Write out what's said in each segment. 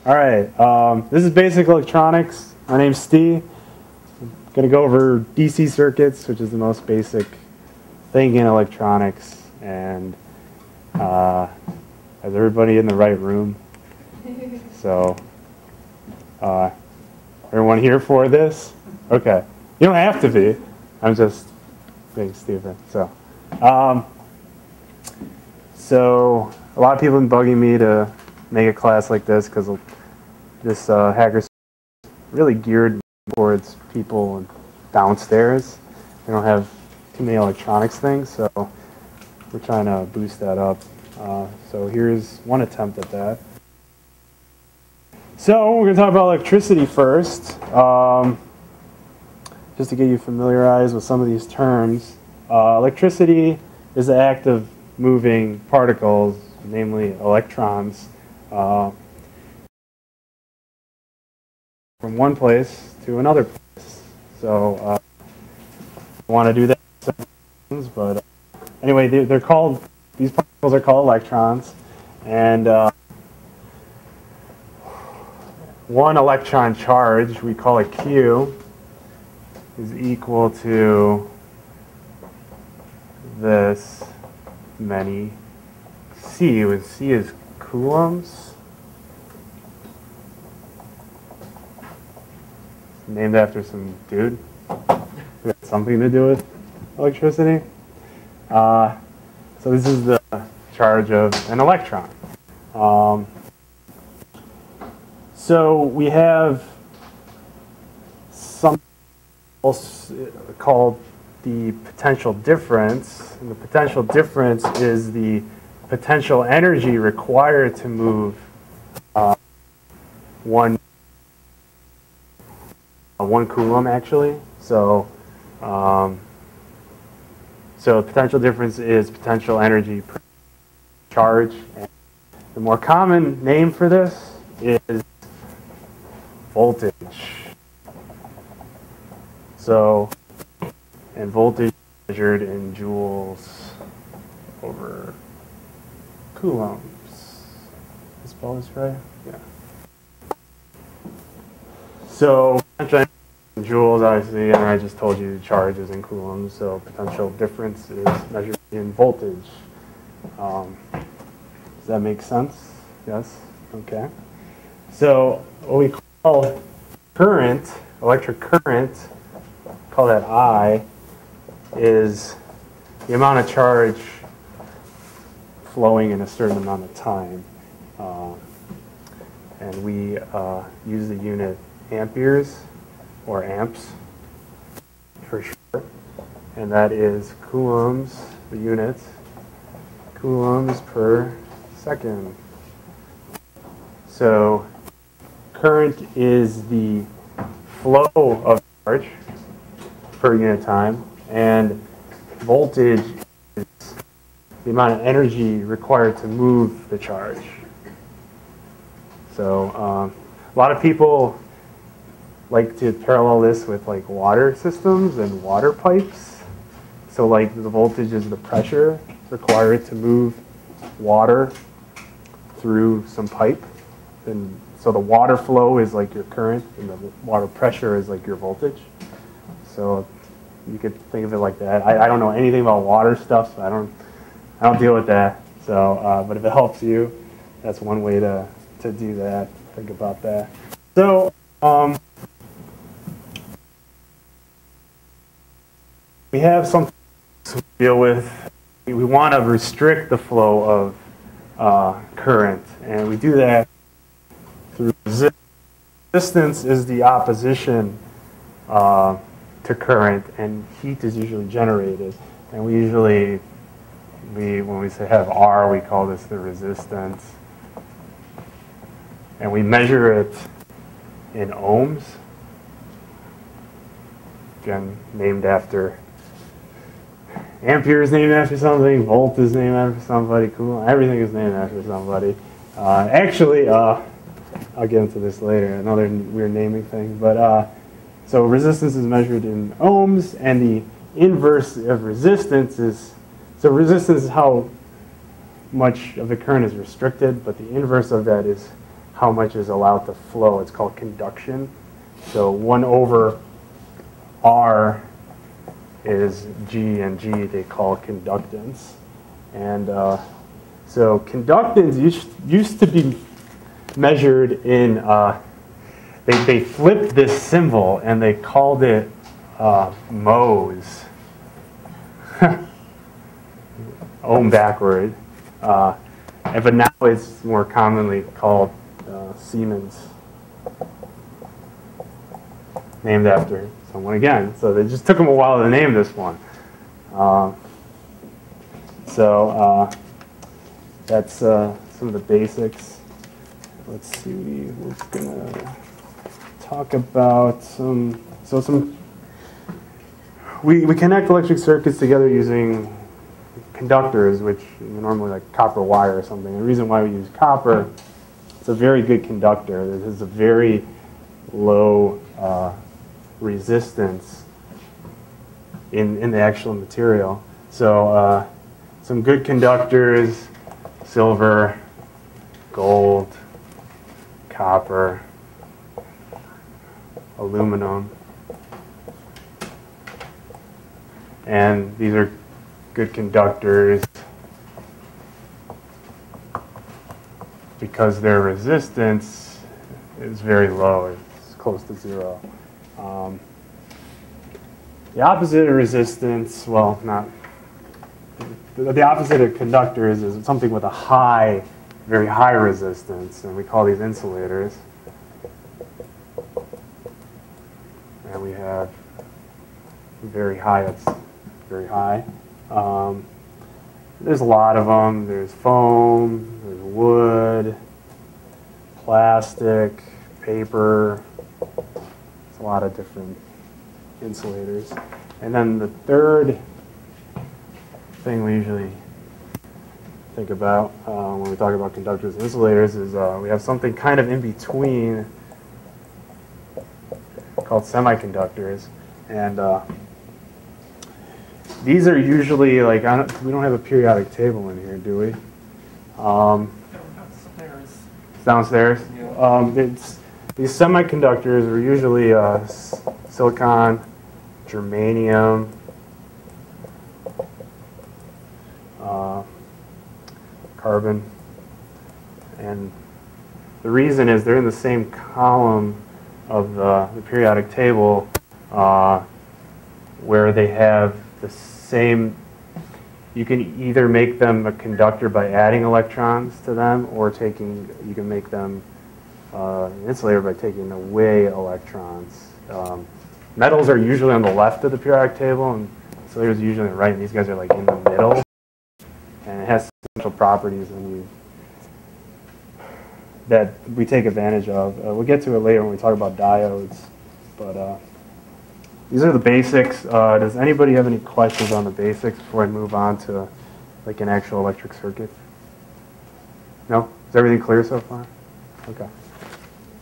All right, this is basic electronics. My name's Ste. I'm going to go over DC circuits, which is the most basic thing in electronics. And has everybody in the right room? So, everyone here for this? Okay. You don't have to be. I'm just being stupid. So a lot of people have been bugging me to make a class like this because this hacker's really geared towards people downstairs. They don't have too many electronics things, so we're trying to boost that up. So here's one attempt at that. So we're going to talk about electricity first, just to get you familiarized with some of these terms. Electricity is the act of moving particles, namely electrons, from one place to another place. So I want to do that, but anyway, they're called, these particles are called electrons, and one electron charge, we call it Q, is equal to this many C, with C is coulombs. Named after some dude who had something to do with electricity. So this is the charge of an electron. So we have something else called the potential difference. And the potential difference is the potential energy required to move one coulomb, actually. So so potential difference is potential energy per charge. And the more common name for this is voltage. So, and voltage measured in joules over coulombs. Is spell this right? Yeah. So, potential energy in joules, obviously, and I just told you charge is in coulombs, so potential difference is measured in voltage. Does that make sense? Yes? Okay. So, what we call current, electric current, call that I, is the amount of charge flowing in a certain amount of time. And we use the unit amperes, or amps, for short. And that is coulombs, the unit, coulombs per second. So current is the flow of charge per unit time, and voltage is the amount of energy required to move the charge. So a lot of people like to parallel this with like water systems and water pipes. So like the voltage is the pressure required to move water through some pipe. And so the water flow is like your current, and the water pressure is like your voltage. So you could think of it like that. I don't know anything about water stuff, so I don't deal with that. So, but if it helps you, that's one way to do that. Think about that. So we have something to deal with. We want to restrict the flow of current, and we do that through resistance. Resistance is the opposition to current, and heat is usually generated. And we usually, when we say have R, we call this the resistance. And we measure it in ohms. Again, named after, ampere is named after something, volt is named after somebody, cool, everything is named after somebody. Actually, I'll get into this later, another weird naming thing, but so resistance is measured in ohms, and the inverse of resistance is, so resistance is how much of the current is restricted, but the inverse of that is how much is allowed to flow. It's called conduction. So 1 over R is G, and G they call conductance. And so conductance used to be measured in, they flipped this symbol and they called it Mohs. Ohm backward. But now it's more commonly called Siemens, named after someone again. So it just took them a while to name this one. That's some of the basics. Let's see, we're gonna talk about we connect electric circuits together using conductors, which normally like copper wire or something. The reason why we use copper, it's a very good conductor. It has a very low resistance in the actual material. So some good conductors: silver, gold, copper, aluminum. And these are good conductors because their resistance is very low. It's close to 0. The opposite of resistance, well, not the opposite of conductors is something with a very high resistance, and we call these insulators. And we have very high, that's very high. There's a lot of them. There's foam, there's wood, plastic, paper. There's a lot of different insulators. And then the third thing we usually think about when we talk about conductors and insulators is we have something kind of in between called semiconductors. And these are usually like, we don't have a periodic table in here, do we? Downstairs. Downstairs? Yeah. These semiconductors are usually silicon, germanium, carbon. And the reason is they're in the same column of the periodic table where they have the same, you can either make them a conductor by adding electrons to them, or you can make them an insulator by taking away electrons. Metals are usually on the left of the periodic table, and insulators are usually on the right, and these guys are like in the middle. And it has special properties that we take advantage of. We'll get to it later when we talk about diodes, but these are the basics. Does anybody have any questions on the basics before I move on to like an actual electric circuit? No? Is everything clear so far? Okay.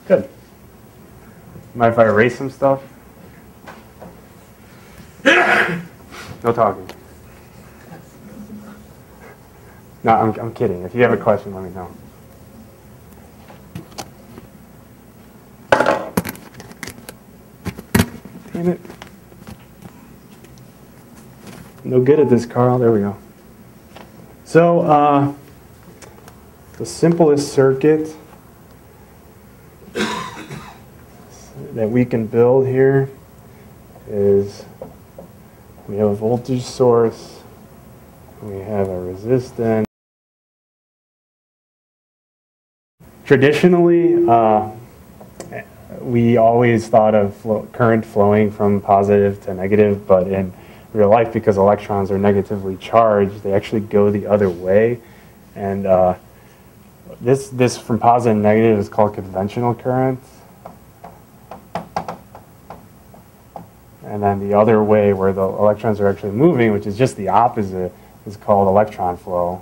Good. Mind if I erase some stuff? No talking. No, I'm kidding. If you have a question, let me know. Damn it. No good at this, Carl. There we go. So, the simplest circuit that we can build here is we have a voltage source, we have a resistance. Traditionally, we always thought of current flowing from positive to negative, but in real life, because electrons are negatively charged, they actually go the other way. And this from positive and negative is called conventional current. And then the other way, where the electrons are actually moving, which is just the opposite, is called electron flow.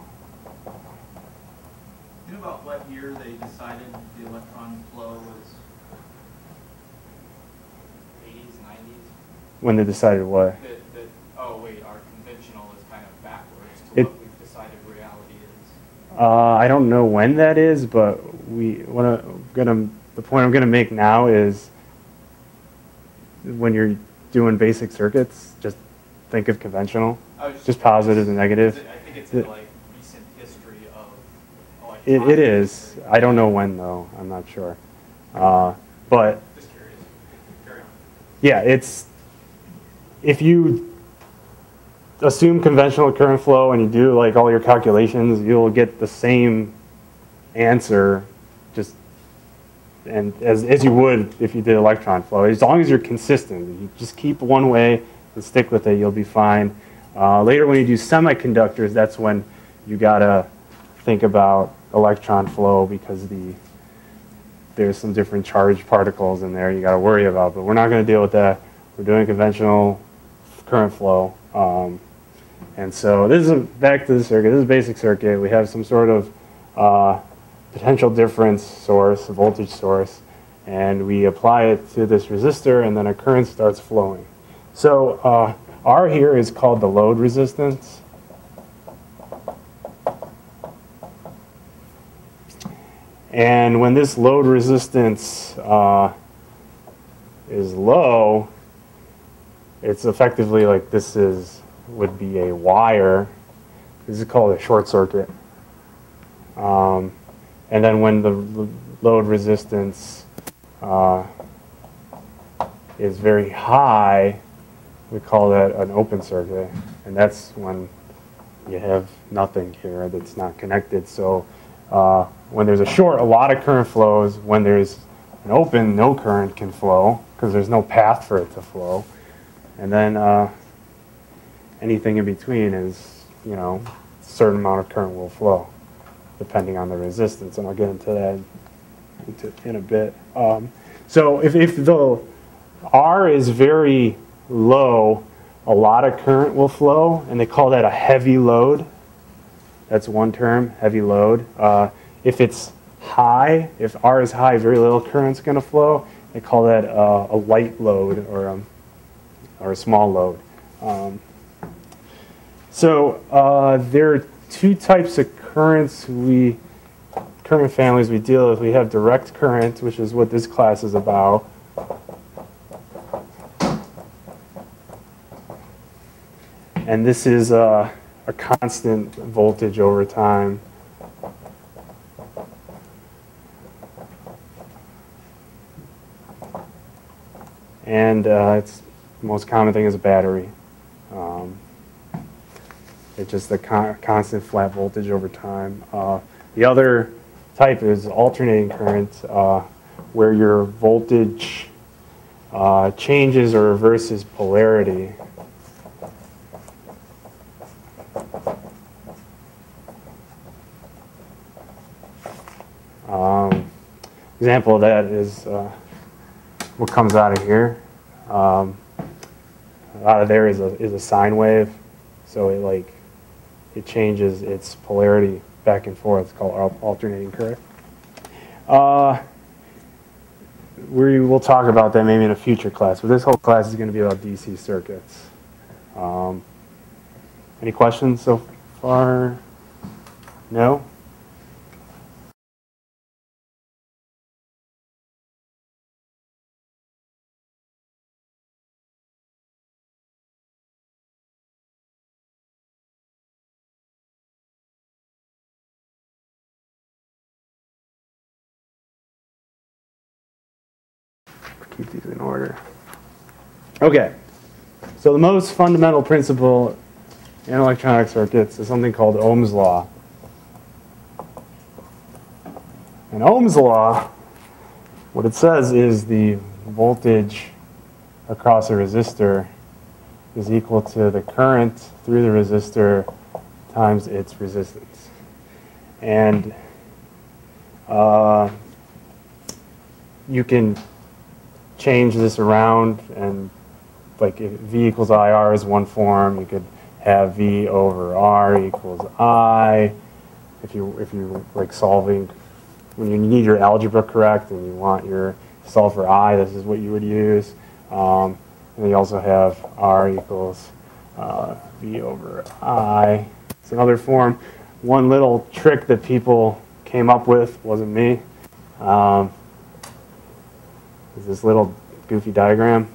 You know about what year they decided the electron flow was 80s, 90s? When they decided what? Oh wait, our conventional is kind of backwards to what we've decided reality is. I don't know when that is, but the point I'm gonna make now is when you're doing basic circuits, just think of conventional, just positive and negative. I think it's in like recent history of it is. I don't know when though. I'm not sure. But just curious. Carry on. Yeah, if you assume conventional current flow and you do like all your calculations, you'll get the same answer as you would if you did electron flow. As long as you're consistent, you just keep one way and stick with it, you'll be fine. Later when you do semiconductors, that's when you gotta think about electron flow because there's some different charged particles in there you gotta worry about, but we're not gonna deal with that. We're doing conventional current flow. And so this is back to the circuit. This is a basic circuit. We have some sort of potential difference source, a voltage source, and we apply it to this resistor, and then a current starts flowing. So R here is called the load resistance. And when this load resistance is low, it's effectively like would be a wire. This is called a short circuit. And then when the load resistance is very high, we call that an open circuit. And that's when you have nothing here that's not connected. So when there's a short, a lot of current flows. When there's an open, no current can flow because there's no path for it to flow. And then anything in between is, a certain amount of current will flow depending on the resistance. And I'll get into that in a bit. So if the R is very low, a lot of current will flow, and they call that a heavy load. That's one term, heavy load. If it's high, if R is high, very little current's going to flow. They call that a light load or a small load. So there are two types of current families we deal with. We have direct current, which is what this class is about. And this is a constant voltage over time. And it's the most common thing is a battery. It's just a constant flat voltage over time. The other type is alternating current, where your voltage changes or reverses polarity. Example of that is what comes out of here. Out of there is a sine wave, so it changes its polarity back and forth. It's called alternating current. We will talk about that maybe in a future class, but this whole class is going to be about DC circuits. Any questions so far? No? Keep these in order. Okay, so the most fundamental principle in electronic circuits is something called Ohm's law. And Ohm's law, what it says is the voltage across a resistor is equal to the current through the resistor times its resistance. And you can change this around, and like if V equals IR is one form, you could have V over R equals I. If you like solving, when you need your algebra correct and you want your solve for I, this is what you would use. And then you also have R equals V over I. It's another form. One little trick that people came up with, wasn't me, Is this little goofy diagram.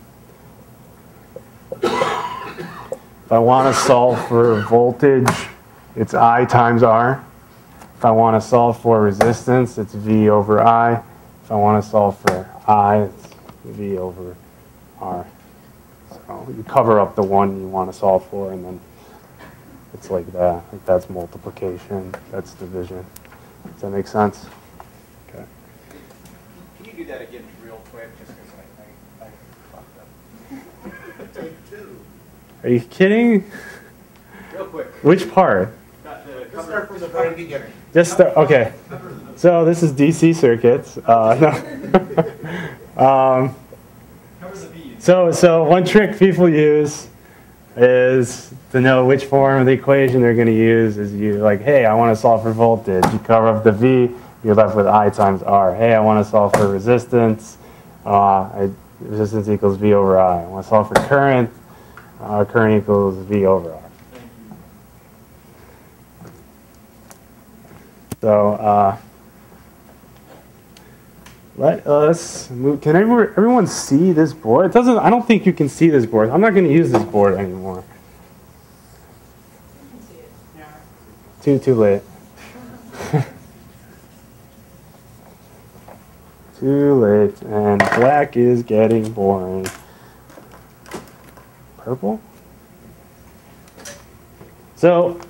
If I want to solve for voltage, it's I times R. If I want to solve for resistance, it's V over I. If I want to solve for I, it's V over R. So you cover up the one you want to solve for, and then it's like that. Like that's multiplication, that's division. Does that make sense? Okay. Can you do that again real quick, just because I fucked up? Take two. Are you kidding? Real quick. Which part? Let's start from the very beginning. Just start, okay. So this is DC circuits. No. So one trick people use is to know which form of the equation they're going to use. Is you like, hey, I want to solve for voltage. You cover up the V. You're left with I times R. Hey, I want to solve for resistance. Resistance equals V over I. I want to solve for current. Current equals V over R. So let us move. Can everyone see this board? It doesn't. I don't think you can see this board. I'm not going to use this board anymore. Too late. Too late. And black is getting boring. Purple. So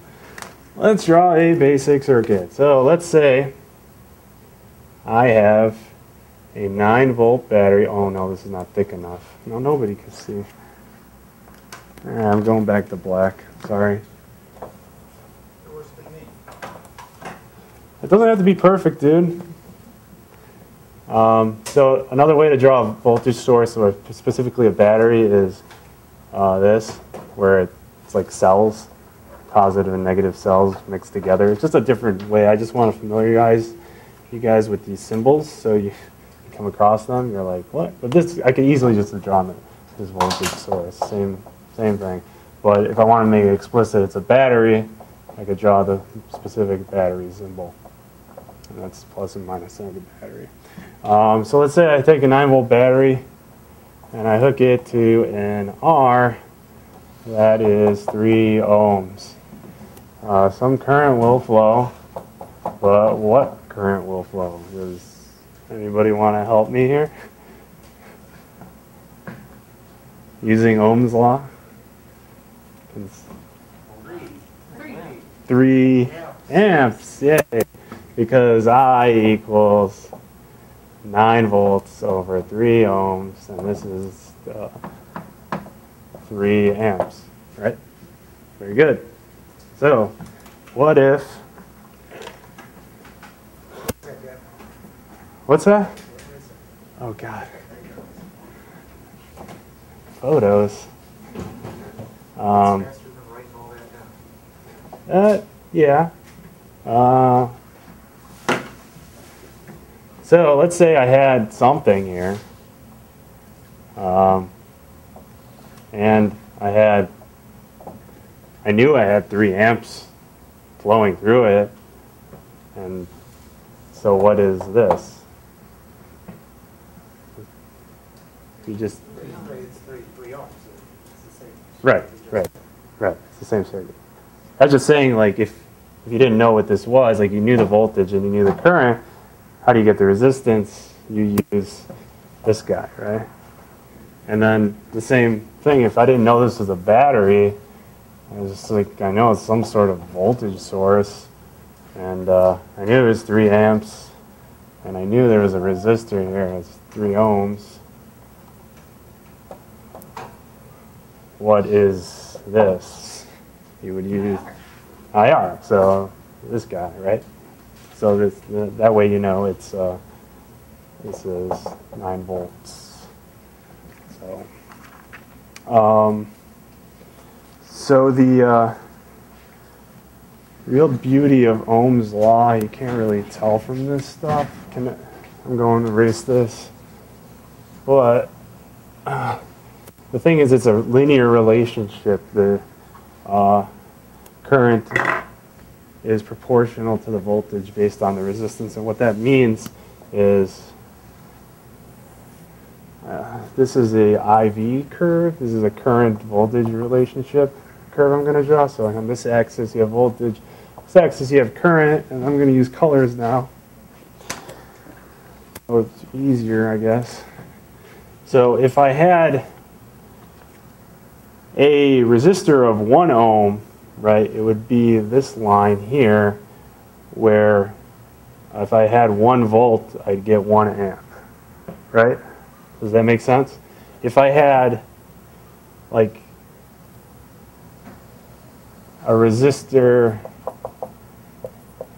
let's draw a basic circuit. So let's say I have a 9-volt battery. Oh no, this is not thick enough. No, nobody can see. I'm going back to black. Sorry. It doesn't have to be perfect, dude. So another way to draw a voltage source, or specifically a battery, is this, where it's like cells. Positive and negative cells mixed together. It's just a different way. I just want to familiarize you guys with these symbols, so you come across them, you're like, what? But this, I could easily just have drawn this voltage source. Same thing. But if I want to make it explicit, it's a battery, I could draw the specific battery symbol. And that's plus and minus of the battery. So let's say I take a 9-volt battery and I hook it to an R that is 3 ohms. Some current will flow, but what current will flow? Does anybody want to help me here? Using Ohm's law? 3 amps, yay! Because I equals 9 volts over 3 ohms, and this is 3 amps, right? Very good. So, what if, what's that? Oh God. Photos. Yeah. So let's say I had something here, and I knew I had 3 amps flowing through it, and so what is this? You just It's 3 ohms. It's the same. right. It's the same circuit. I was just saying, like, if you didn't know what this was, like you knew the voltage and you knew the current, how do you get the resistance? You use this guy, right? And then the same thing, if I didn't know this was a battery, I was just like, I know it's some sort of voltage source, and I knew it was 3 amps, and I knew there was a resistor here, it's 3 ohms. What is this? You would use IR, so this guy, right? So that way you know it's this is 9 volts. So the real beauty of Ohm's law, you can't really tell from this stuff. I'm going to erase this, but the thing is, it's a linear relationship. The current is proportional to the voltage based on the resistance, and what that means is this is a IV curve. This is a current voltage relationship curve I'm going to draw. So on this axis you have voltage, this axis you have current, and I'm going to use colors now. So it's easier, I guess. So if I had a resistor of 1 ohm, right, it would be this line here, where if I had 1 volt, I'd get 1 amp, right? Does that make sense? If I had like a resistor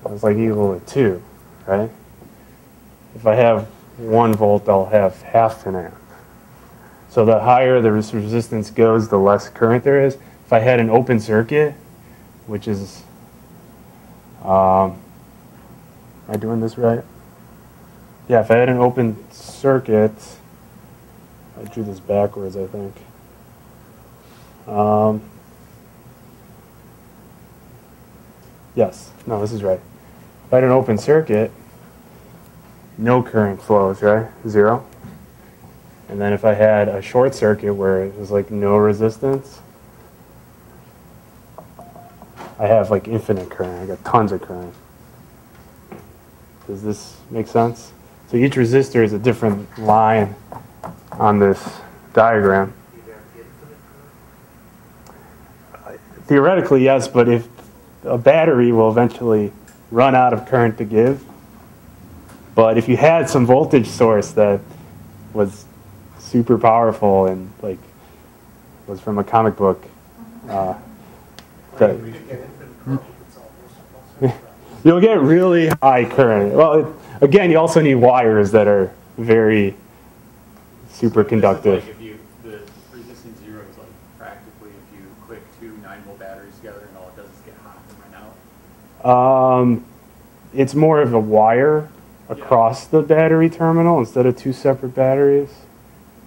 that's like equal to 2, right? If I have 1 volt, I'll have half an amp. So the higher the resistance goes, the less current there is. If I had an open circuit, which is, am I doing this right? Yeah, if I had an open circuit, I drew this backwards, I think. Yes, no, this is right. If I had an open circuit, no current flows, right? 0. And then if I had a short circuit where it was like no resistance, I have like infinite current. I got tons of current. Does this make sense? So each resistor is a different line on this diagram. Theoretically, yes, but if a battery will eventually run out of current to give. But if you had some voltage source that was super powerful and like was from a comic book, you'll get really high current. Well, again, you also need wires that are very superconductive. Like the resistance 0 is like practically if you click 2 9-volt batteries together and all it does is get hot and run out. It's more of a wire across the battery terminal instead of 2 separate batteries.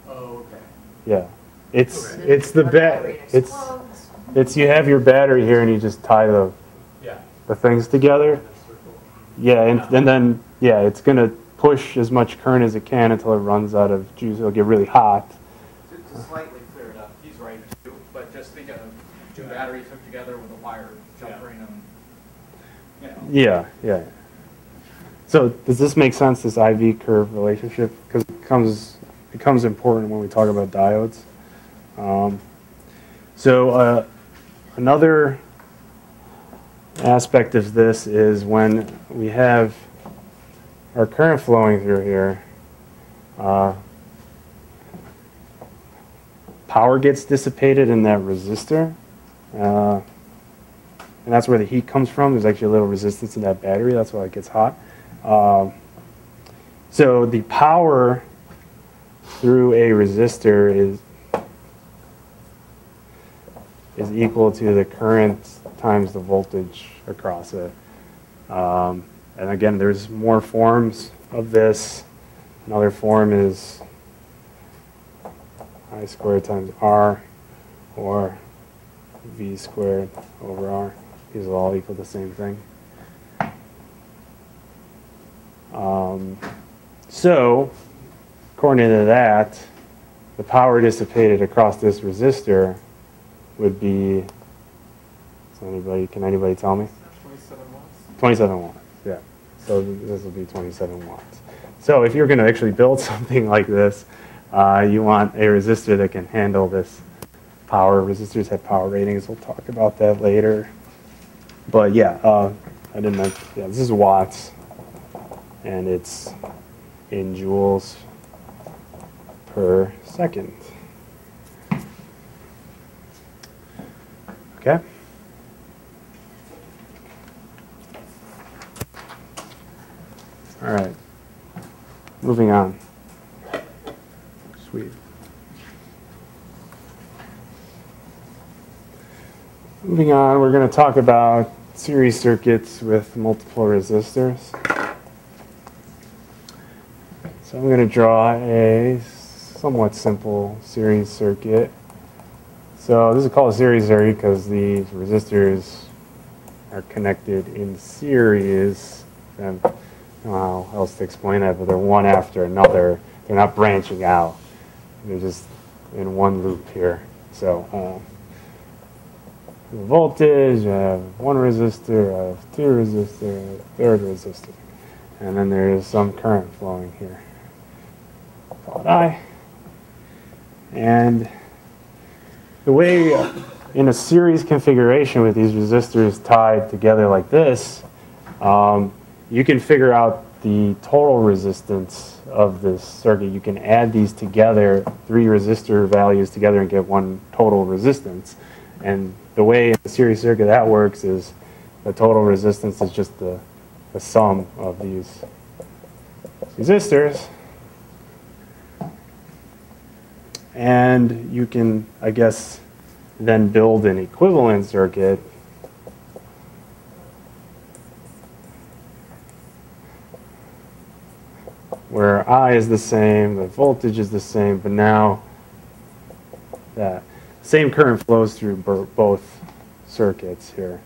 Oh, okay. Yeah, it's you have your battery here and you just tie the things together. Yeah, and then it's gonna push as much current as it can until it runs out of juice. It'll get really hot. To slightly clear it up, he's right too, but just think of 2 batteries hooked together with a wire jumpering them. You know. Yeah. So does this make sense, this IV curve relationship? Because it becomes important when we talk about diodes. Another aspect of this is when we have our current flowing through here, power gets dissipated in that resistor. And that's where the heat comes from. There's actually a little resistance in that battery. That's why it gets hot. So the power through a resistor is equal to the current times the voltage across it. And again, there's more forms of this. Another form is I squared times R, or V squared over R. These will all equal the same thing. So, according to that, the power dissipated across this resistor would be, can anybody tell me? 27 watts. 27 watts, yeah. So this will be 27 watts. So if you're going to actually build something like this, you want a resistor that can handle this power. Resistors have power ratings. We'll talk about that later. But yeah, I didn't mention, this is watts, and it's in joules per second. Okay? All right. Moving on. Sweet. Moving on, we're going to talk about series circuits with multiple resistors. So I'm going to draw a somewhat simple series circuit. So this is called a series circuit because these resistors are connected in series. And I don't know how else to explain that, but they're one after another. They're not branching out. They're just in one loop here. So voltage, I have one resistor, I have two resistors, a third resistor. And then there is some current flowing here. Call it I. And the way in a series configuration with these resistors tied together like this, you can figure out the total resistance of this circuit. You can add these together, three resistor values together, and get one total resistance. And the way in the series circuit that works is the total resistance is just the sum of these resistors. And you can, I guess, then build an equivalent circuit where I is the same, the voltage is the same, but now that same current flows through both circuits here.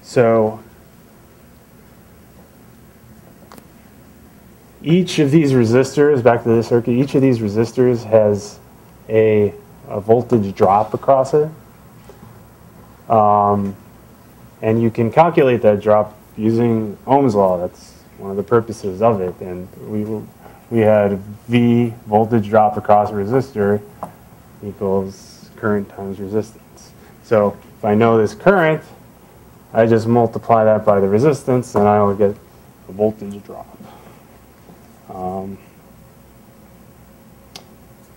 So each of these resistors, back to this circuit, each of these resistors has a voltage drop across it. And you can calculate that drop using Ohm's law. That's one of the purposes of it. And we had V, voltage drop across a resistor, equals current times resistance. So if I know this current, I just multiply that by the resistance, and I will get the voltage drop.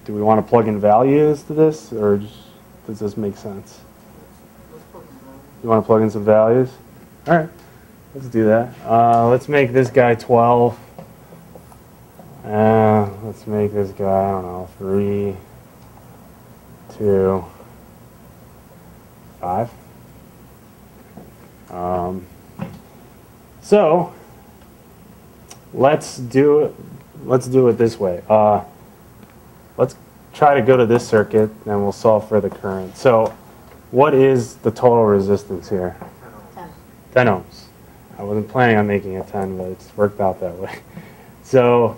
Do we want to plug in values to this, or does this make sense? You want to plug in some values? All right, let's do that. Let's make this guy 12. Let's make this guy, I don't know, 3, 2, 5. So let's do it this way. Let's try to go to this circuit, and we'll solve for the current. So what is the total resistance here? 10 ohms. I wasn't planning on making it 10, but it's worked out that way. So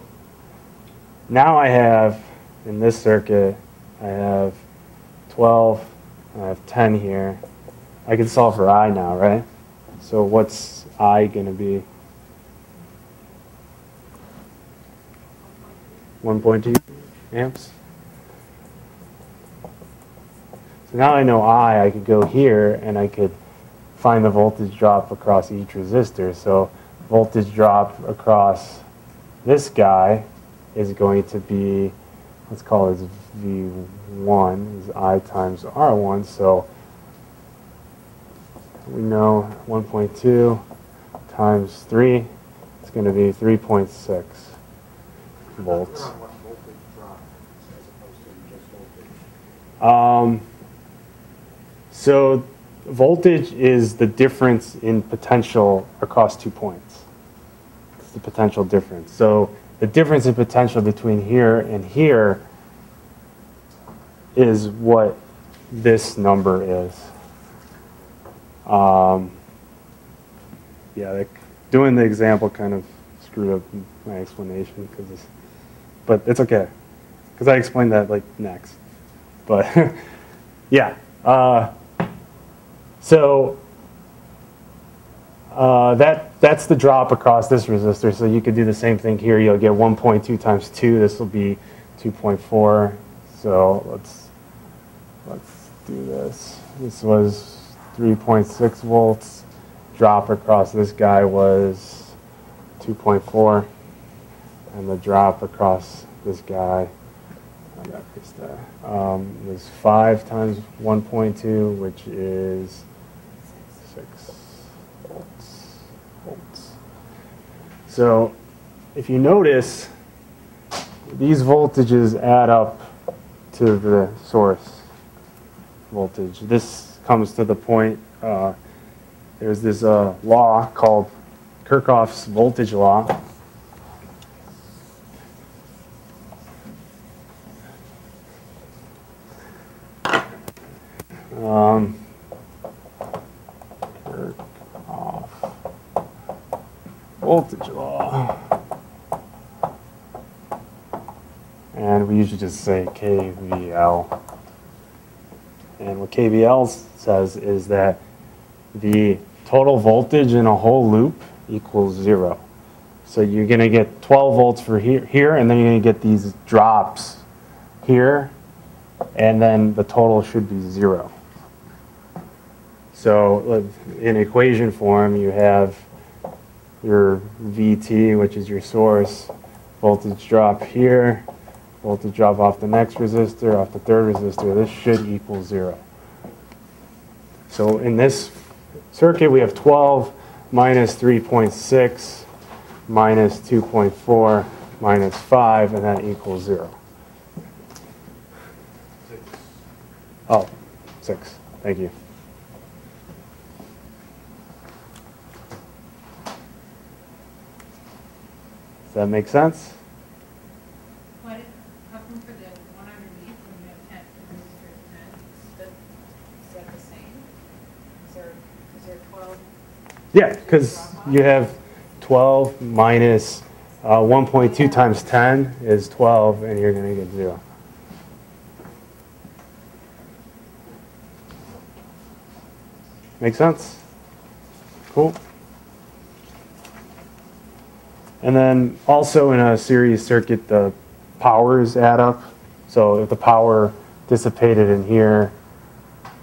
now I have, in this circuit, I have 12, I have 10 here. I can solve for I now, right? So what's I going to be? 1.2 amps. So now I know I could go here and I could find the voltage drop across each resistor. So voltage drop across this guy is going to be, let's call this V1, is I times R1. So we know 1.2 times 3, it's going to be 3.6 volts. So voltage is the difference in potential across 2 points. It's the potential difference. So the difference in potential between here and here is what this number is. Yeah, doing the example kind of screwed up my explanation, but it's okay, because I explained that like next. But yeah, so that's the drop across this resistor. So you could do the same thing here. You'll get 1.2 times 2. This will be 2.4. So let's do this. This was 3.6 volts. Drop across this guy was 2.4, and the drop across this guy, was 5 times 1.2, which is 6 volts. So if you notice, these voltages add up to the source voltage. This comes to the point, there's this law called Kirchhoff's voltage law. voltage law. And we usually just say KVL. And what KVL says is that the total voltage in a whole loop equals 0. So you're going to get 12 volts for here, and then you're going to get these drops here, and then the total should be 0. So in equation form, you have your VT, which is your source, voltage drop here, voltage drop off the next resistor, off the third resistor. This should equal 0. So in this circuit, we have 12 minus 3.6 minus 2.4 minus 5, and that equals 0. 6. Oh, 6. Thank you. Does that make sense? How come for the one underneath, when you have 10, resistor 10, is that the same? Is there 12? Yeah, because you have 12 minus 1.2 times 10 is 12, and you're going to get 0. Make sense? Cool. And then also in a series circuit, the powers add up. So if the power dissipated in here,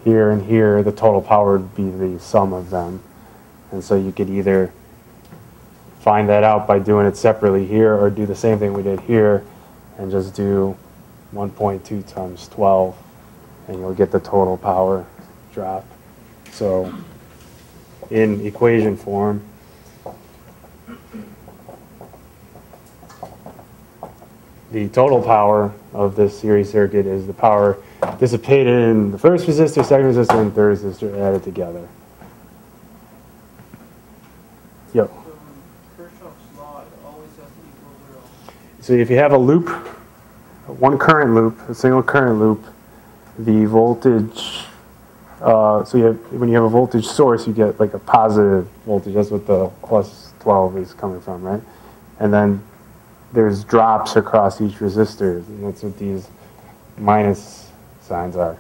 here, and here, the total power would be the sum of them. And so you could either find that out by doing it separately here, or do the same thing we did here and just do 1.2 times 12, and you'll get the total power drop. So in equation form, the total power of this series circuit is the power dissipated in the first resistor, second resistor, and third resistor added together. Yep. So in Kirchhoff's law, it always has to equal 0. So if you have a loop, one current loop, a single current loop, the voltage, so you have, when you have a voltage source, you get like a positive voltage. That's what the plus 12 is coming from, right? And then there's drops across each resistor, and that's what these minus signs are,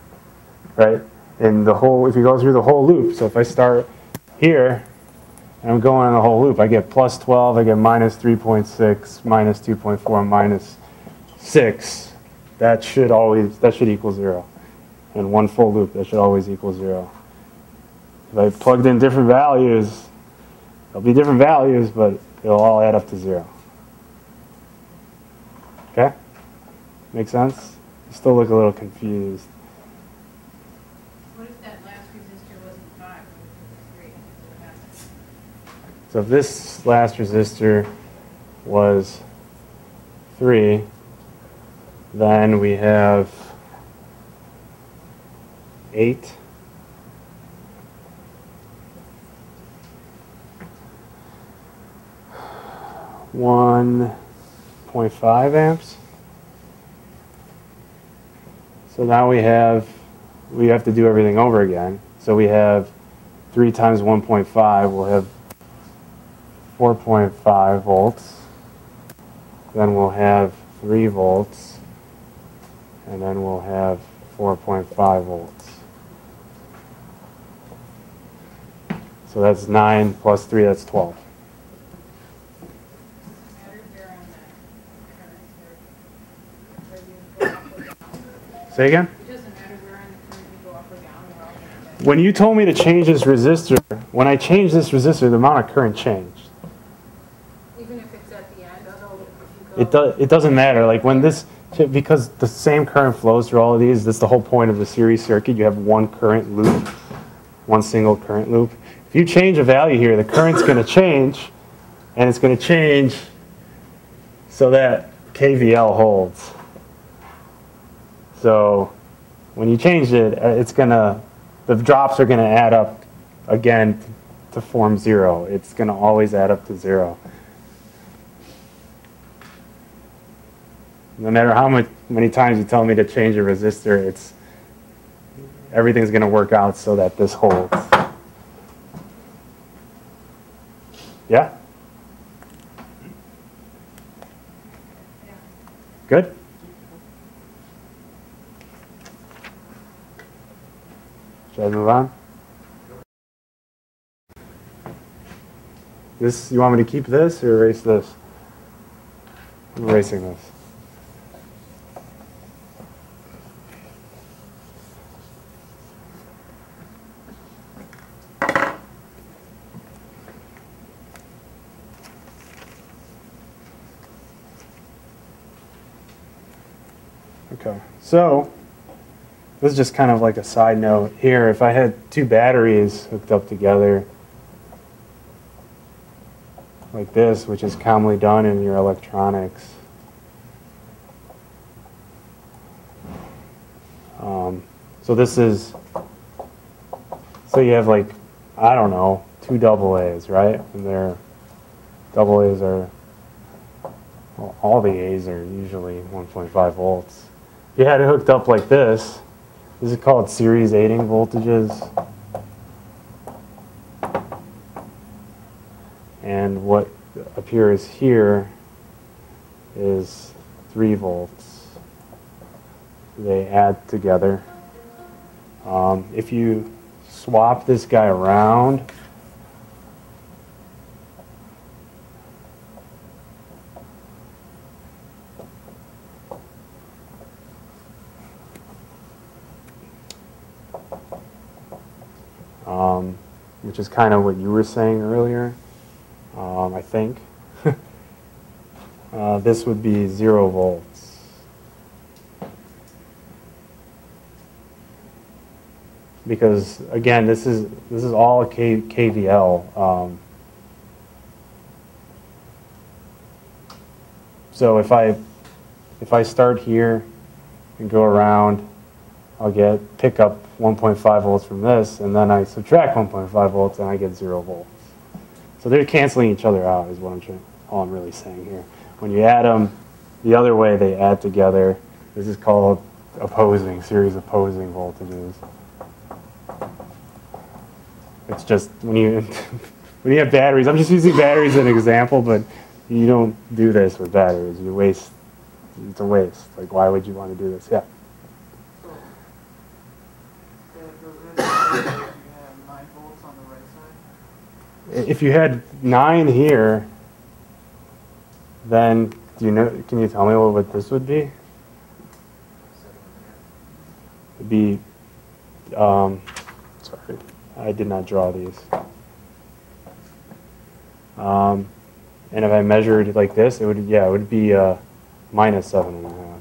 right? And the whole, if you go through the whole loop, so if I start here, and I'm going on the whole loop, I get plus 12, I get minus 3.6, minus 2.4, minus 6. That should equal 0. In one full loop, that should always equal 0. If I plugged in different values, there'll be different values, but it'll all add up to 0. Okay? Make sense? You still look a little confused. What if that last resistor wasn't 5, what if it was 3? So if this last resistor was 3, then we have 8. One 0.5 amps. So now we have to do everything over again. So we have 3 times 1.5, we'll have 4.5 volts. Then we'll have 3 volts. And then we'll have 4.5 volts. So that's 9 plus 3, that's 12. Say again? It doesn't matter where on the current you go up or down. They're all going to When you told me to change this resistor, when I changed this resistor, the amount of current changed. even if it's at the end, although if you go... It doesn't matter. Like when this, because the same current flows through all of these, that's the whole point of the series circuit. You have one current loop, one single current loop. If you change a value here, the current's going to change, and it's going to change so that KVL holds. So when you change it, the drops are going to add up again to form 0. It's going to always add up to 0. No matter how many times you tell me to change a resistor, everything's going to work out so that this holds. Yeah? Good? Should I move on? This, you want me to keep this or erase this? I'm erasing this. Okay, so this is just kind of like a side note here. If I had two batteries hooked up together like this, which is commonly done in your electronics, so this is, so you have like, I don't know, two AA's, right? And their AA's are, well, all the A's are usually 1.5 volts. If you had it hooked up like this is called series aiding voltages. And what appears here is 3 volts. They add together. If you swap this guy around, which is kind of what you were saying earlier, I think. This would be 0 volts. Because again, this is all KVL. So if I start here and go around, I'll pick up 1.5 volts from this, and then I subtract 1.5 volts, and I get 0 volts. So they're canceling each other out, is what all I'm really saying here. When you add them the other way, they add together. This is called series opposing voltages. It's just when you have batteries. I'm just using batteries as an example, but you don't do this with batteries. You waste. It's a waste. Like, why would you want to do this? Yeah. If you had 9 here, then can you tell me what this would be? It'd be, sorry, I did not draw these. And if I measured it like this, it would be minus 7.5.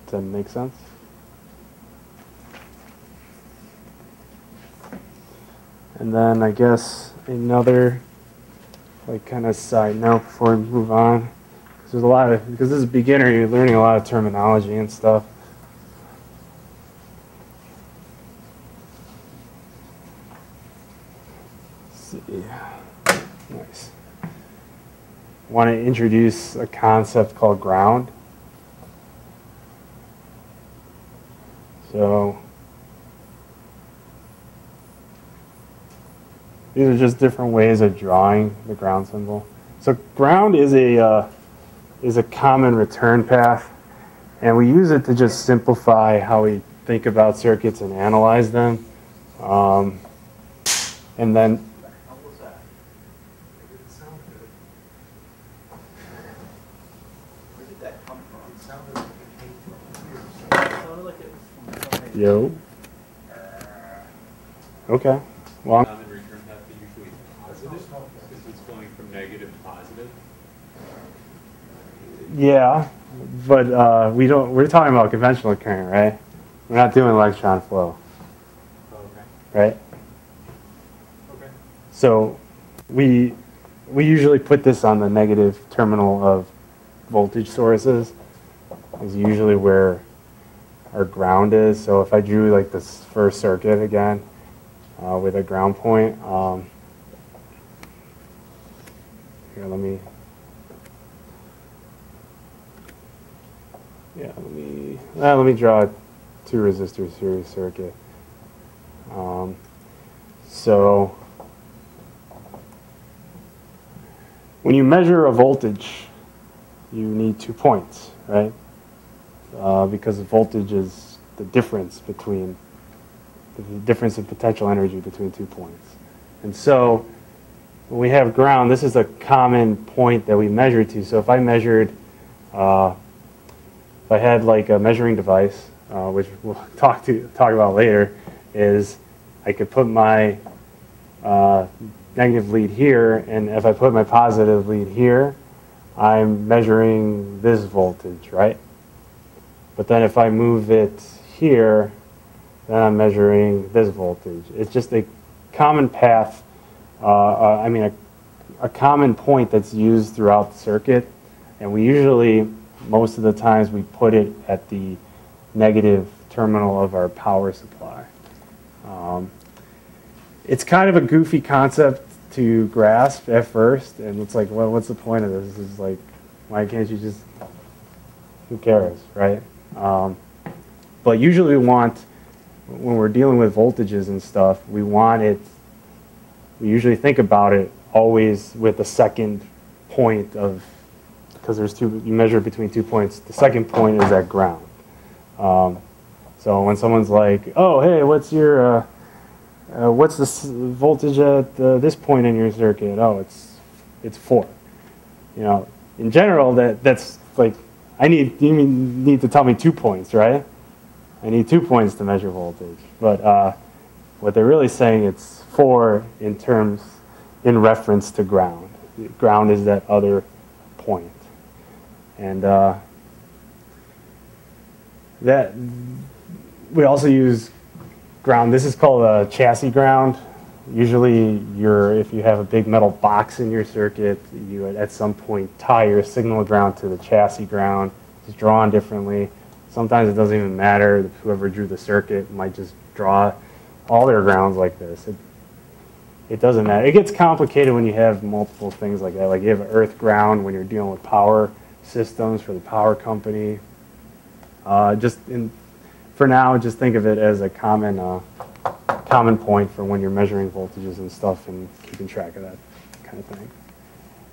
Does that make sense? And then I guess another kind of side note before we move on, because this is a beginner, you're learning a lot of terminology and stuff. Let's see. Nice. Want to introduce a concept called ground. So these are just different ways of drawing the ground symbol. So ground is a common return path, and we use it to just simplify how we think about circuits and analyze them. And then Where did that come from? It sounded like it came from here. It sounded like it was from somewhere. yo. Okay. Well, Common return path is usually positive, because it's going from negative to positive. yeah, but we're talking about conventional current, right? We're not doing electron flow, Oh, okay. right? Okay. So we usually put this on the negative terminal of voltage sources, is usually where our ground is. So if I drew like this first circuit again with a ground point, here let me draw a 2 resistor series circuit. So when you measure a voltage, you need 2 points, right? Because the voltage is the difference between the difference in potential energy between 2 points. And so when we have ground, this is a common point that we measure to. So if I measured, if I had like a measuring device, which we'll talk about later, is I could put my negative lead here, and if I put my positive lead here, I'm measuring this voltage, right? But then if I move it here, then I'm measuring this voltage. It's just a common path, a common point that's used throughout the circuit, and we usually, most of the times, we put it at the negative terminal of our power supply. It's kind of a goofy concept to grasp at first, and it's like, well, what's the point of this? It's like, why can't you just, who cares, right? But usually we want, when we're dealing with voltages and stuff, we usually think about it always with the second point of, because there's two, you measure between 2 points, the second point is at ground. So when someone's like, oh, hey, what's the voltage at this point in your circuit? Oh, it's 4. You know, in general, that's like, you need to tell me 2 points, right? I need 2 points to measure voltage. But what they're really saying, it's 4 in reference to ground. Ground is that other point. And that we also use ground. This is called a chassis ground. Usually, if you have a big metal box in your circuit, you at some point tie your signal ground to the chassis ground. It's drawn differently. Sometimes it doesn't even matter. Whoever drew the circuit might just draw all their grounds like this. It doesn't matter. It gets complicated when you have multiple things like that. Like you have an earth ground when you're dealing with power systems for the power company. For now, just think of it as a common point for when you're measuring voltages and stuff and keeping track of that kind of thing.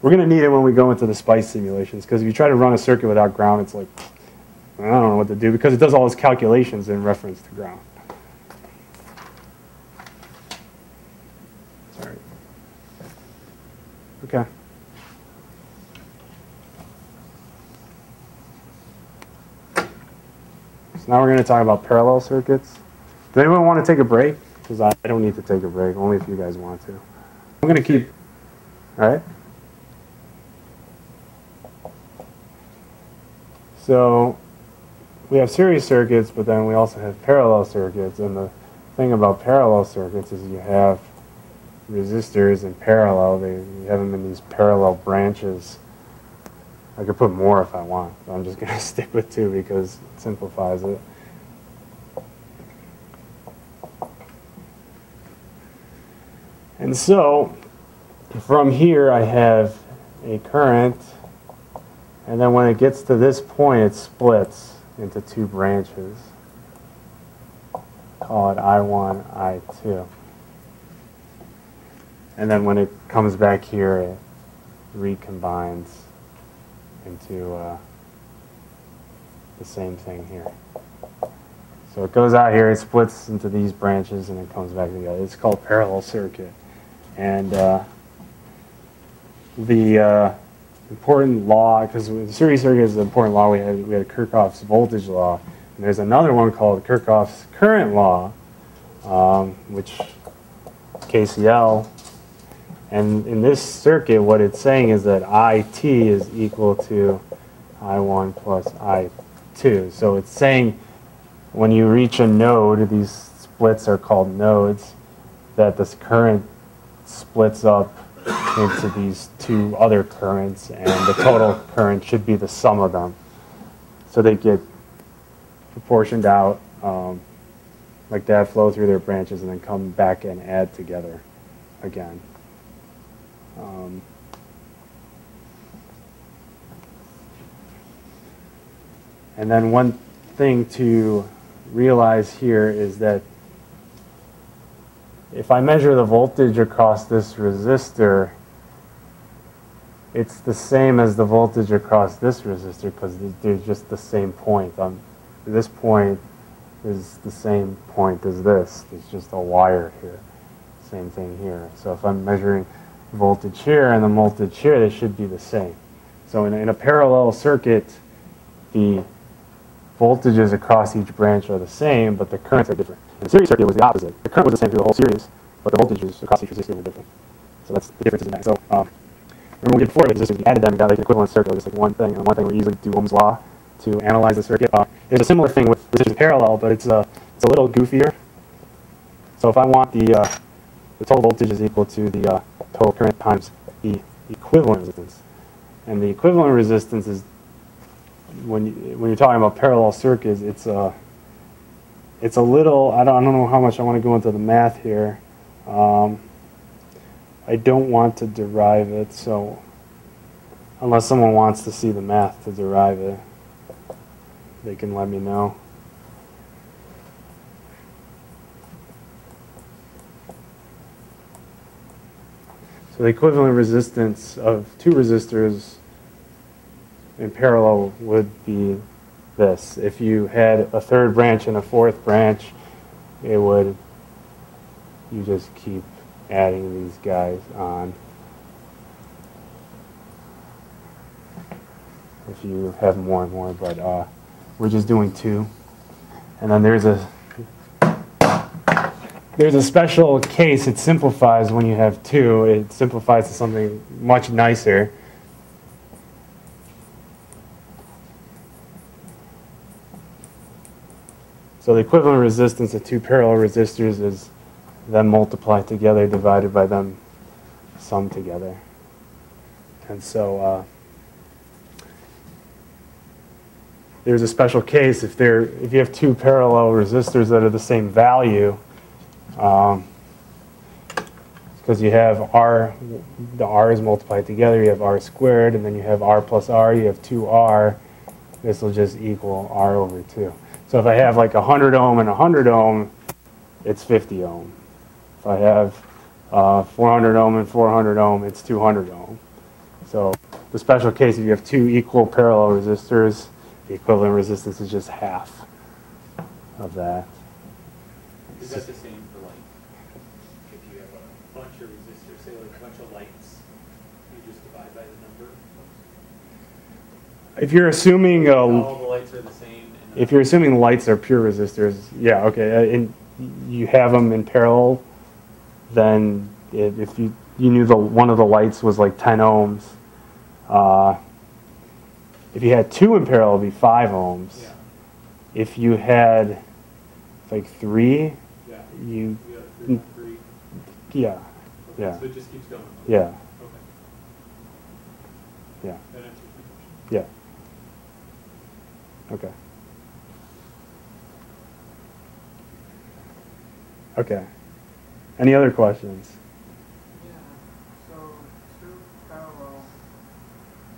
We're going to need it when we go into the SPICE simulations, because if you try to run a circuit without ground, it's like, I don't know what to do, because it does all its calculations in reference to ground. Sorry. Okay. So now we're going to talk about parallel circuits. Does anyone want to take a break? Because I don't need to take a break, only if you guys want to. I'm going to keep, all right? So we have series circuits, but then we also have parallel circuits. And the thing about parallel circuits is you have resistors in parallel. You have them in these parallel branches. I could put more if I want, but I'm just going to stick with 2 because it simplifies it. And so from here I have a current, and then when it gets to this point it splits into 2 branches. Call it I1, I2. And then when it comes back here it recombines into the same thing here. So it goes out here, it splits into these branches, and it comes back together. It's called parallel circuit. And the important law, because the series circuit is an important law, we had Kirchhoff's voltage law, and there's another one called Kirchhoff's current law, which KCL. And in this circuit, what it's saying is that IT is equal to I1 plus I2. So it's saying when you reach a node, these splits are called nodes, that this current splits up into these 2 other currents, and the total current should be the sum of them. So they get proportioned out like that, flow through their branches, and then come back and add together again. And then one thing to realize here is that if I measure the voltage across this resistor, it's the same as the voltage across this resistor because they're just the same point. This point is the same point as this. There's just a wire here. Same thing here. So if I'm measuring voltage here and the voltage here, they should be the same. So in a parallel circuit, the voltages across each branch are the same, but the currents are different. In a series circuit, it was the opposite. The current was the same through the whole series, but the voltages across each resistor were different. So that's the difference in that. So remember we did before with resistors, we added them and got like an equivalent circuit, just like one thing, and one thing we easily do Ohm's law to analyze the circuit. There's a similar thing with resistors in parallel, but it's a little goofier. So if I want the total voltage is equal to the total current times the equivalent resistance, and the equivalent resistance is when you're talking about parallel circuits, it's a little, I don't know how much I want to go into the math here. I don't want to derive it, so unless someone wants to see the math to derive it, they can let me know. So the equivalent resistance of two resistors in parallel would be this. If you had a third branch and a fourth branch, you just keep adding these guys on. If you have more and more, but we're just doing two. And then there's a special case. It simplifies when you have two. It simplifies to something much nicer. So the equivalent resistance of two parallel resistors is them multiplied together divided by them summed together. And so there's a special case if you have two parallel resistors that are the same value, because you have the R is multiplied together, you have R squared, and then you have R plus R, you have 2R. This will just equal R over 2. So if I have like 100 ohm and 100 ohm, it's 50 ohm. If I have 400 ohm and 400 ohm, it's 200 ohm. So the special case, if you have two equal parallel resistors, the equivalent resistance is just half of that. Is that the same for like, if you have a bunch of resistors, say like a bunch of lights, you just divide by the number? If you're assuming all the lights are the same. if you're assuming the lights are pure resistors, yeah, okay, and you have them in parallel, then if you knew one of the lights was like 10 ohms, if you had two in parallel, it would be 5 ohms. Yeah. If you had like 3, Yeah. you have 3, 3. yeah, Okay. yeah, So it just keeps going. yeah, Okay. yeah, That answers my question. yeah. Okay. Okay. Any other questions? Yeah, so two parallel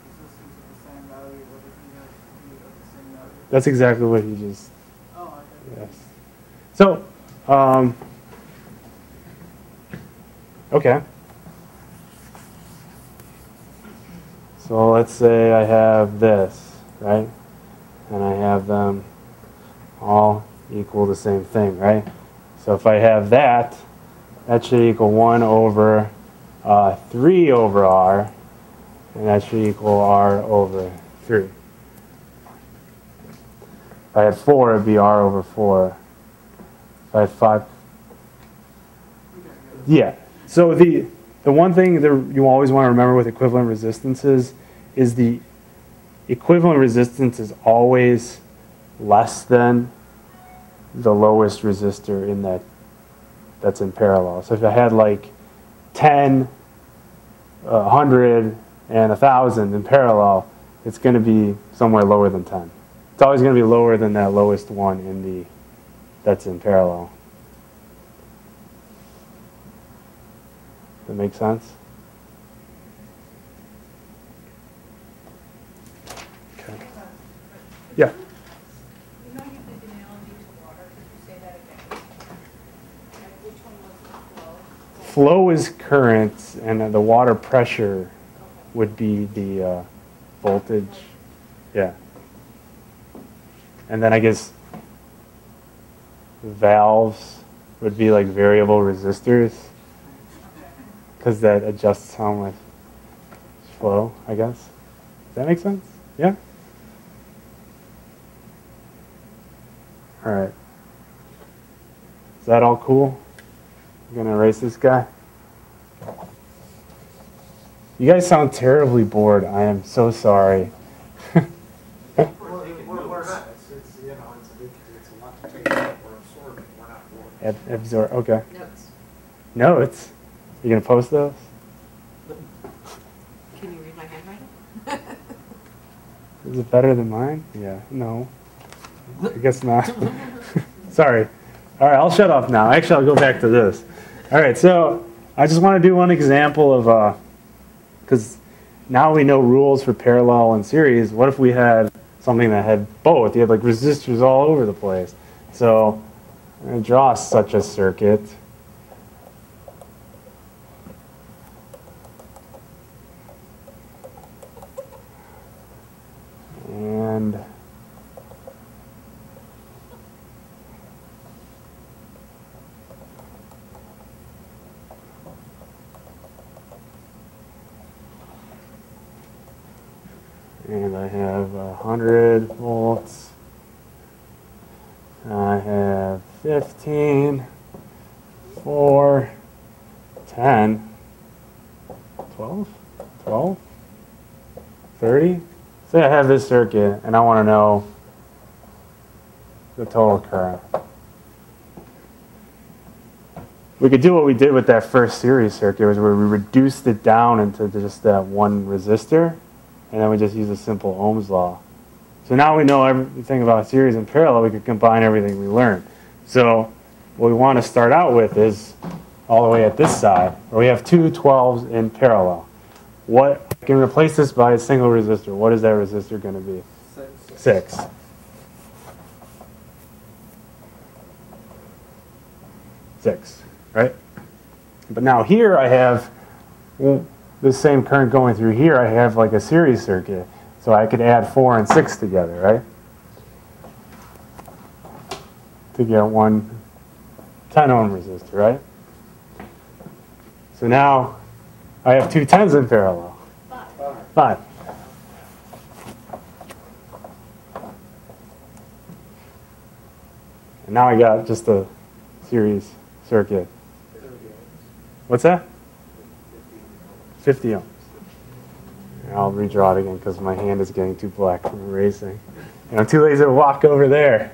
resistors of the same value, what if you have two of the same value? That's exactly what he just, Oh, okay. yes. So, okay. So let's say I have this, right? And I have them all equal the same thing, right? So if I have that, that should equal 1 over 3 over R, and that should equal R over 3. If I had 4, it would be R over 4. If I had 5, yeah. So the one thing that you always want to remember with equivalent resistances is the equivalent resistance is always less than the lowest resistor in that's in parallel. So if I had like 10, 100, and 1,000 in parallel, it's going to be somewhere lower than 10. It's always going to be lower than that lowest one that's in parallel. That make sense? Okay. Yeah. You know you did the analogy to water, could you say that again? And which one was the flow? Flow is current, and the water pressure would be the voltage. Yeah. And then I guess valves would be like variable resistors, because that adjusts how much flow, I guess. Does that make sense? Yeah? All right. Is that all cool? I'm going to erase this guy. You guys sound terribly bored. I am so sorry. We're not. It's you know, it's a lot to take in. We're absorbing. We're not bored. Absorb. Okay. Notes. Notes? You going to post those? Can you read my handwriting? Is it better than mine? Yeah. No. I guess not. Sorry. All right, I'll shut off now. Actually, I'll go back to this. All right, so I just want to do one example of, because now we know rules for parallel and series. What if we had something that had both? You had like resistors all over the place. So I'm going to draw such a circuit. And I have 100 volts. I have 15, 4, 10, 12, 12, 30. Say I have this circuit and I want to know the total current. We could do what we did with that first series circuit, was where we reduced it down into just that one resistor, and then we just use a simple Ohm's law. So now we know everything about series and parallel. We could combine everything we learned. So what we want to start out with is all the way at this side, where we have two 12s in parallel. What I can replace this by a single resistor. What is that resistor going to be? 6. Six, right? But now here I have the same current going through here. I have like a series circuit. So I could add 4 and 6 together, right? To get one 10 ohm resistor, right? So now I have two 10s in parallel. 5. And now I got just a series circuit. What's that? 50 ohms. And I'll redraw it again because my hand is getting too black from erasing. And I'm too lazy to walk over there.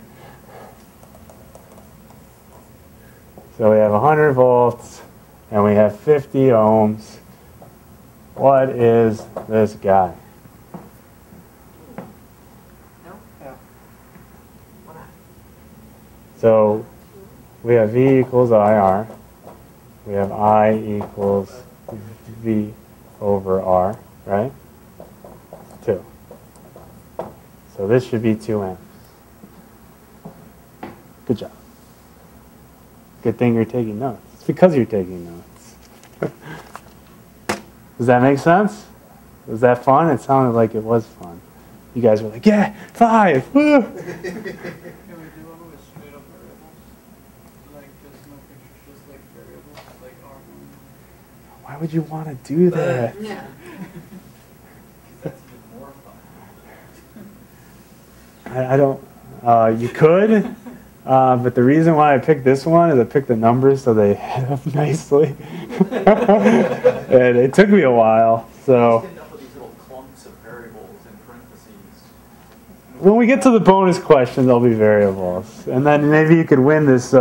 So we have 100 volts and we have 50 ohms. What is this guy? So we have V equals IR. We have I equals V over R, right? 2. So this should be 2 amps. Good job. Good thing you're taking notes. It's because you're taking notes. Does that make sense? Was that fun? It sounded like it was fun. You guys were like, yeah, 5, woo! Can we do one with straight up variables? Like just no pictures, just like variables, like R1. Why would you want to do that? Yeah. That's even more fun. I don't, you could, but the reason why I picked this one is I picked the numbers so they add up nicely. And it took me a while, so. End up with these little clumps of variables in parentheses. When we get to the bonus questions, there'll be variables. And then maybe you could win this,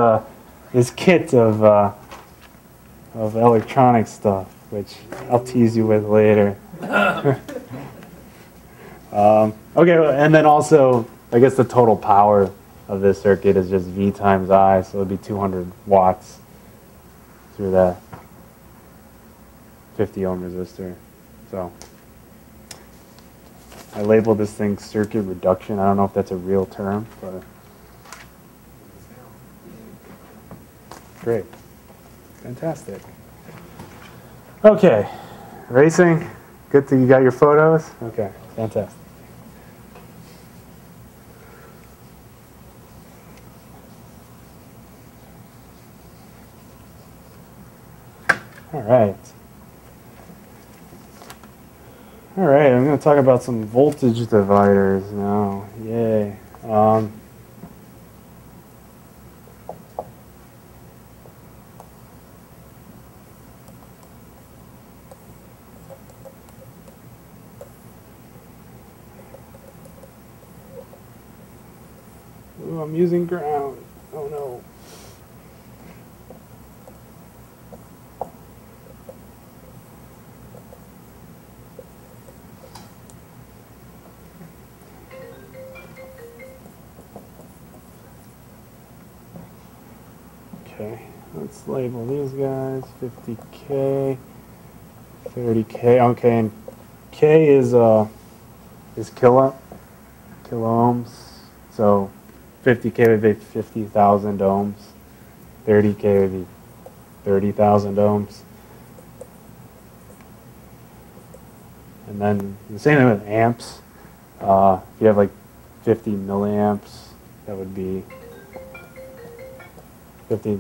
this kit of electronic stuff, which I'll tease you with later. Okay, and then also, I guess the total power of this circuit is just V times I, so it'll be 200 watts through that 50 ohm resistor. So I labeled this thing circuit reduction. I don't know if that's a real term, but great. Fantastic. Okay, racing. Good to you got your photos? Okay, fantastic. All right. All right, I'm going to talk about some voltage dividers now. Yay. Ooh, I'm using ground. Oh no. Okay, let's label these guys 50K, 30K. Okay, and K is kilo ohms. So 50K would be 50,000 ohms. 30K would be 30,000 ohms. And then the same thing with amps. If you have like 50 milliamps, that would be 50.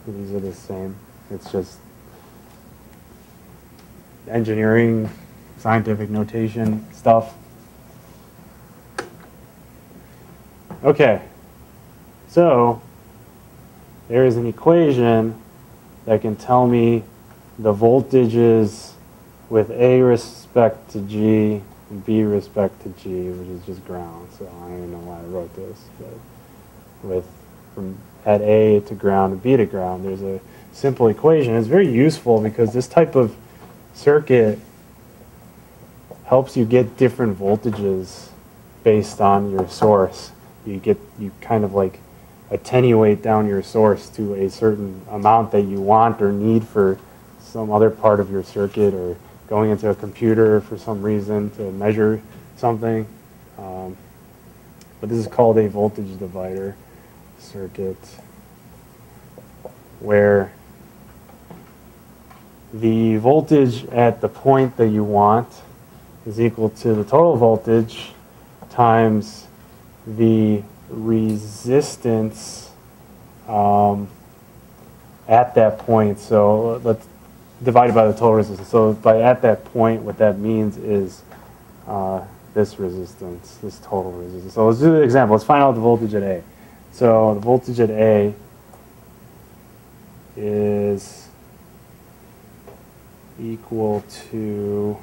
These are the same. It's just engineering, scientific notation stuff. Okay, so there is an equation that can tell me the voltages with A respect to G and B respect to G, which is just ground. So I don't even know why I wrote this, but from at A to ground and B to ground, there's a simple equation. It's very useful because this type of circuit helps you get different voltages based on your source. You kind of like attenuate down your source to a certain amount that you want or need for some other part of your circuit, or going into a computer for some reason to measure something. But this is called a voltage divider circuit, where the voltage at the point that you want is equal to the total voltage times the resistance at that point. So let's divide it by the total resistance. So by at that point, what that means is this resistance, this total resistance. So let's do the example. Let's find out the voltage at A. So the voltage at A is equal to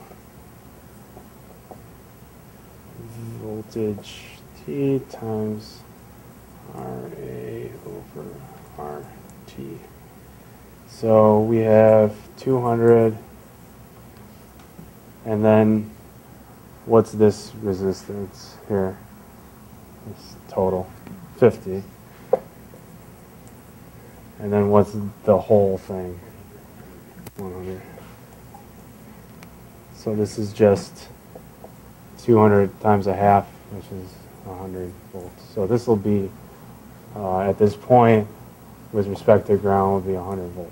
voltage T times RA over RT. So we have 200, and then what's this resistance here? This total, 50. And then what's the whole thing? 100. So this is just 200 times a half, which is 100 volts. So this will be, at this point, with respect to ground, will be 100 volts.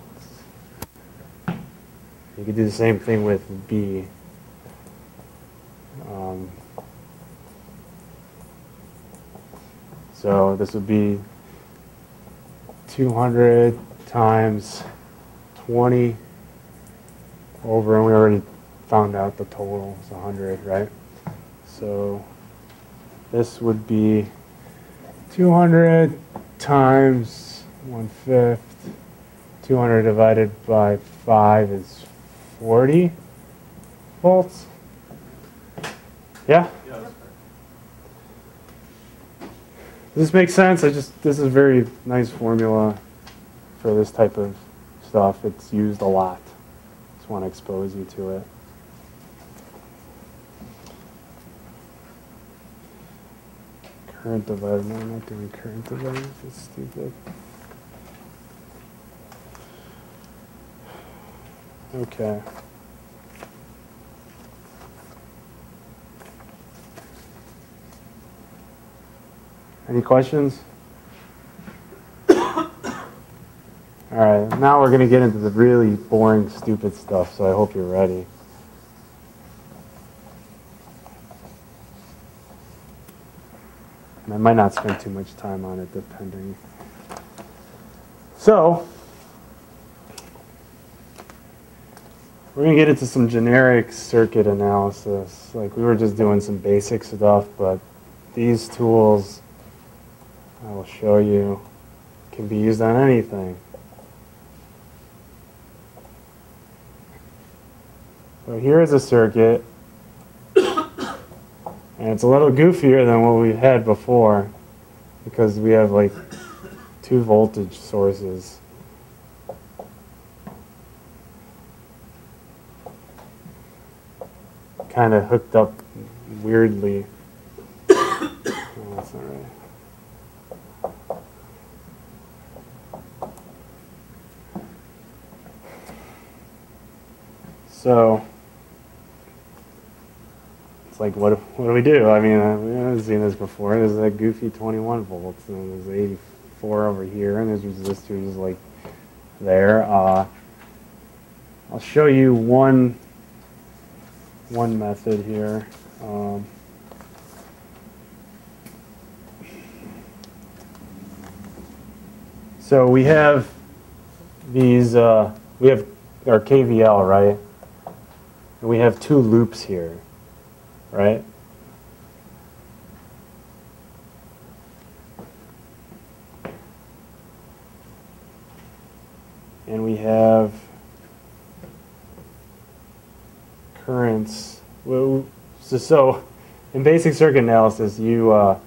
You could do the same thing with B. So this would be 200 times 20 over, and we already found out the total is 100, right? So this would be 200 times 1/5. 200 divided by 5 is 40 volts. Yeah? Does this make sense? This is a very nice formula for this type of stuff. It's used a lot. Just want to expose you to it. Current divider. No, I'm not doing current divider. It's stupid. Okay. Any questions? All All right, now we're going to get into the really boring, stupid stuff, so I hope you're ready. And I might not spend too much time on it, depending. So, we're going to get into some generic circuit analysis. Like, we were just doing some basic stuff, but these tools, I will show you, can be used on anything. So here is a circuit, and it's a little goofier than what we had before because we have like 2 voltage sources. Kind of hooked up weirdly. Oh, that's not right. So it's like, what do we do? I mean, we haven't seen this before. There's that goofy 21 volts, and there's 84 over here, and there's resistors like there. I'll show you one method here. So we have these. We have our KVL, right? And we have 2 loops here, right? And we have currents. Well, so in basic circuit analysis, you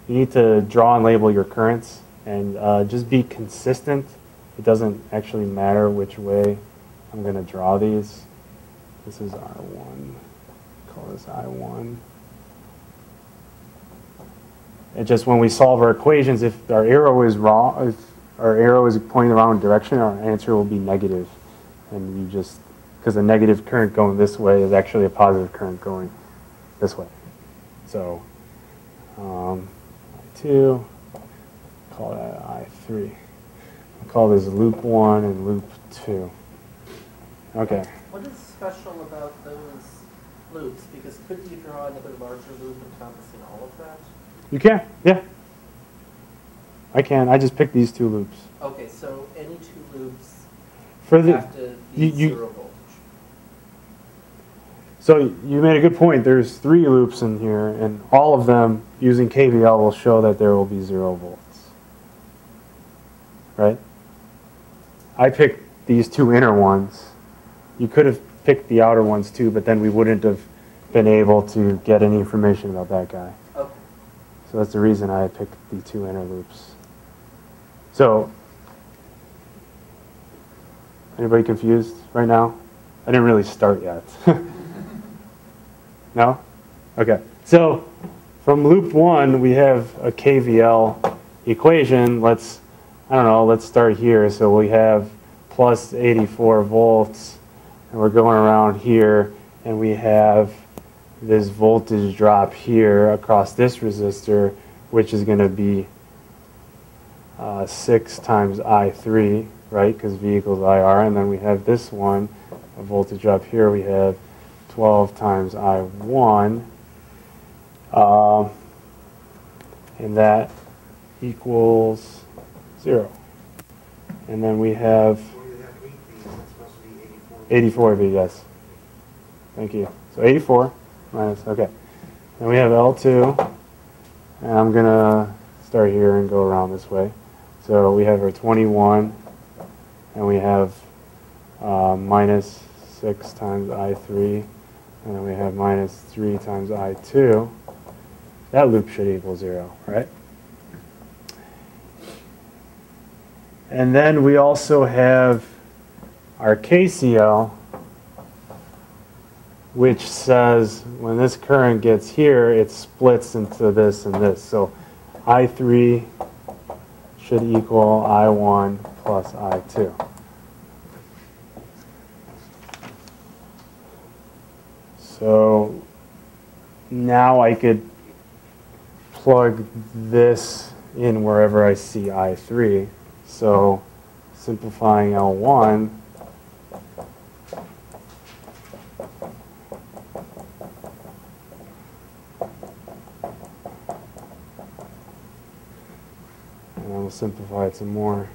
need to draw and label your currents and just be consistent. It doesn't actually matter which way I'm going to draw these. This is R1. Call this I1. And just when we solve our equations, if our arrow is wrong, if our arrow is pointing the wrong direction, our answer will be negative. And you just, because a negative current going this way is actually a positive current going this way. So I2, call that I3. I'll call this loop 1 and loop 2. Okay. What is special about those loops? Because couldn't you draw another larger loop encompassing all of that? You can, yeah. I can. I just picked these 2 loops. Okay, so any 2 loops For the, have to be 0 voltage. So you made a good point. There's 3 loops in here, and all of them using KVL will show that there will be 0 volts. Right? I picked these 2 inner ones. You could have picked the outer ones too, but then we wouldn't have been able to get any information about that guy. Okay. So that's the reason I picked the 2 inner loops. So, anybody confused right now? I didn't really start yet. No? Okay. So, from loop 1, we have a KVL equation. Let's start here. So we have plus 84 volts. And we're going around here, and we have this voltage drop here across this resistor, which is going to be 6 times I3, right, because V equals IR. And then we have this one, a voltage drop here. We have 12 times I1. And that equals 0. And then we have 84 V, yes. Thank you. So 84 minus, okay. Then we have L2, and I'm going to start here and go around this way. So we have our 21, and we have minus 6 times I3, and then we have minus 3 times I2. That loop should equal 0, right? And then we also have our KCL, which says when this current gets here, it splits into this and this. So I3 should equal I1 plus I2. So now I could plug this in wherever I see I3. So simplifying L1, and I will simplify it some more.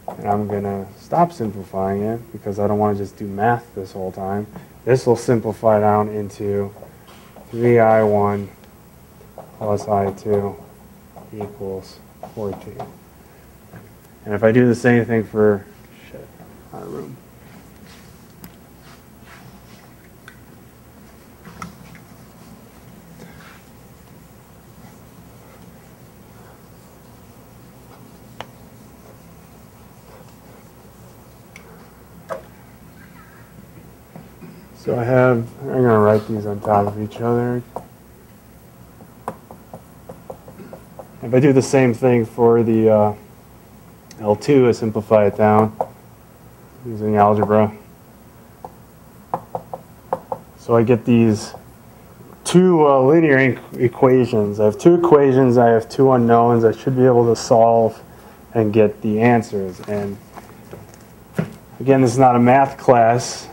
And I'm going to stop simplifying it because I don't want to just do math this whole time. This will simplify down into 3I1 plus I2 equals 14. And if I do the same thing for, out of room. So I'm going to write these on top of each other. If I do the same thing for the L2, I simplify it down using algebra. So I get these two linear equations. I have two equations, I have two unknowns. I should be able to solve and get the answers. And again, this is not a math class.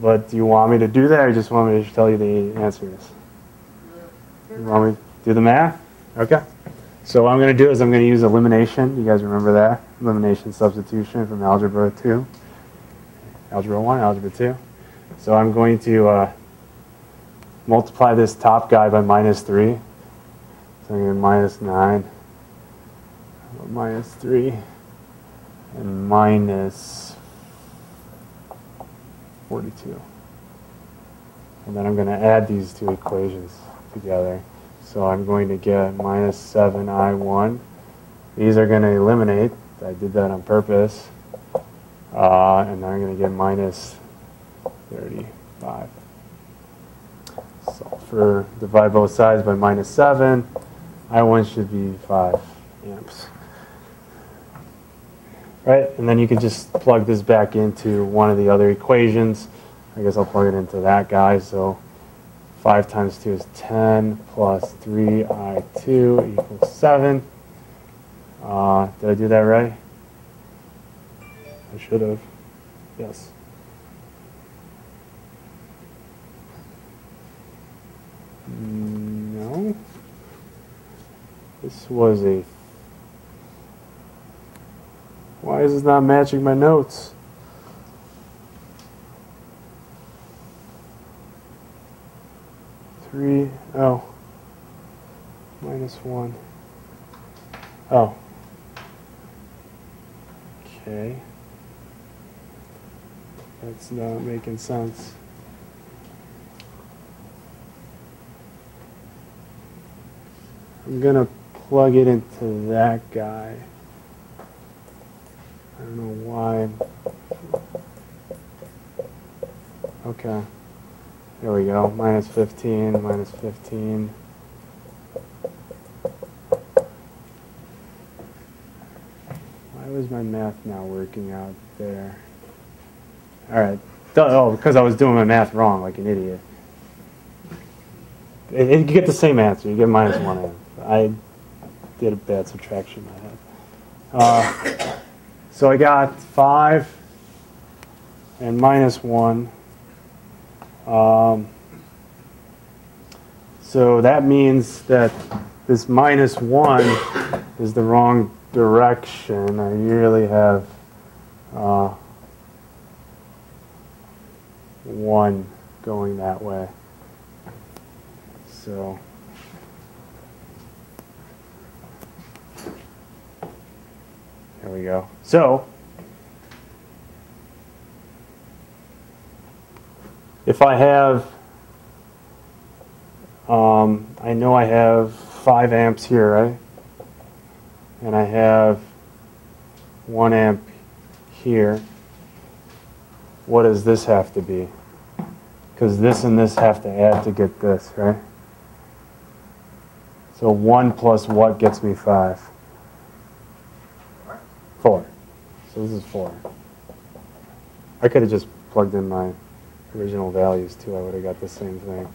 But do you want me to do that, or just want me to tell you the answers? You want me to do the math? Okay. So what I'm going to do is I'm going to use elimination. You guys remember that? Elimination substitution from Algebra 2. Algebra 1, Algebra 2. So I'm going to multiply this top guy by minus 3. So I'm going to minus 9, minus 3, and minus 42. And then I'm going to add these two equations together. So I'm going to get minus 7I1. These are going to eliminate. I did that on purpose. And then I'm going to get minus 35. So divide both sides by minus 7. I1 should be 5 amps. Right, and then you can just plug this back into one of the other equations. I guess I'll plug it into that guy. So 5 times 2 is 10 plus 3I2 equals 7. Did I do that right? I should have. Yes. No. This was a... Why is this not matching my notes? Oh. Minus 1. Oh. Okay. That's not making sense. I'm going to plug it into that guy. I don't know why. Okay. There we go. Minus 15, minus 15. Why was my math not working out there? All right. Oh, because I was doing my math wrong like an idiot. You get the same answer. You get minus 1 amp. I did a bad subtraction in my head. So I got 5 and minus 1. So that means that this minus 1 is the wrong direction. I really have 1 going that way. So there we go. So if I have, I know I have 5 amps here, right? And I have 1 amp here. What does this have to be? Because this and this have to add to get this, right? So 1 plus what gets me 5? 4. So this is 4. I could have just plugged in my original values too. I would have got the same thing.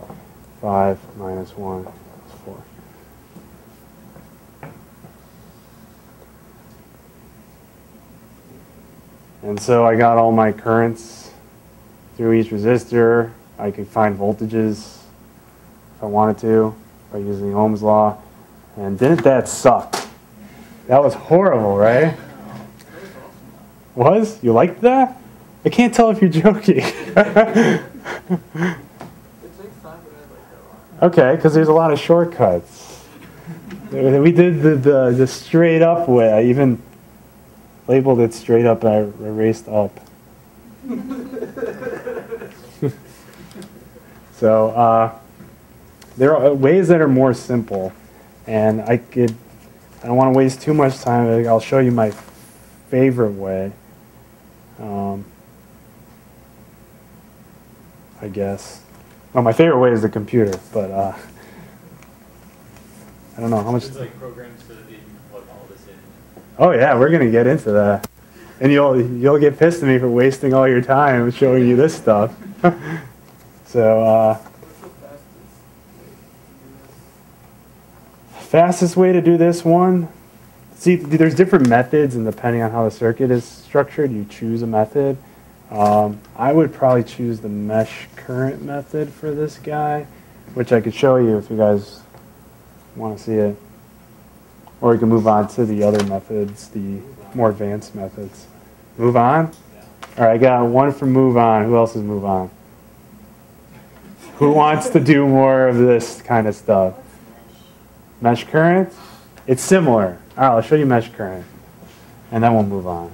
5 minus 1 is 4. And so I got all my currents through each resistor. I could find voltages if I wanted to by using Ohm's law. And didn't that suck? That was horrible, right? Was? You liked that? I can't tell if you're joking. It takes time, but I like that a lot. Okay, because there's a lot of shortcuts. We did the straight up way. I even labeled it straight up. I erased up. So there are ways that are more simple, and I don't want to waste too much time. I'll show you my favorite way. I guess. Well, my favorite way is the computer, but I don't know how much. It's like programs so that you can plug all this in. Oh yeah, we're gonna get into that, and you'll get pissed at me for wasting all your time showing you this stuff. So What's the fastest way to do this one. See, there's different methods, and depending on how the circuit is structured, you choose a method. I would probably choose the mesh current method for this guy, which I could show you if you guys want to see it. Or we can move on to the other methods, the more advanced methods. Move on? All right, I got one for move on. Who else is move on? Who wants to do more of this kind of stuff? Mesh current? It's similar. All right, I'll show you mesh current, and then we'll move on.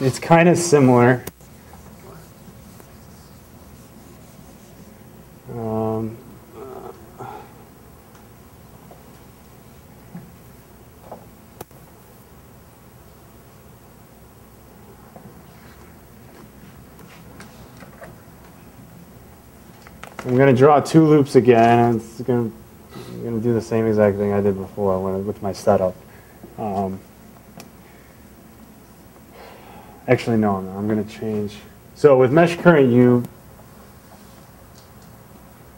It's kind of similar. I'm going to draw two loops again. I'm going to do the same exact thing I did before with my setup. Actually, no, I'm going to change. So with mesh current,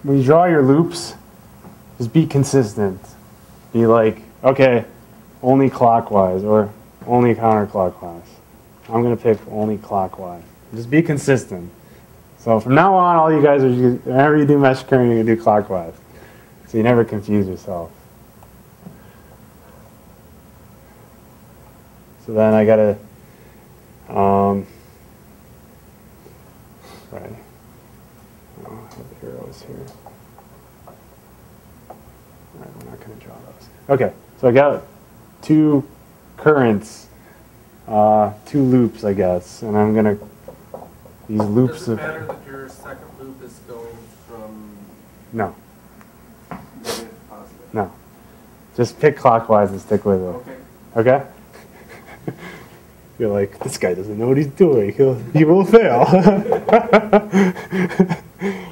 when you draw your loops, just be consistent. Be like, okay, only clockwise or only counterclockwise. I'm going to pick only clockwise. Just be consistent. So from now on, all you guys are, whenever you do mesh current, you're going to do clockwise. So you never confuse yourself. So then I got to, right. Oh, I have the arrows here. All right, we're not going to draw those. Okay, so I got two currents, two loops, I guess, and I'm going to, these loops Does it matter that your second loop is going from no, negative to positive? no. Just pick clockwise and stick with it. Okay. Okay? You're like, this guy doesn't know what he's doing. He will fail.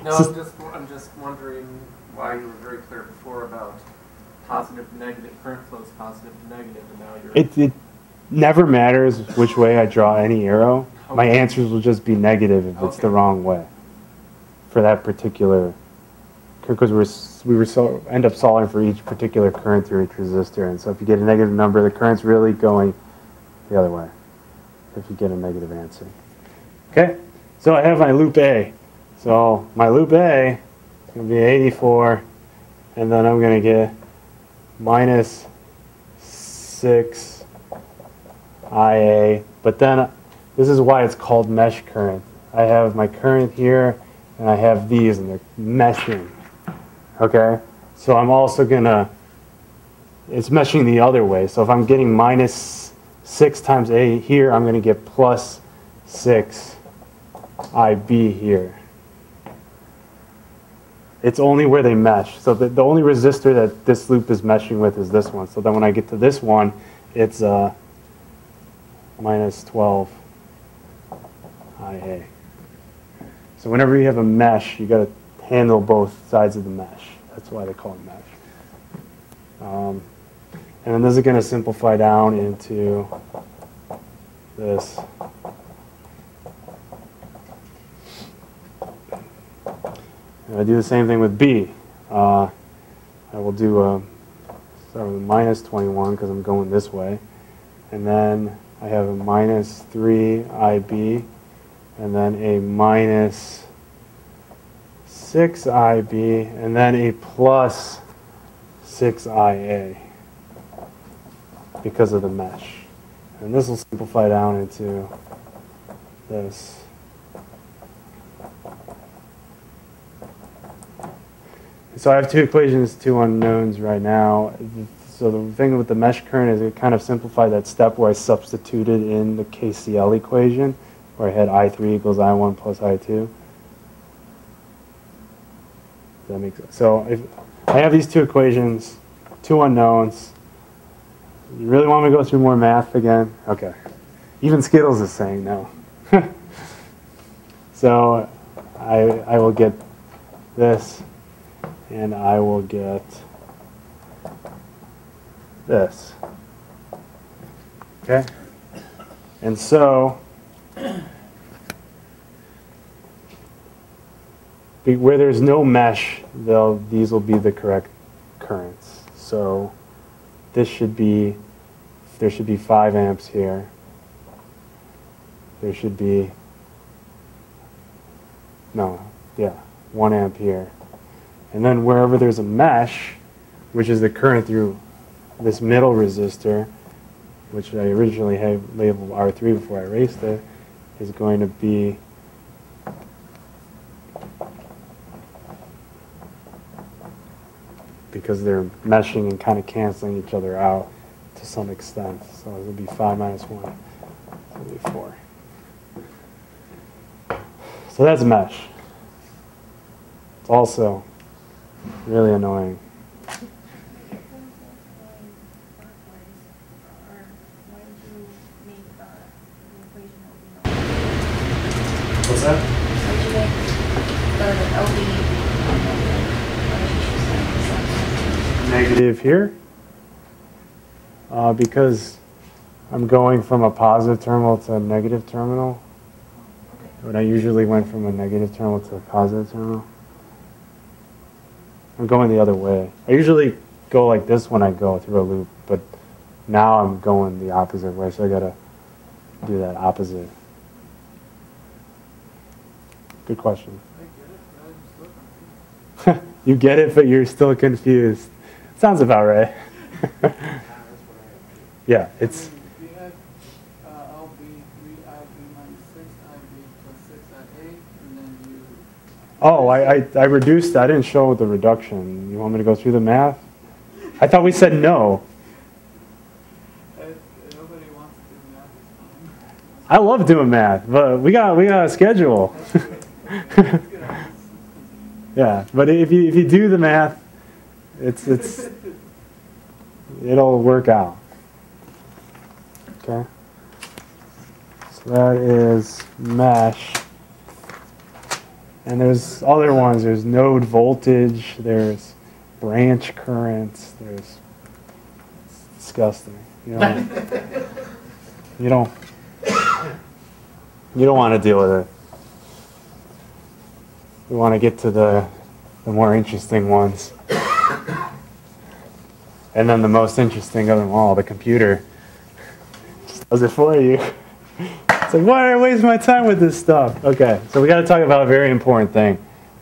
No, I'm just wondering why you were very clear before about positive to negative, current flows positive to negative, and now you're... It never matters which way I draw any arrow. Okay. My answers will just be negative if it's the wrong way for that particular, because we end up solving for each particular current through each resistor. And so if you get a negative number, the current's really going the other way if you get a negative answer. Okay, so I have my loop A. So my loop A is going to be 84, and then I'm going to get minus 6 IA. But then this is why it's called mesh current. I have my current here, and I have these, and they're meshing. Okay, so I'm also going to, it's meshing the other way. So if I'm getting minus 6 times A here, I'm going to get plus 6 IB here. It's only where they mesh. So the only resistor that this loop is meshing with is this one. So then when I get to this one, it's minus 12 IA. So whenever you have a mesh, you got to handle both sides of the mesh. That's why they call it mesh. And then this is going to simplify down into this. And I do the same thing with B. I will do start with minus 21 because I'm going this way. And then I have a minus 3 IB, and then a minus 6 IB, and then a plus 6 IA because of the mesh. And this will simplify down into this. So I have two equations, two unknowns right now. So the thing with the mesh current is it kind of simplified that step where I substituted in the KCL equation, where I had I3 equals I1 plus I2. Does that make sense? So if I have these two equations, two unknowns. You really want me to go through more math again? Okay. Even Skittles is saying no. So I will get this, and I will get this. Okay? And so, where there's no mesh, these will be the correct currents. So this should be, there should be 5 amps here. There should be, no, yeah, 1 amp here. And then wherever there's a mesh, which is the current through this middle resistor, which I originally had labeled R3 before I erased it, is going to be because they're meshing and kind of canceling each other out to some extent. So it'll be 5 minus 1. So it'll be 4. So that's mesh. It's also really annoying. What's that? Negative here, because I'm going from a positive terminal to a negative terminal. When I usually went from a negative terminal to a positive terminal. I'm going the other way. I usually go like this when I go through a loop, but now I'm going the opposite way, so I gotta do that opposite. Good question. You get it, but you're still confused. Sounds about right. Yeah, it's. We had LB 3IB minus 6IB plus 6IA, and then you. Oh, I reduced. I didn't show the reduction. You want me to go through the math? I thought we said no. Nobody wants to do math this time. I love doing math, but we got a schedule. Yeah, but if you do the math, it'll work out. Okay. So that is mesh. And there's other ones. There's node voltage. There's branch currents. There's, it's disgusting. You don't want to deal with it. We want to get to the more interesting ones. And then the most interesting of them all, the computer just does it for you. It's like, why did I waste my time with this stuff? Okay, so we got to talk about a very important thing.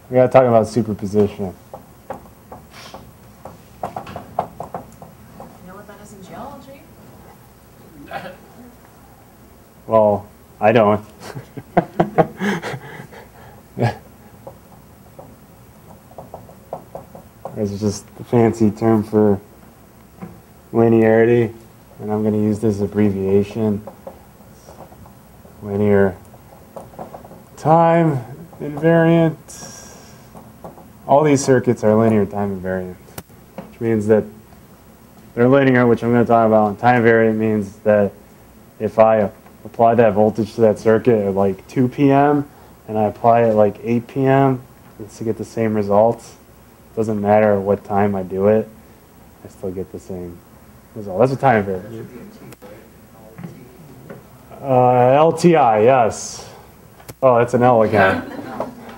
We got to talk about superposition. You know what that is in geology? Well, I don't. It's just a fancy term for linearity, and I'm going to use this abbreviation. Linear time invariant. All these circuits are linear time invariant, which means that they're linear, which I'm going to talk about. And time invariant means that if I apply that voltage to that circuit at like 2 p.m. and I apply it at like 8 p.m. it's to get the same results. Doesn't matter at what time I do it, I still get the same result. That's a time invariant. LTI, yes. Oh, that's an L again.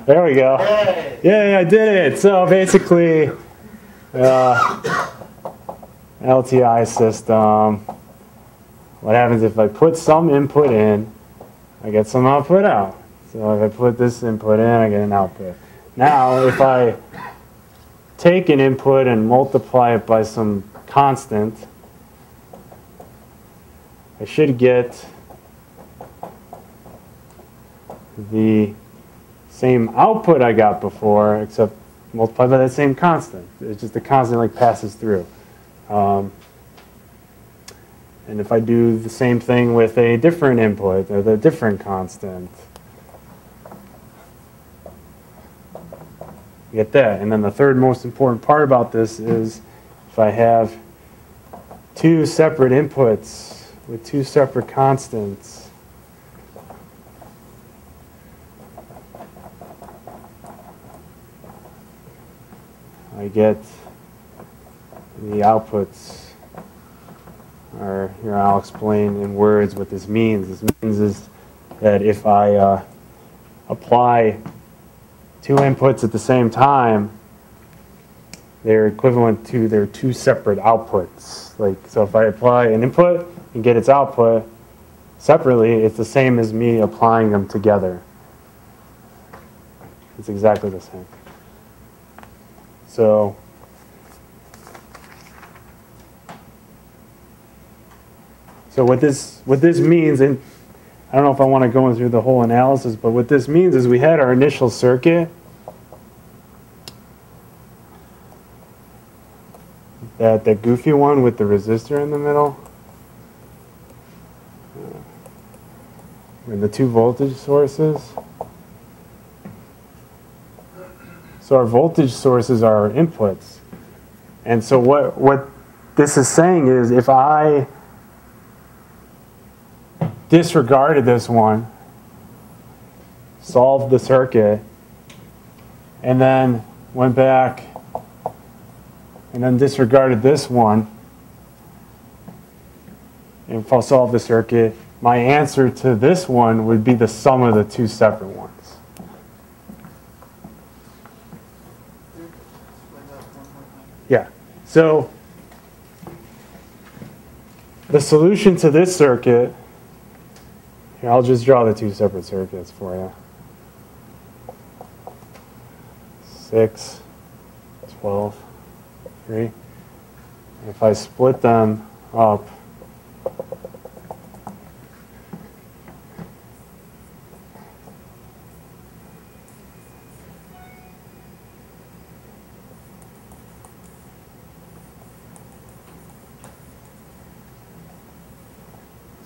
There we go. Yeah, I did it. So basically, LTI system. What happens if I put some input in, I get some output out. So if I put this input in, I get an output. Now, if I take an input and multiply it by some constant, I should get the same output I got before, except multiplied by that same constant. It's just the constant like passes through. And if I do the same thing with a different input or the different constant, you get that. And then the third most important part about this is if I have two separate inputs with two separate constants, I get the outputs, or here I'll explain in words what this means. This means is that if I apply two inputs at the same time, they're equivalent to their two separate outputs. Like, so if I apply an input and get its output separately, it's the same as me applying them together. It's exactly the same. So what this means, and I don't know if I want to go through the whole analysis, but what this means is we had our initial circuit that goofy one with the resistor in the middle, and the two voltage sources. So our voltage sources are our inputs. And so what this is saying is if I disregarded this one, solved the circuit, and then went back and then disregarded this one, and if I solve the circuit, my answer to this one would be the sum of the two separate ones. Yeah. So the solution to this circuit, here, I'll just draw the two separate circuits for you. 6, 12, 3. If I split them up,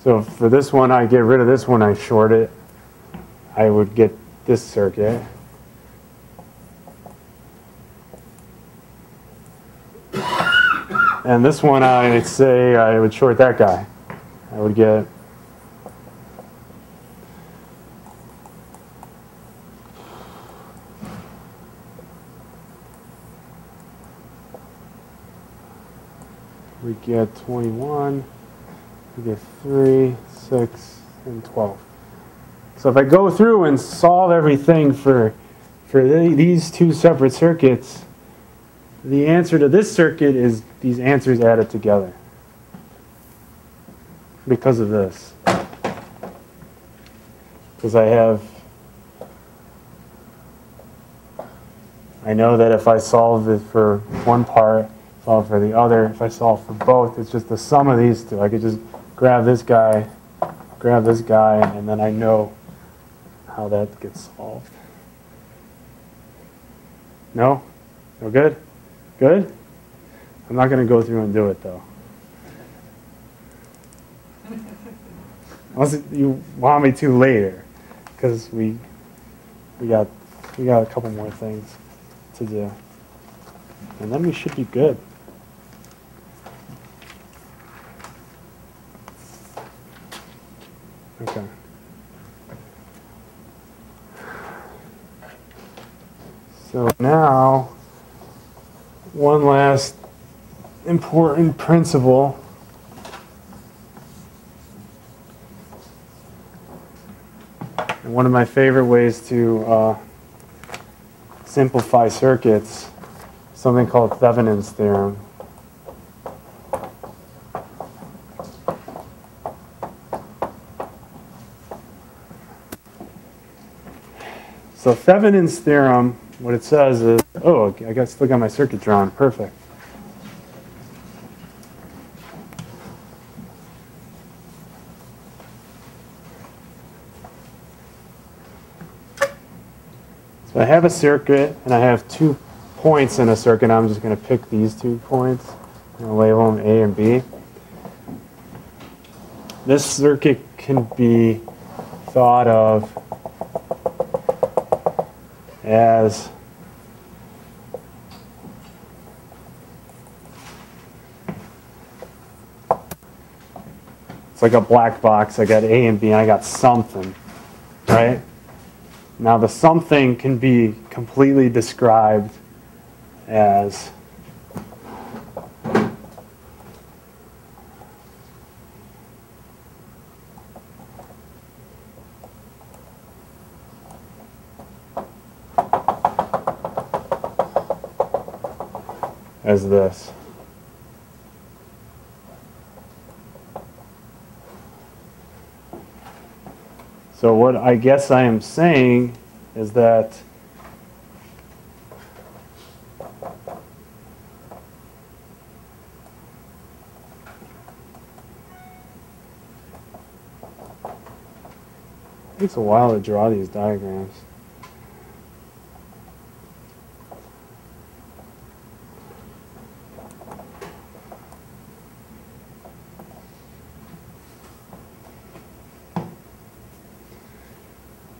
so for this one, I get rid of this one, I short it, I would get this circuit. And this one, I'd say I would short that guy. I would get we get 21. We get 3, 6, and 12. So if I go through and solve everything for these two separate circuits, the answer to this circuit is these answers added together because of this. Because I know that if I solve it for one part, solve for the other, if I solve for both, it's just the sum of these two. I could just grab this guy, and then I know how that gets solved. No? No good? Good? I'm not going to go through and do it, though. Unless you want me to later, because we got a couple more things to do. And then we should be good. Okay. So now, one last important principle. And one of my favorite ways to simplify circuits is something called Thevenin's theorem. So Thevenin's theorem, what it says is, oh, I still got my circuit drawn, perfect. So I have a circuit, and I have 2 points in a circuit. I'm just going to pick these 2 points and label them A and B. This circuit can be thought of as it's like a black box. I got A and B, and I got something, right? Now the something can be completely described as this. So what I guess I am saying is that it takes a while to draw these diagrams.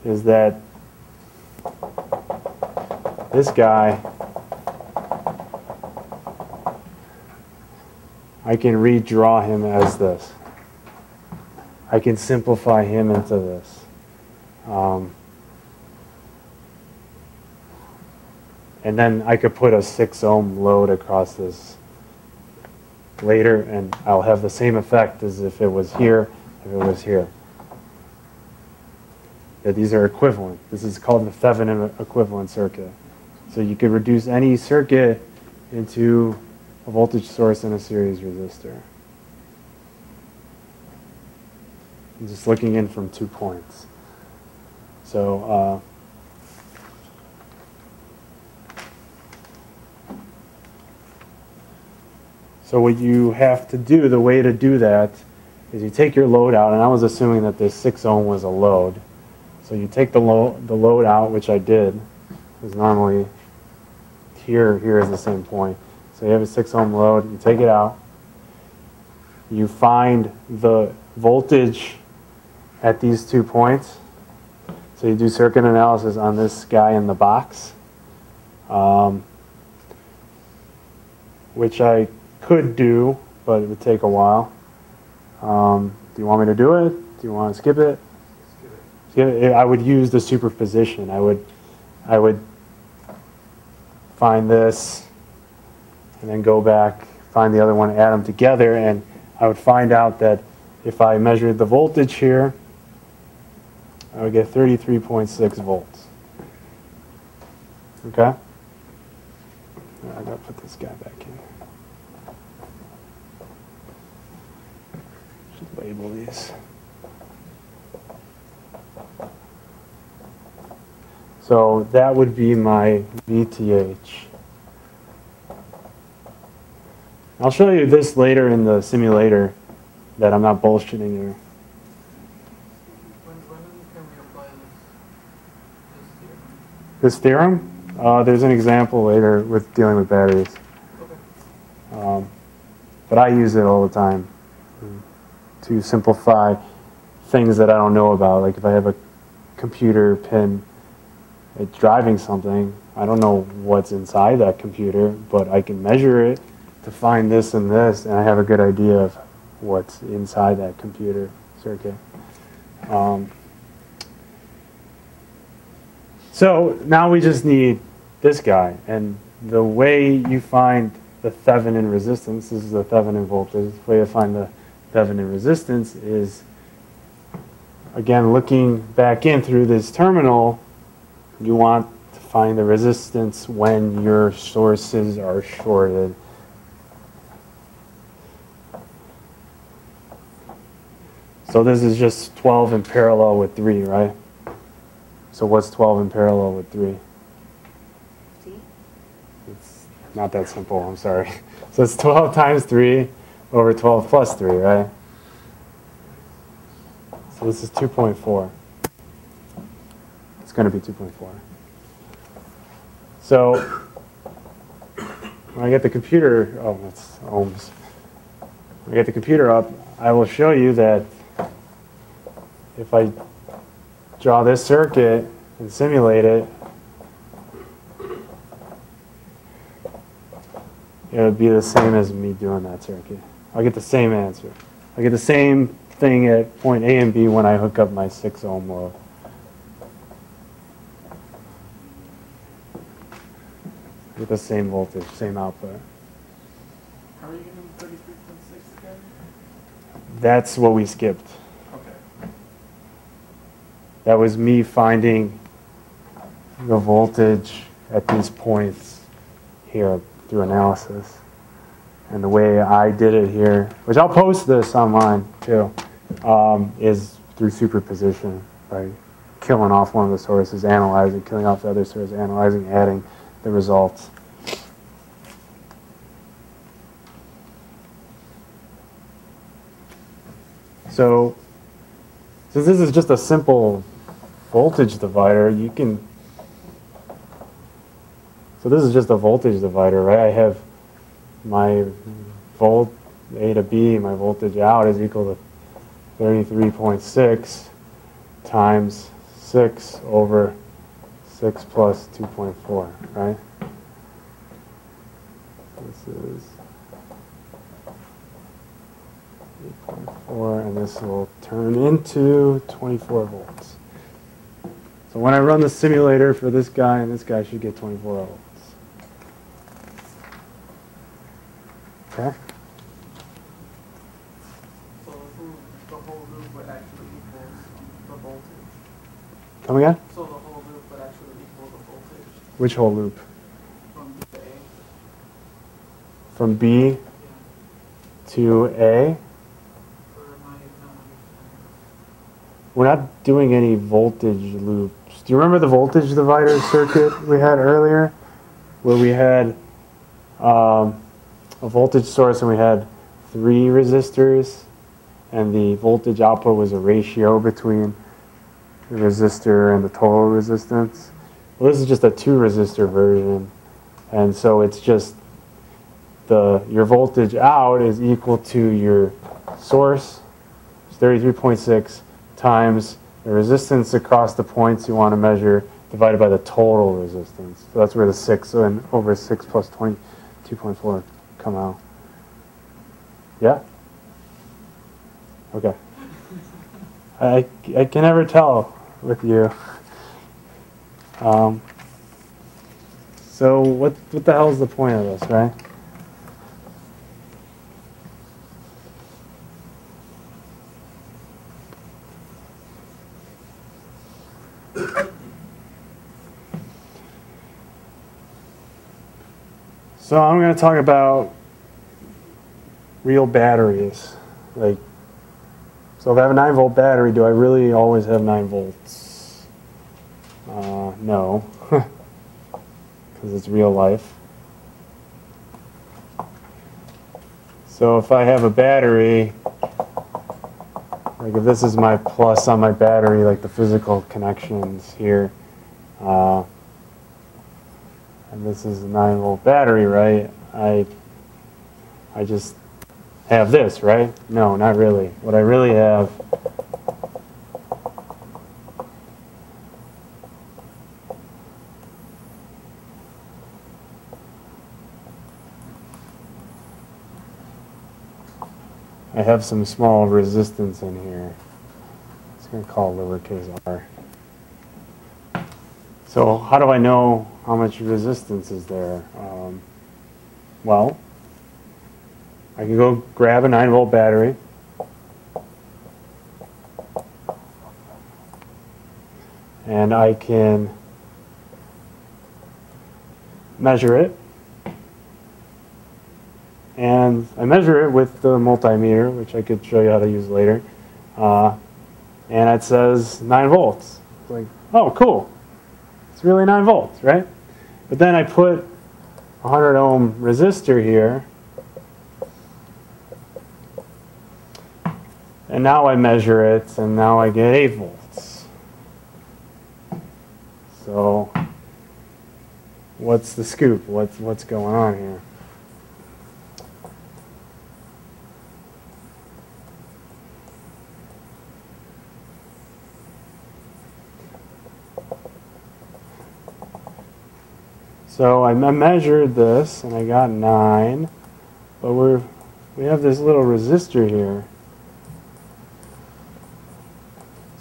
Is that this guy, I can redraw him as this. I can simplify him into this. And then I could put a 6 ohm load across this later, and I'll have the same effect as if it was here, if it was here. That these are equivalent. This is called the Thevenin equivalent circuit. So you could reduce any circuit into a voltage source and a series resistor. I'm just looking in from 2 points. So what you have to do, the way to do that, is you take your load out, and I was assuming that this 6 ohm was a load. So you take the load out, which I did, because normally here is the same point. So you have a 6 ohm load, you take it out, you find the voltage at these 2 points. So you do circuit analysis on this guy in the box, which I could do, but it would take a while. Do you want me to do it? Do you want to skip it? I would use the superposition. I would find this, and then go back, find the other one, add them together, and I would find out that if I measured the voltage here, I would get 33.6 volts. Okay? I gotta put this guy back in. Should label these. So that would be my VTH. I'll show you this later in the simulator, that I'm not bullshitting you. When can we apply this theorem? This theorem? There's an example later with dealing with batteries. Okay. But I use it all the time to simplify things that I don't know about. Like if I have a computer pin, it's driving something, I don't know what's inside that computer, but I can measure it to find this and this, and I have a good idea of what's inside that computer circuit. So now we just need this guy, and the way you find the Thevenin resistance, this is the Thevenin voltage, the way to find the Thevenin resistance is, again, looking back in through this terminal, you want to find the resistance when your sources are shorted. So this is just 12 in parallel with 3, right? So what's 12 in parallel with 3? It's not that simple, I'm sorry. So it's 12 times 3 over 12 plus 3, right? So this is 2.4. It's going to be 2.4. So when I get the computer, oh, that's ohms. When I get the computer up, I will show you that if I draw this circuit and simulate it, it would be the same as me doing that circuit. I'll get the same answer. I get the same thing at point A and B when I hook up my 6 ohm load. I get the same voltage, same output. How are you getting 33.6 again? That's what we skipped. Okay. That was me finding the voltage at these points here through analysis. And the way I did it here, which I'll post this online too, is through superposition, by killing off one of the sources, analyzing, killing off the other source, analyzing, adding the results. So, since this is just a simple voltage divider, you can, so this is just a voltage divider, right? I have my volt A to B, my voltage out is equal to 33.6 times 6 over 6 plus 2.4, right? This is 8.4, and this will turn into 24 volts. So when I run the simulator for this guy, and this guy should get 24 volts. Okay? So the whole loop would actually equals the voltage. Come again? So the whole loop would actually equal the voltage Which whole loop? from B to A. From B Yeah. to A? Or am I not understanding? We're not doing any voltage loops. Do you remember the voltage divider circuit we had earlier? Where we had a voltage source and we had 3 resistors, and the voltage output was a ratio between the resistor and the total resistance. Well, this is just a 2 resistor version, and so it's just your voltage out is equal to your source, it's 33.6, times the resistance across the points you want to measure divided by the total resistance. So that's where the 6 and over 6 plus 22.4 come out. Yeah? Okay. I can never tell with you. So what the hell is the point of this, right? So I'm going to talk about real batteries. Like, so if I have a 9-volt battery, do I really always have 9 volts? No, because it's real life. So if I have a battery, like if this is my plus on my battery, like the physical connections here, and this is a 9-volt battery, right? I just have this, right? No, not really. What I really have some small resistance in here. It's going to call lowercase r. So how do I know how much resistance is there? Well, I can go grab a 9-volt battery. And I can measure it. And I measure it with the multimeter, which I could show you how to use later. And it says 9 volts. It's like, oh, cool. It's really 9 volts, right? But then I put a 100 ohm resistor here. And now I measure it, and now I get 8 volts. So what's the scoop? What's going on here? So I measured this, and I got 9, but we have this little resistor here.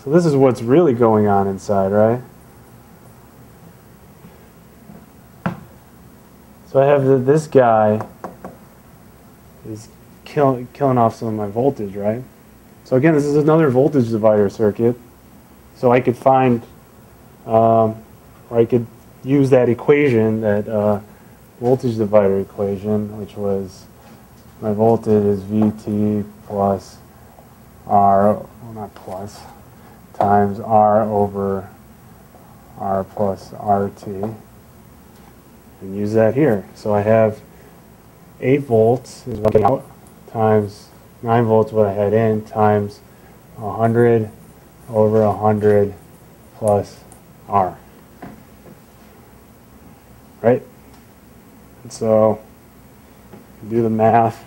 So this is what's really going on inside, right? So I have this guy is killing off some of my voltage, right? So again, this is another voltage divider circuit. So I could find, or I could use that equation, that voltage divider equation, which was my voltage is VT plus R, well not plus, times R over R plus RT, and use that here. So I have 8 volts is what I out, times 9 volts what I had in, times 100 over 100 plus R. Right? And so, do the math.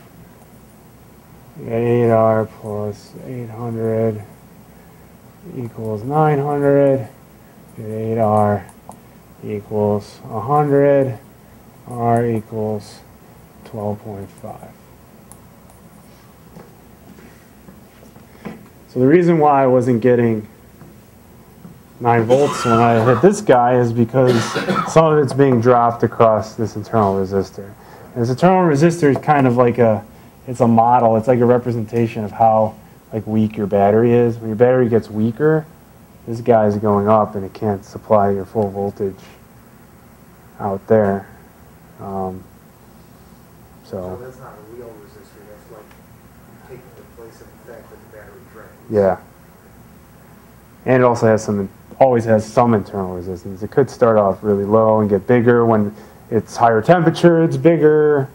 8R plus 800 equals 900. 8R equals 100. R equals 12.5. So the reason why I wasn't getting 9 volts when I hit this guy is because some of it's being dropped across this internal resistor. And this internal resistor is kind of like it's a model. It's like a representation of how weak your battery is. When your battery gets weaker, this guy is going up and it can't supply your full voltage out there. So that's not a real resistor. That's like taking the place of the fact that the battery drains. Yeah. And it also has always has some internal resistance. It could start off really low and get bigger. When it's higher temperature, it's bigger.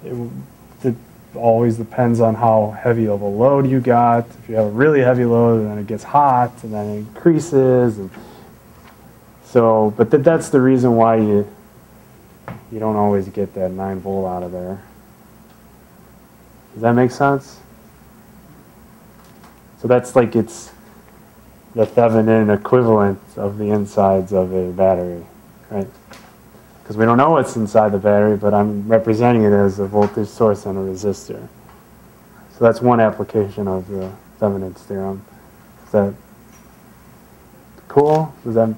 It always depends on how heavy of a load you got. If you have a really heavy load, then it gets hot, and then it increases. And so, but that's the reason why you don't always get that 9 volt out of there. Does that make sense? So that's it's the Thevenin equivalent of the insides of a battery, right? Because we don't know what's inside the battery, but I'm representing it as a voltage source and a resistor. So that's one application of the Thevenin's theorem. Is that cool? Is that,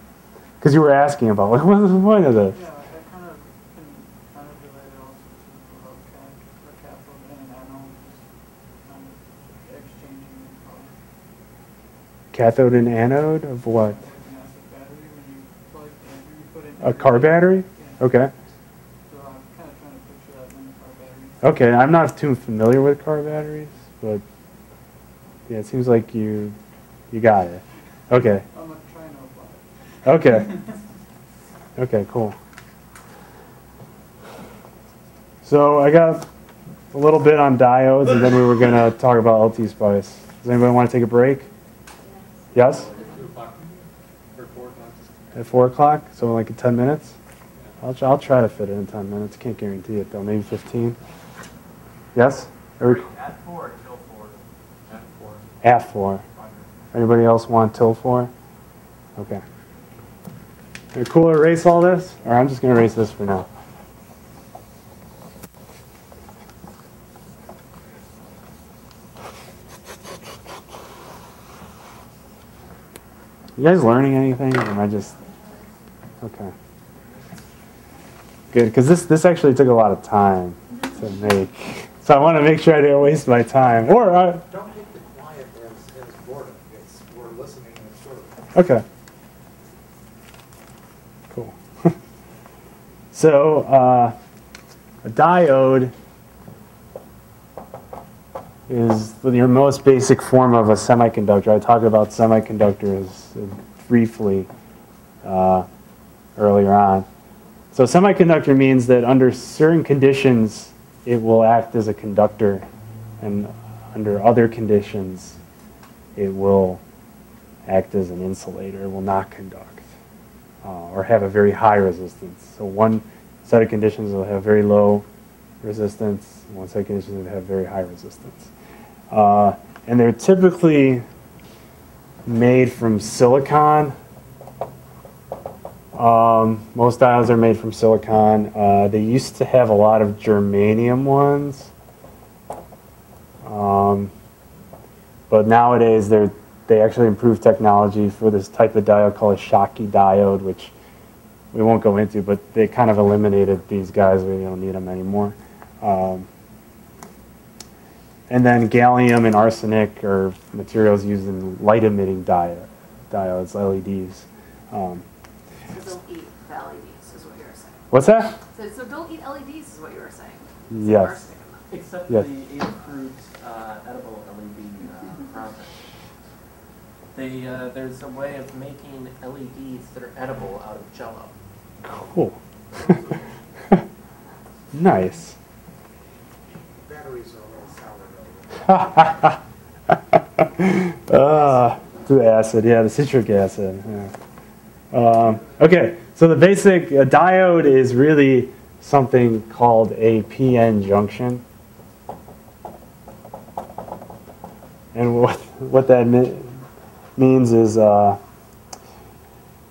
because you were asking about what's the point of this? Yeah, I kind of related also to the cathode and anode, just kind of exchanging the Cathode and anode of what? an acid battery when you plug in, you put it in A car battery? Yeah. Okay. So I'm kind of trying to picture that in a car battery. Okay, I'm not too familiar with car batteries, but yeah, it seems like you got it. Okay. I'm trying to apply it. Okay. Okay, cool. So I got a little bit on diodes, and then we were going to talk about LT spice. Does anybody want to take a break? Yes? 2 o'clock or 4 o'clock. At 4 o'clock? So like in 10 minutes? I'll try to fit it in 10 minutes. Can't guarantee it though. Maybe 15. Yes? At 4 or till 4? At 4. At 4. Anybody else want till 4? Okay. Are you cool to erase all this? Or I'm just going to erase this for now. You guys learning anything? Or am I just... Okay. Good, because this actually took a lot of time to make. So I want to make sure I didn't waste my time. Or Don't take the quiet as boredom. We're listening and it's sort of. okay. Cool. So a diode is your most basic form of a semiconductor. I talked about semiconductors briefly earlier on. So semiconductor means that under certain conditions it will act as a conductor, and under other conditions it will act as an insulator. It will not conduct or have a very high resistance. So one set of conditions will have very low resistance, one set of conditions will have very high resistance. And they're typically made from silicon. Most diodes are made from silicon. They used to have a lot of germanium ones. But nowadays they actually improved technology for this type of diode called a Schottky diode, which we won't go into, but they kind of eliminated these guys. We don't need them anymore. And then gallium and arsenic are materials used in light-emitting diodes, LEDs. So don't eat the LEDs, is what you were saying. What's that? So don't eat LEDs, is what you were saying. Yes. Arsenic in them. Except Yes. for the Adafruit edible LED project. There's a way of making LEDs that are edible out of Jello. Cool. Nice. Batteries are all sour though. The acid, yeah, the citric acid. Yeah. Okay, so the basic diode is really something called a PN junction. And what that means is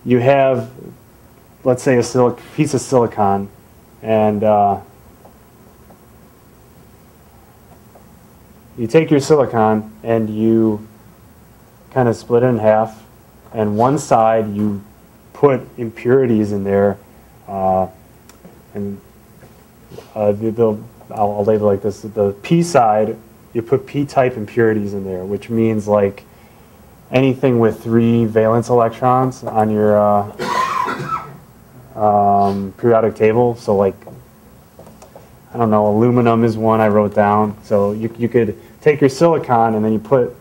you have, let's say, a piece of silicon, and you take your silicon and you kind of split it in half, and one side you put impurities in there, and I'll label it like this. The P side, you put P-type impurities in there, which means like anything with 3 valence electrons on your periodic table. So like, I don't know, aluminum is one I wrote down. So you could take your silicon and then you put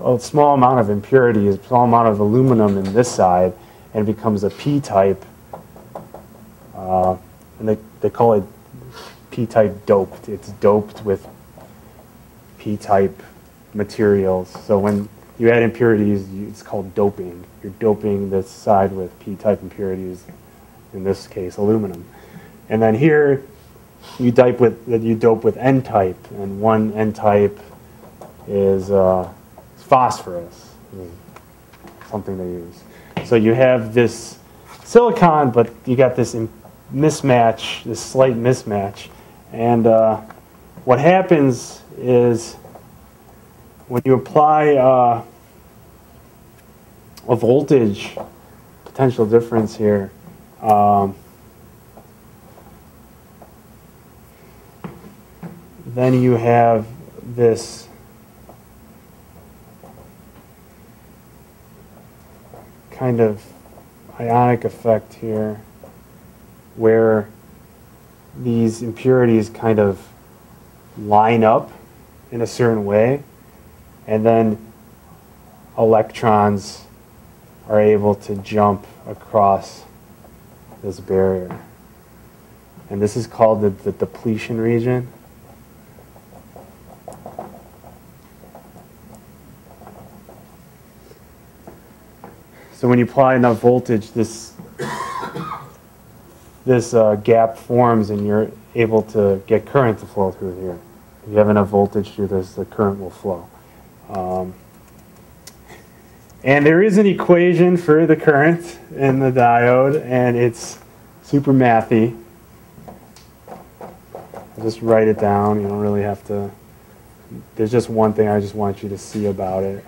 a small amount of impurities, a small amount of aluminum in this side, and it becomes a P-type. And they call it P-type doped. It's doped with P-type materials. So when you add impurities, it's called doping. You're doping this side with P-type impurities, in this case aluminum. And then here you dope with N-type, and one N-type is phosphorus, something they use. So you have this silicon, but you got this mismatch, this slight mismatch. And what happens is when you apply a voltage potential difference here, then you have this kind of ionic effect here where these impurities kind of line up in a certain way, and then electrons are able to jump across this barrier. And this is called the depletion region. So when you apply enough voltage, this gap forms and you're able to get current to flow through here. If you have enough voltage through this, the current will flow. And there is an equation for the current in the diode, and it's super mathy. I'll just write it down. You don't really have to. There's just one thing I just want you to see about it.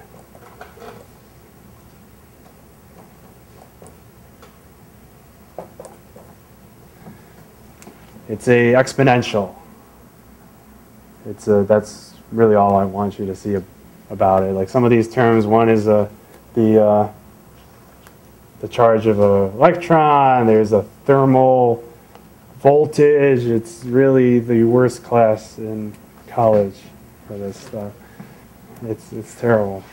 It's a exponential. That's really all I want you to see about it. Like some of these terms, one is the the charge of an electron. There's a thermal voltage. It's really the worst class in college for this stuff. It's terrible.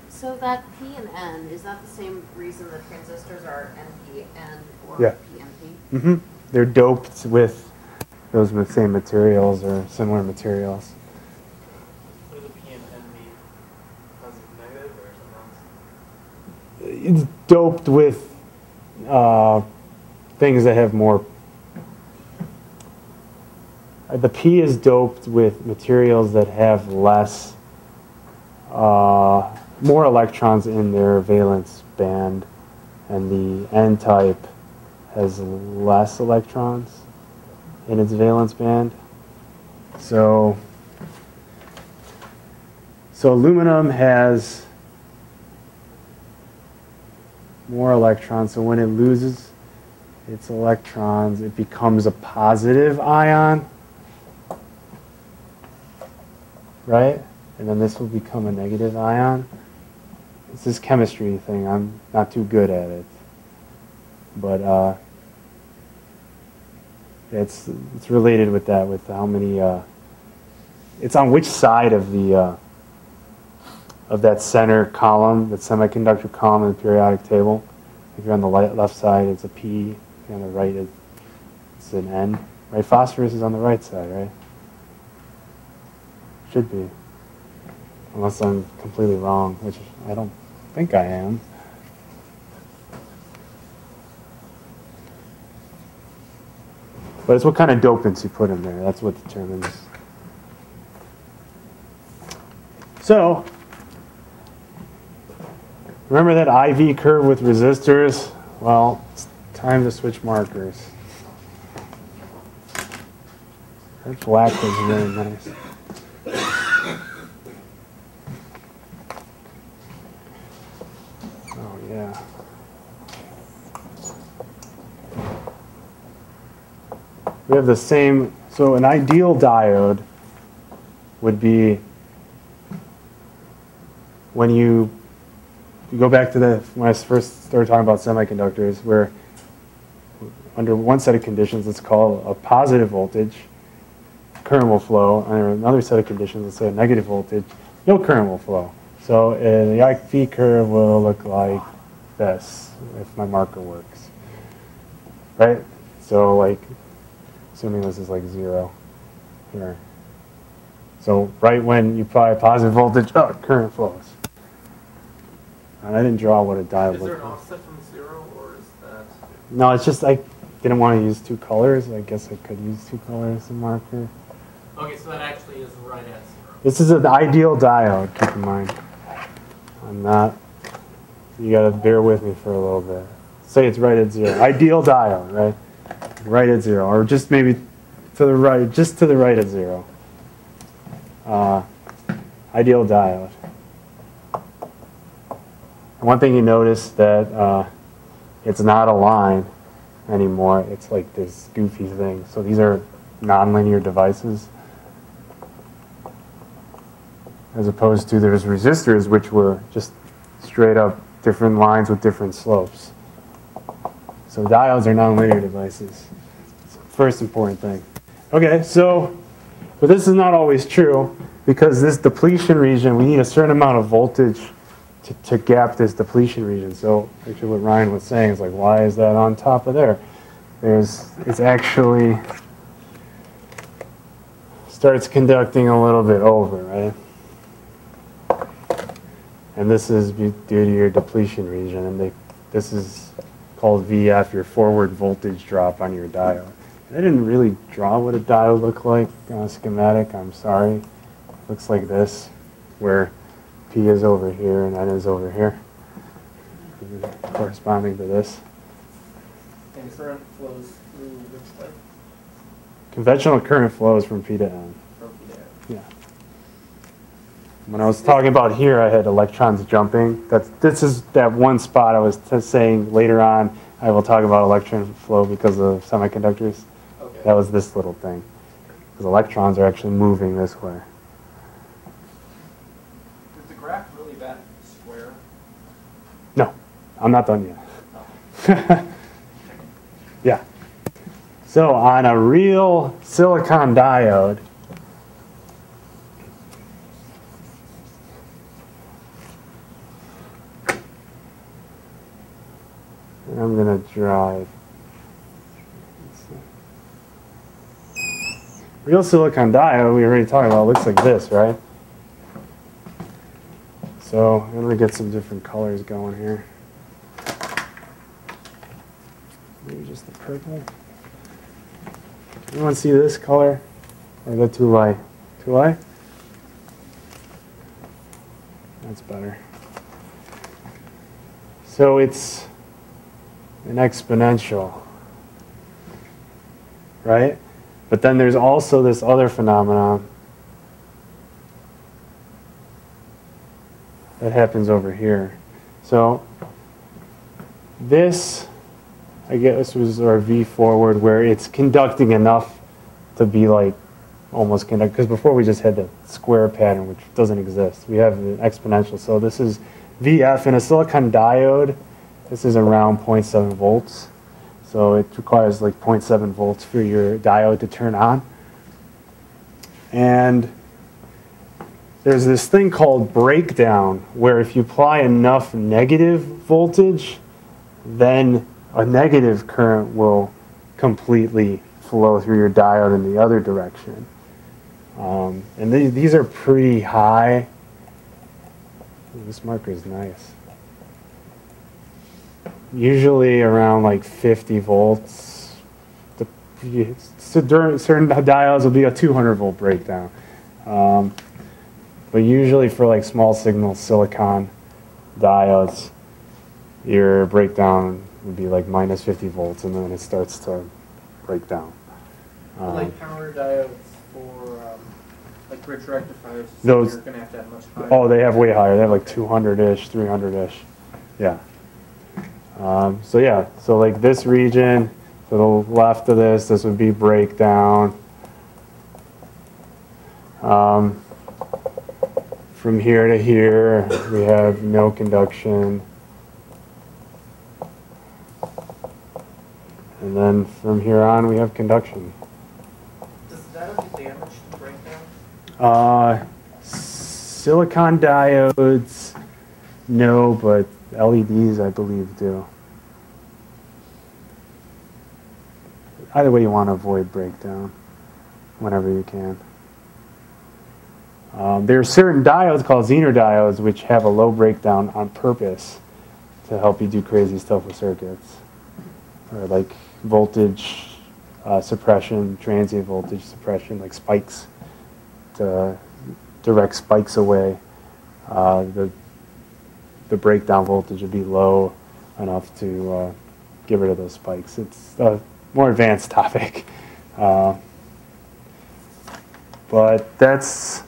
So that P and N, is that the same reason the transistors are NPN or Yeah. PNP? They're doped with those same materials or similar materials. What does a P and N mean? Positive, negative, or something else? It's doped with things that have more. The P is doped with materials that have less, more electrons in their valence band, and the N type has less electrons in its valence band. So aluminum has more electrons, so when it loses its electrons, it becomes a positive ion, right? And then this will become a negative ion. It's this chemistry thing. I'm not too good at it, but it's related with that, with how many. It's on which side of the of that center column, that semiconductor column in the periodic table. If you're on the left side, it's a P. If you're on the right, it's an N. Right? Phosphorus is on the right side, right? Should be. Unless I'm completely wrong, which I don't think I am. But it's what kind of dopants you put in there. That's what determines. So, remember that IV curve with resistors? Well, it's time to switch markers. That black was really nice. Oh, yeah. We have the same, so an ideal diode would be when you go back to when I first started talking about semiconductors, where under one set of conditions, let's call a positive voltage, current will flow. Under another set of conditions, let's say a negative voltage, no current will flow. So the IV curve will look like this if my marker works, right? So like, assuming this is like 0 here. So right when you apply a positive voltage, current flows. And I didn't draw what a diode Is there looked an like. offset from 0, or is that? No, it's just I didn't want to use 2 colors. I guess I could use 2 colors as a marker. Okay, so that actually is right at 0. This is an ideal diode, keep in mind. I'm not, you gotta bear with me for a little bit. Say it's right at 0. Ideal diode, right? Right at 0, or just maybe to the right, just to the right at 0. Ideal diode. One thing you notice that it's not a line anymore. It's like this goofy thing. So these are nonlinear devices, as opposed to there's resistors, which were just straight up different lines with different slopes. So diodes are nonlinear devices. It's the first important thing. Okay, so, but this is not always true, because this depletion region, we need a certain amount of voltage to gap this depletion region. So actually what Ryan was saying is like, why is that on top of there? It's actually starts conducting a little bit over, right? And this is due to your depletion region, and this is called VF, your forward voltage drop on your diode. I didn't really draw what a diode looked like on a schematic, I'm sorry. It looks like this, where P is over here and N is over here, corresponding to this. And current flows through which way? Conventional current flows from P to N. From P to N. Yeah. When I was talking about here, I had electrons jumping. This is that one spot I was saying later on. I will talk about electron flow because of semiconductors. Okay. That was this little thing, because electrons are actually moving this way. Is the graph really that square? No. I'm not done yet. Yeah. So on a real silicon diode, I'm going to drive. Real silicon diode, we already talked about, looks like this, right? So I'm going to get some different colors going here. Maybe just the purple. Anyone see this color? Or is that too light? Too light? That's better. So it's an exponential, right? But then there's also this other phenomenon that happens over here. So this, I guess, was our V forward, where it's conducting enough to be like almost conduct. Because before we just had the square pattern, which doesn't exist. We have an exponential. So this is VF in a silicon diode. This is around 0.7 volts. So it requires like 0.7 volts for your diode to turn on. And there's this thing called breakdown, where if you apply enough negative voltage, then a negative current will completely flow through your diode in the other direction. And these are pretty high. Ooh, this marker is nice. Usually around like 50 volts. So during certain diodes will be a 200 volt breakdown. But usually for like small signal silicon diodes, your breakdown would be like minus 50 volts, and then it starts to break down. Like power diodes for like bridge rectifiers, Those- you're going to have much higher. Oh, they have way higher. They have like 200-ish, 300-ish. Yeah. So yeah, so like this region, to the left of this would be breakdown. From here to here, we have no conduction. And then from here on, we have conduction. Does that have damage to breakdown? Silicon diodes, no, but LEDs, I believe, do. Either way, you want to avoid breakdown whenever you can. There are certain diodes called Zener diodes which have a low breakdown on purpose to help you do crazy stuff with circuits. Or like voltage suppression, transient voltage suppression, like spikes, to direct spikes away. The breakdown voltage would be low enough to get rid of those spikes. It's a more advanced topic. But that's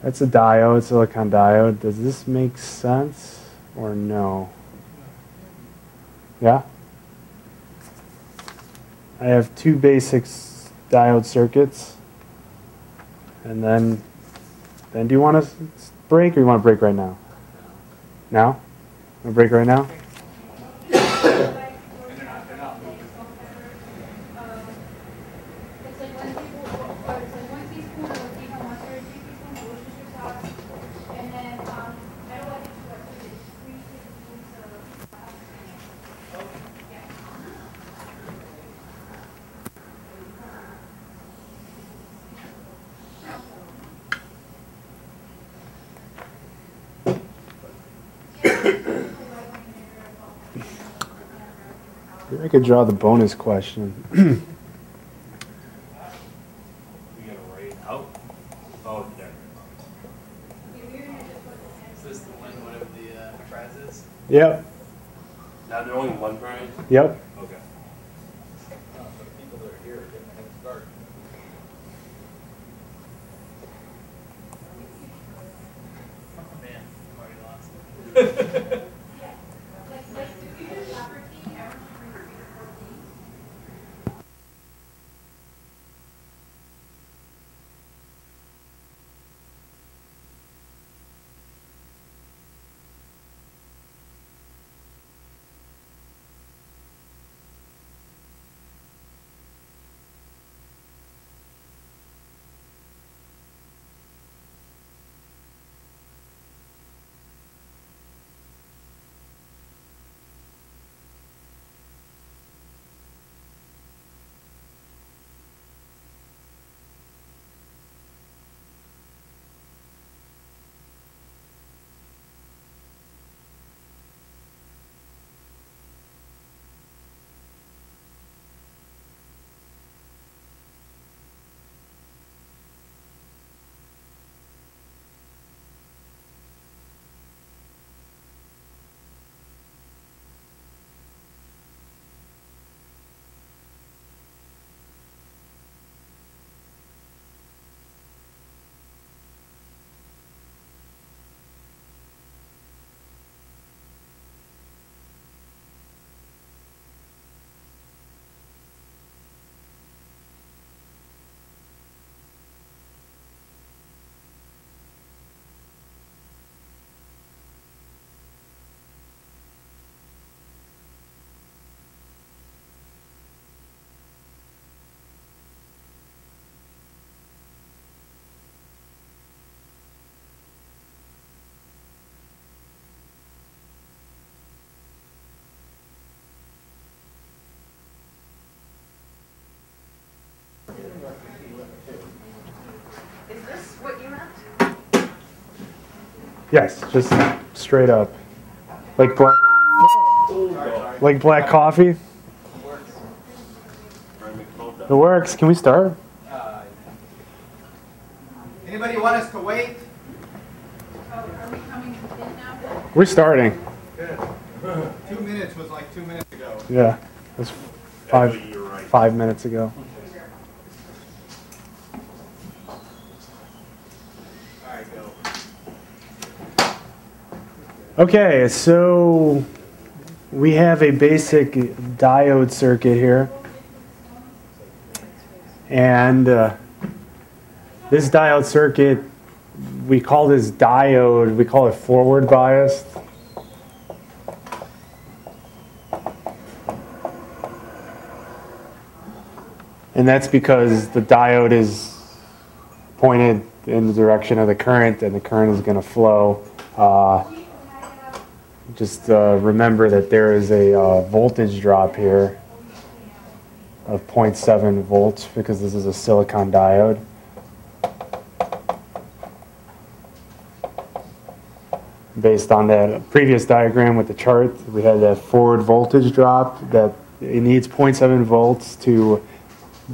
a diode, silicon diode. Does this make sense or no? Yeah? I have two basic diode circuits. And then do you want to break, or you want to break right now? Now? Want to break right now? I could draw the bonus question. We gotta write out. Oh, there. Is this the one, whatever the prize is? Yep. Now there's only one prize? Yep. Okay. The people that are here are getting a head start. Oh man, I'm already lost. Yes, just straight up. Like black coffee? It works. Can we start? Anybody want us to wait? Oh, are we coming in now? We're starting. Good. 2 minutes was like 2 minutes ago. Yeah, it was 5 minutes ago. All right, go. Okay, so we have a basic diode circuit here. And this diode circuit, we call this diode, we call it forward biased. And that's because the diode is pointed in the direction of the current, and the current is going to flow. Just remember that there is a voltage drop here of 0.7 volts because this is a silicon diode. Based on that previous diagram with the chart, we had that forward voltage drop that it needs 0.7 volts to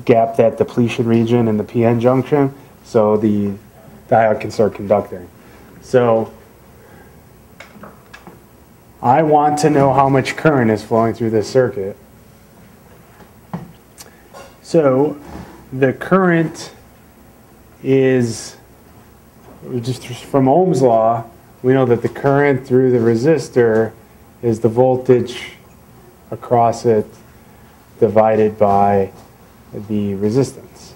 gap that depletion region in the PN junction so the diode can start conducting. So I want to know how much current is flowing through this circuit. So the current is, just from Ohm's law, we know that the current through the resistor is the voltage across it divided by the resistance.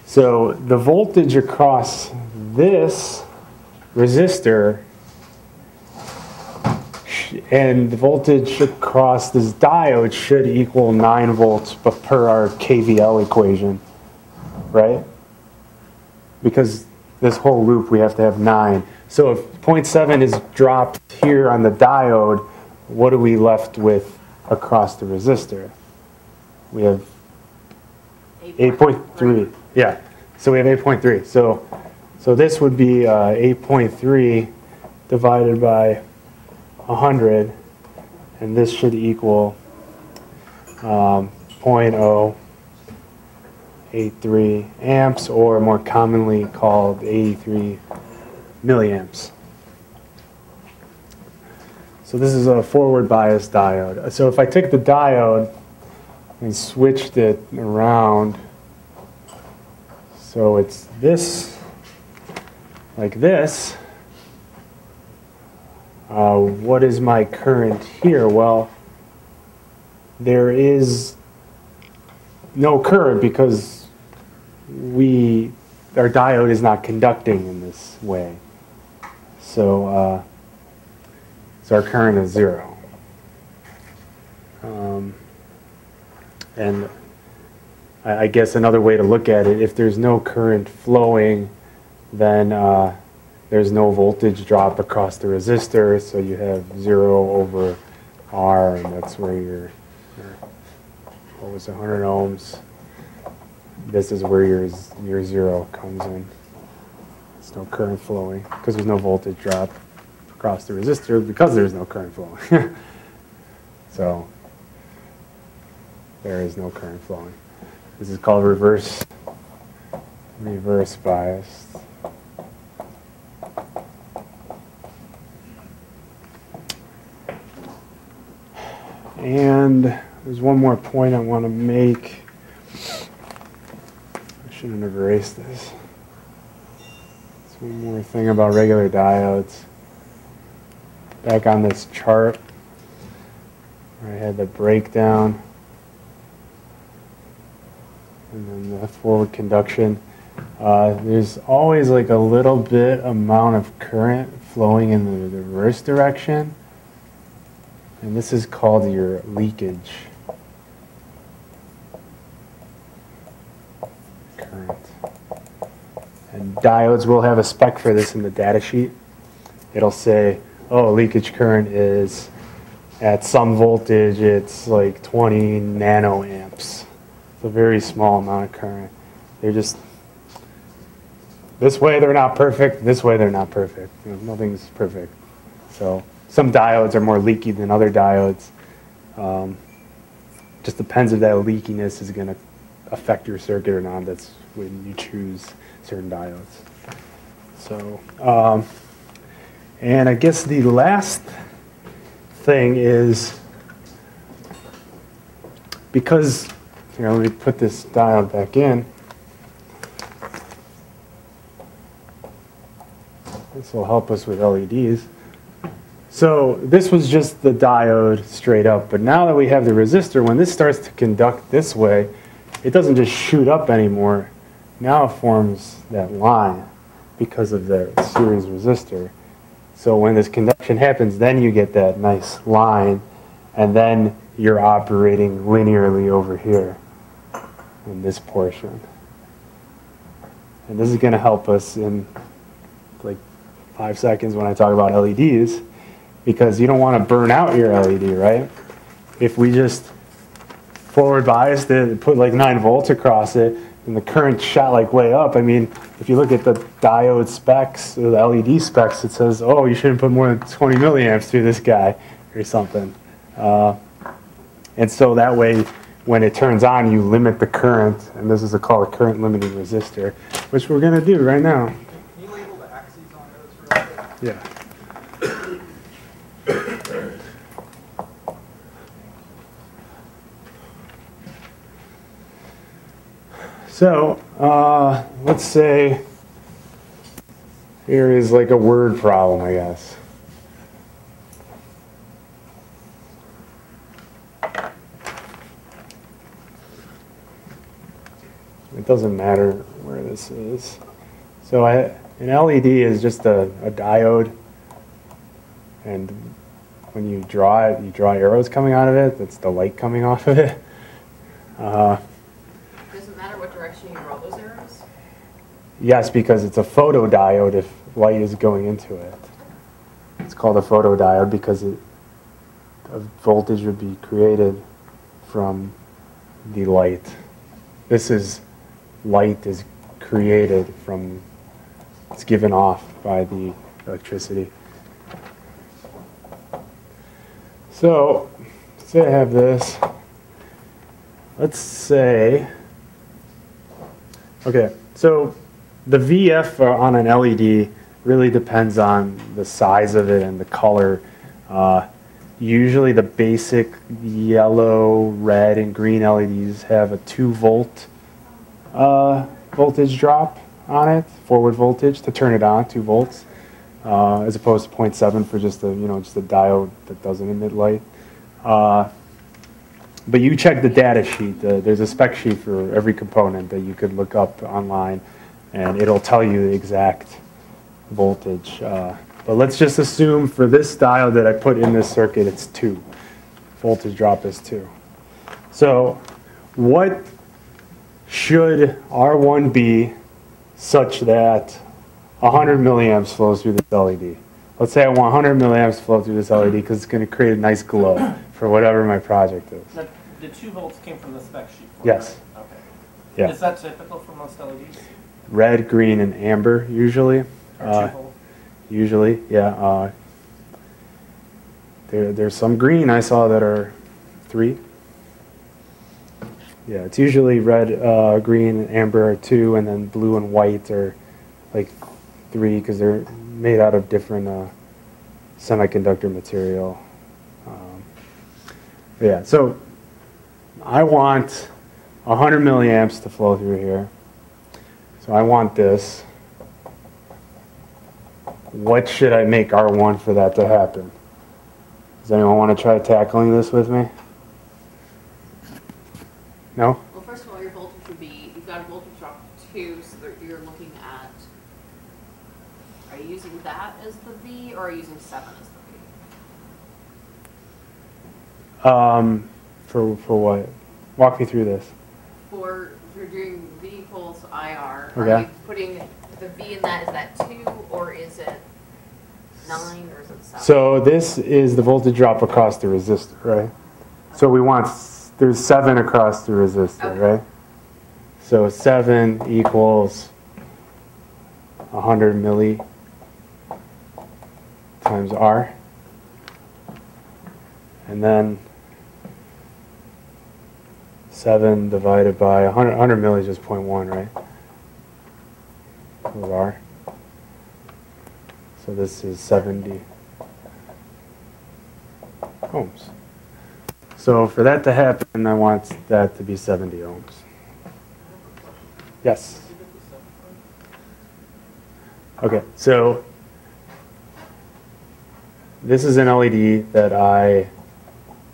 So the voltage across this resistor and the voltage across this diode should equal 9 volts per our KVL equation, right? Because this whole loop we have to have 9. So if 0.7 is dropped here on the diode, what are we left with across the resistor? We have 8.3. Yeah, so we have 8.3. So this would be 8.3 divided by 100, and this should equal 0.083 amps, or more commonly called 83 milliamps. So this is a forward bias diode. So if I took the diode and switched it around, so it's this, like this, what is my current here? Well, there is no current because our diode is not conducting in this way. So our current is 0. And I guess another way to look at it, if there's no current flowing, then there's no voltage drop across the resistor, so you have 0 over R, and that's where your what was 100 ohms. This is where your 0 comes in. There's no current flowing because there's no voltage drop across the resistor because there's no current flowing. So there is no current flowing. This is called reverse bias. And there's one more point I want to make. I shouldn't have erased this. There's one more thing about regular diodes. Back on this chart where I had the breakdown and then the forward conduction. There's always like a little bit amount of current flowing in the reverse direction. And this is called your leakage current. And diodes will have a spec for this in the data sheet. It'll say, oh, leakage current is at some voltage, it's like 20 nanoamps. It's a very small amount of current. They're just This way they're not perfect. This way they're not perfect. You know, nothing's perfect. So some diodes are more leaky than other diodes. Just depends if that leakiness is going to affect your circuit or not. That's when you choose certain diodes. So, and I guess the last thing is, because, here, let me put this diode back in. This will help us with LEDs. So this was just the diode straight up, but now that we have the resistor, when this starts to conduct this way, it doesn't just shoot up anymore. Now it forms that line because of the series resistor. So when this conduction happens, then you get that nice line, and then you're operating linearly over here in this portion. And this is going to help us in like 5 seconds when I talk about LEDs, because you don't want to burn out your LED, right? If we just forward biased it and put like 9 volts across it, and the current shot like way up, I mean, if you look at the diode specs, or the LED specs, it says, oh, you shouldn't put more than 20 milliamps through this guy, or something. And so that way, when it turns on, you limit the current, and this is called a current limiting resistor, which we're going to do right now. Can you label the axes on those real quick? Yeah. So, let's say here is like a word problem, I guess. It doesn't matter where this is. So an LED is just a diode, and when you draw it, you draw arrows coming out of it. That's the light coming off of it. Does it matter what direction you draw those arrows? Yes, because it's a photodiode if light is going into it. It's called a photodiode because a voltage would be created from the light. This is light is created from, it's given off by the electricity. So, say I have this. Let's say, okay, so the VF on an LED really depends on the size of it and the color. Usually the basic yellow, red, and green LEDs have a 2-volt voltage drop on it, forward voltage to turn it on, 2 volts, as opposed to 0.7 for just a just a diode that doesn't emit light. But you check the data sheet. There's a spec sheet for every component that you could look up online, and it'll tell you the exact voltage. But let's just assume for this diode that I put in this circuit, it's 2. Voltage drop is 2. So what should R1 be such that 100 milliamps flows through this LED? Let's say I want 100 milliamps to flow through this LED because it's going to create a nice glow for whatever my project is. Now, the 2 volts came from the spec sheet? Yes. Right? Okay. Yeah. Is that typical for most LEDs? Red, green, and amber usually. Or 2 volts? Usually, yeah. There's some green I saw that are 3. Yeah, it's usually red, green, and amber are 2, and then blue and white are like 3 because they're made out of different semiconductor material. Yeah, so I want 100 milliamps to flow through here. So I want this. What should I make R1 for that to happen? Does anyone want to try tackling this with me? No? Well, first of all, your voltage would be, you've got a voltage drop of 2, so that you're looking at, are you using that as the V, or are you using 7 as the V? For what? Walk me through this. For doing V equals IR, Okay. are you putting the V in that, is that 2, or is it 9, or is it 7? So this is the voltage drop across the resistor, right? So we want, there's 7 across the resistor, Okay. right? So 7 equals 100 milli times R. And then 7 divided by 100 milli is just 0.1, right? With R. So this is 70 ohms. So for that to happen, I want that to be 70 ohms. Yes? Okay, so this is an LED that I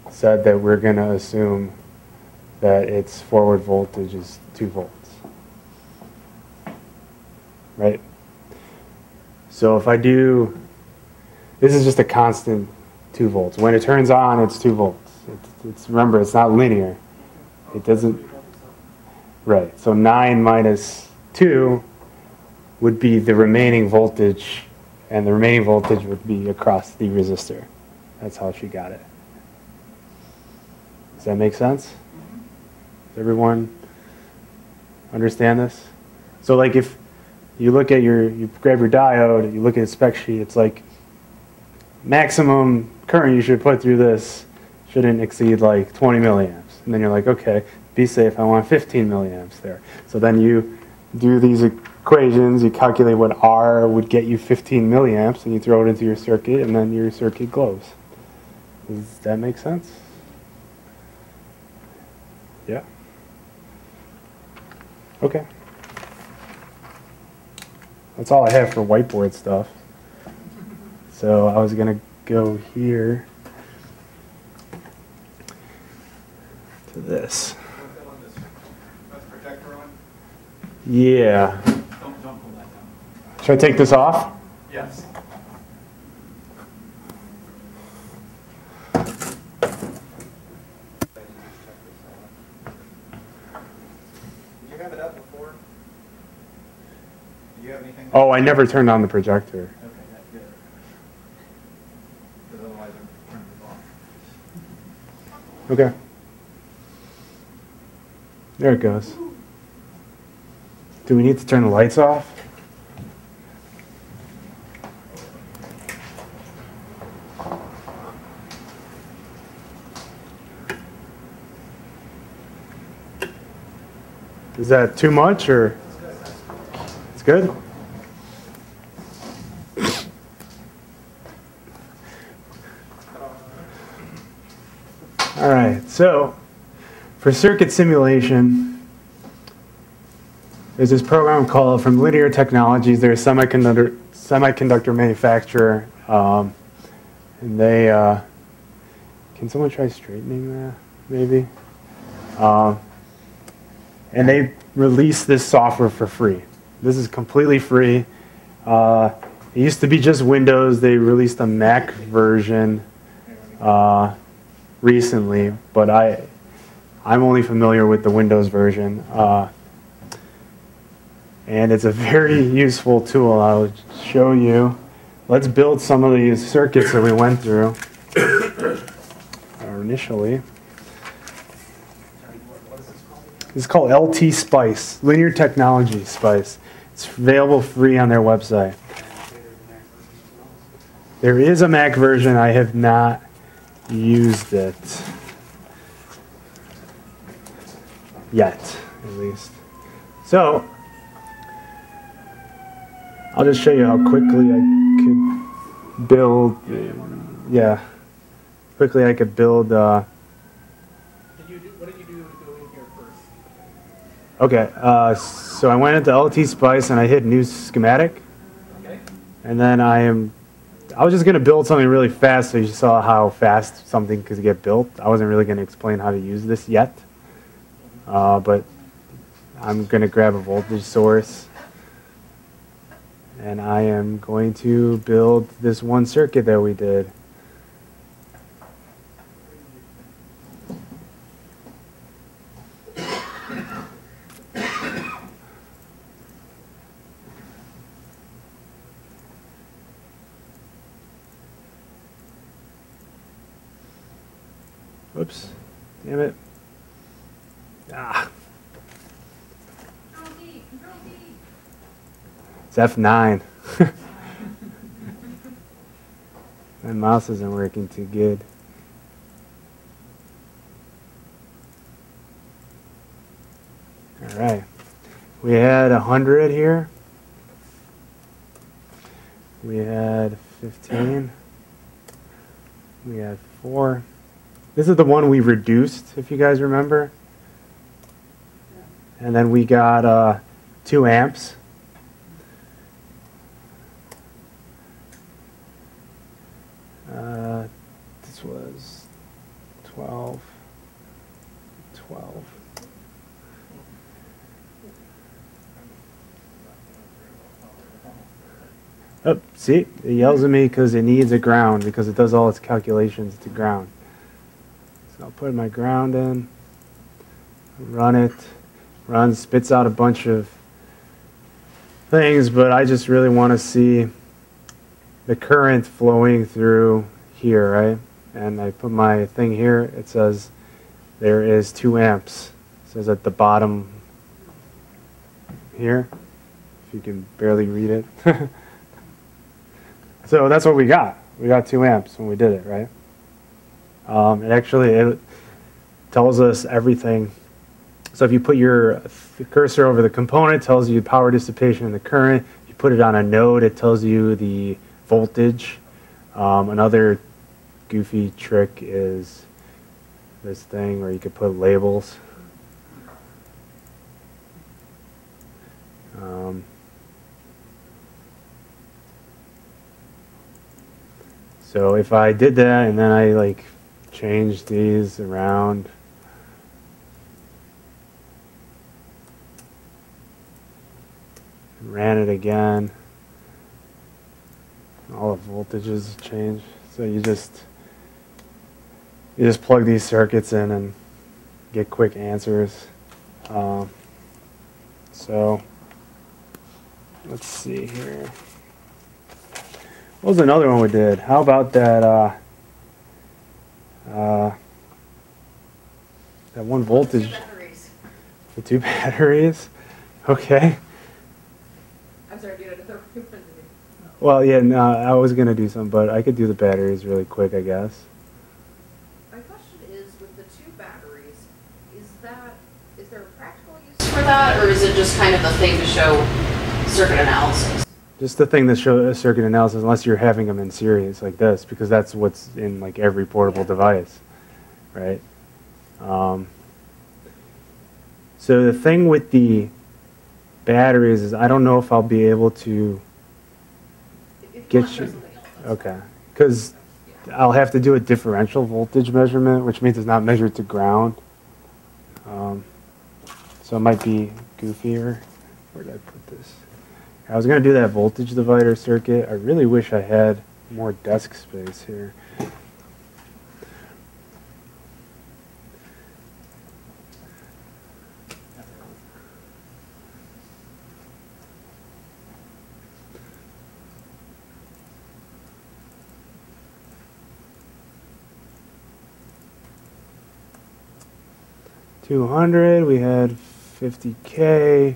said that we're going to assume that its forward voltage is 2 volts. Right? So if I do, this is just a constant 2 volts. When it turns on, it's 2 volts. Remember, it's not linear. It doesn't, right. So 9 minus 2 would be the remaining voltage, and the remaining voltage would be across the resistor. That's how she got it. Does that make sense? Does everyone understand this? So like if you look at you grab your diode, you look at a spec sheet, it's like maximum current you should put through this shouldn't exceed like 20 milliamps. And then you're like, okay, be safe, I want 15 milliamps there. So then you do these equations, you calculate what R would get you 15 milliamps, and you throw it into your circuit, and then your circuit glows. Does that make sense? Yeah? Okay. That's all I have for whiteboard stuff. So I was going to go here to this. Projector on? Yeah. Don't pull that down. Should I take this off? Yes. Did you have it up before? Do you have anything? Oh, I never turned on the projector. Okay, that's good. Because otherwise I'm turning it off. Okay. There it goes. Do we need to turn the lights off? Is that too much, or it's good? All right, so for circuit simulation, there's this program called from Linear Technologies. They're a semiconductor manufacturer, and they can someone try straightening that maybe? And they release this software for free. This is completely free. It used to be just Windows. They released a Mac version recently, but I'm only familiar with the Windows version. And it's a very useful tool. I'll show you. Let's build some of these circuits that we went through initially. It's called LT Spice, Linear Technology Spice. It's available free on their website. There is a Mac version. I have not used it yet, at least. So, I'll just show you how quickly I could build, quickly I could build What did you do to go in here first? okay, so I went into LT Spice and I hit new schematic. Okay. And then I was just going to build something really fast so you saw how fast something could get built. I wasn't really going to explain how to use this yet. But I'm going to grab a voltage source. And I am going to build this one circuit that we did. Whoops. Damn it. Ah. It's F9. My mouse isn't working too good. All right. We had 100 here. We had 15. We had 4. This is the one we reduced, if you guys remember. And then we got 2 amps. This was 12. Oh, see, it yells at me because it needs a ground, because it does all its calculations to ground. So I'll put my ground in, run it, runs, spits out a bunch of things, but I just really want to see the current flowing through here, right? And I put my thing here, it says there is 2 amps. It says at the bottom here, if you can barely read it. So that's what we got. We got 2 amps when we did it, right? It tells us everything. So if you put your cursor over the component, it tells you power dissipation and the current. If you put it on a node, it tells you the voltage. Another goofy trick is this thing where you could put labels. So if I did that and then I like changed these around, ran it again, all the voltages change. So you just plug these circuits in and get quick answers. So let's see here. What was another one we did? How about that that one voltage? The 2 batteries. Okay. I'm sorry, do you know the Well, yeah, no, I was gonna do some, but I could do the batteries really quick, I guess. My question is, with the 2 batteries, is there a practical use for that, or is it just kind of a thing to show circuit analysis? Just the thing that shows circuit analysis, unless you're having them in series like this, because that's what's in like every portable device, right? So the thing with the batteries is I don't know if I'll be able to get you. Okay, because I'll have to do a differential voltage measurement, which means it's not measured to ground. So it might be goofier. Where did I put this? I was going to do that voltage divider circuit. I really wish I had more desk space here. $200, we had $50K,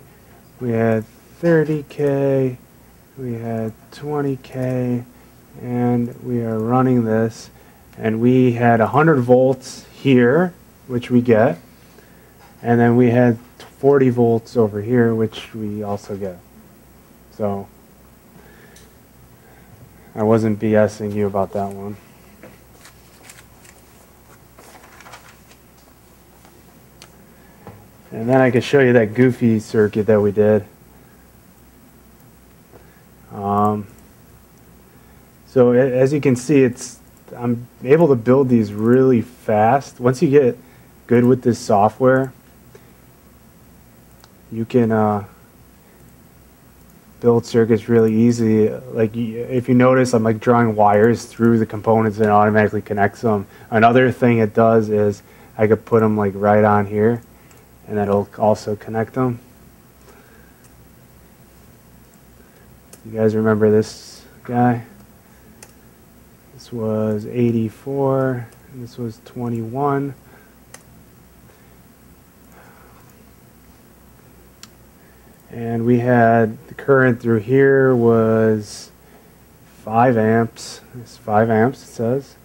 we had $30K, we had $20K, and we are running this, and we had 100 volts here, which we get, and then we had 40 volts over here, which we also get. So I wasn't BSing you about that one. And then I can show you that goofy circuit that we did. So as you can see, I'm able to build these really fast. Once you get good with this software, you can build circuits really easy. Like if you notice, I'm like drawing wires through the components and it automatically connects them. Another thing it does is I could put them like right on here, and that'll also connect them. You guys remember this guy? This was 84, and this was 21. And we had the current through here was 5 amps. It's 5 amps, it says.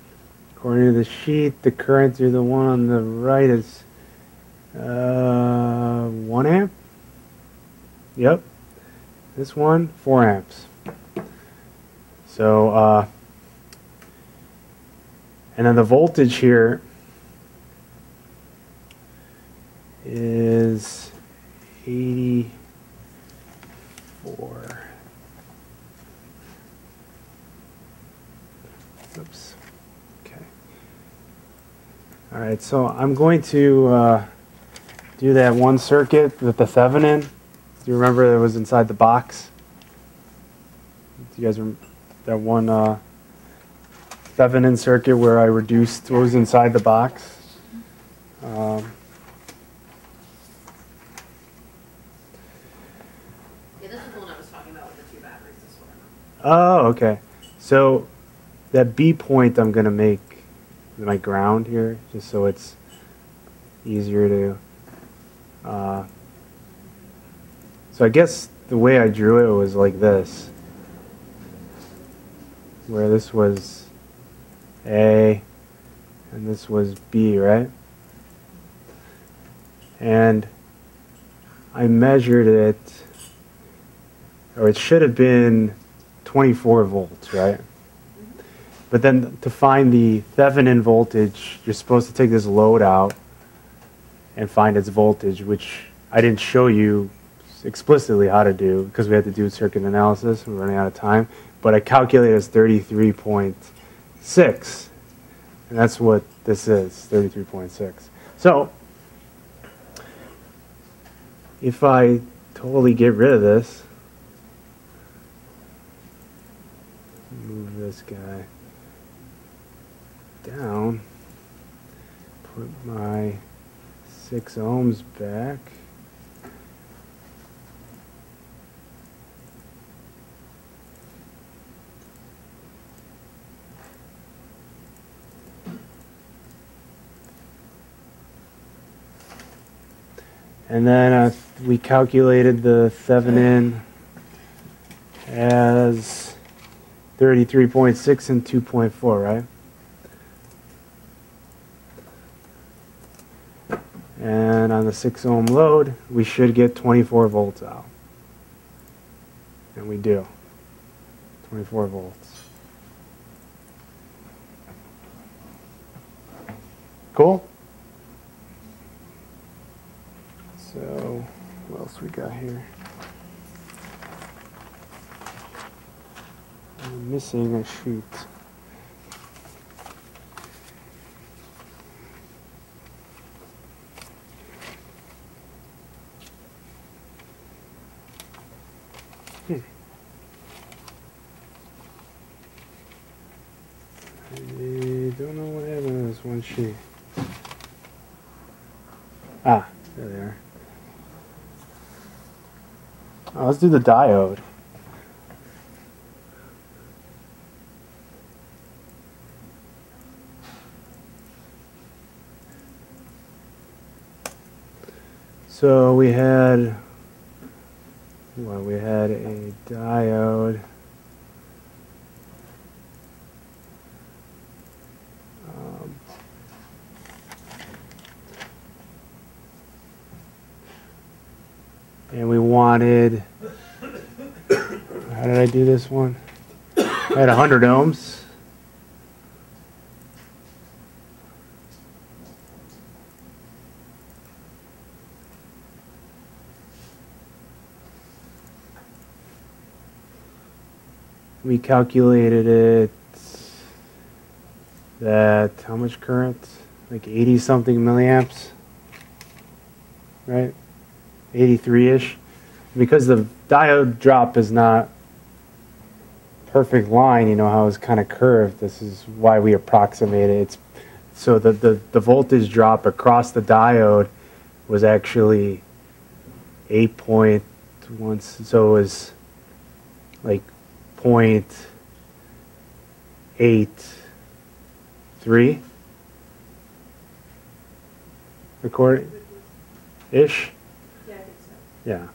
According to the sheet, the current through the one on the right is 1 amp. Yep. This one, 4 amps. So, and then the voltage here is 84. Oops. Okay. All right, so I'm going to do that one circuit with the Thevenin. Do you remember that was inside the box? Do you guys remember that one Thevenin circuit where I reduced what was inside the box? Yeah, this is the one I was talking about with the 2 batteries, this one. Oh, okay. So that B point I'm going to make my ground here, just so it's easier to... so I guess the way I drew it was like this, where this was A and this was B, right? And I measured it, or it should have been 24 volts, right? But then to find the Thevenin voltage, you're supposed to take this load out and find its voltage, which I didn't show you explicitly how to do because we had to do circuit analysis. We're running out of time. But I calculated as 33.6. And that's what this is, 33.6. So if I totally get rid of this, move this guy down, put my 6 ohms back, and then we calculated the Thevenin as 33.6 and 2.4, right? And on the 6 ohm load, we should get 24 volts out. And we do. 24 volts. Cool? So, what else we got here? I'm missing a sheet. I don't know what happened to this one sheet. Ah, there they are. Oh, let's do the diode. So we had, well, we had a diode. And we wanted, how did I do this one? I had 100 ohms. We calculated it that, how much current? Like 80 something milliamps, right? 83-ish. Because the diode drop is not perfect line, you know how it's kind of curved. This is why we approximate it. It's, so the voltage drop across the diode was actually 8.1, so it was like 0.83 record ish. Yeah, I think so. Yeah.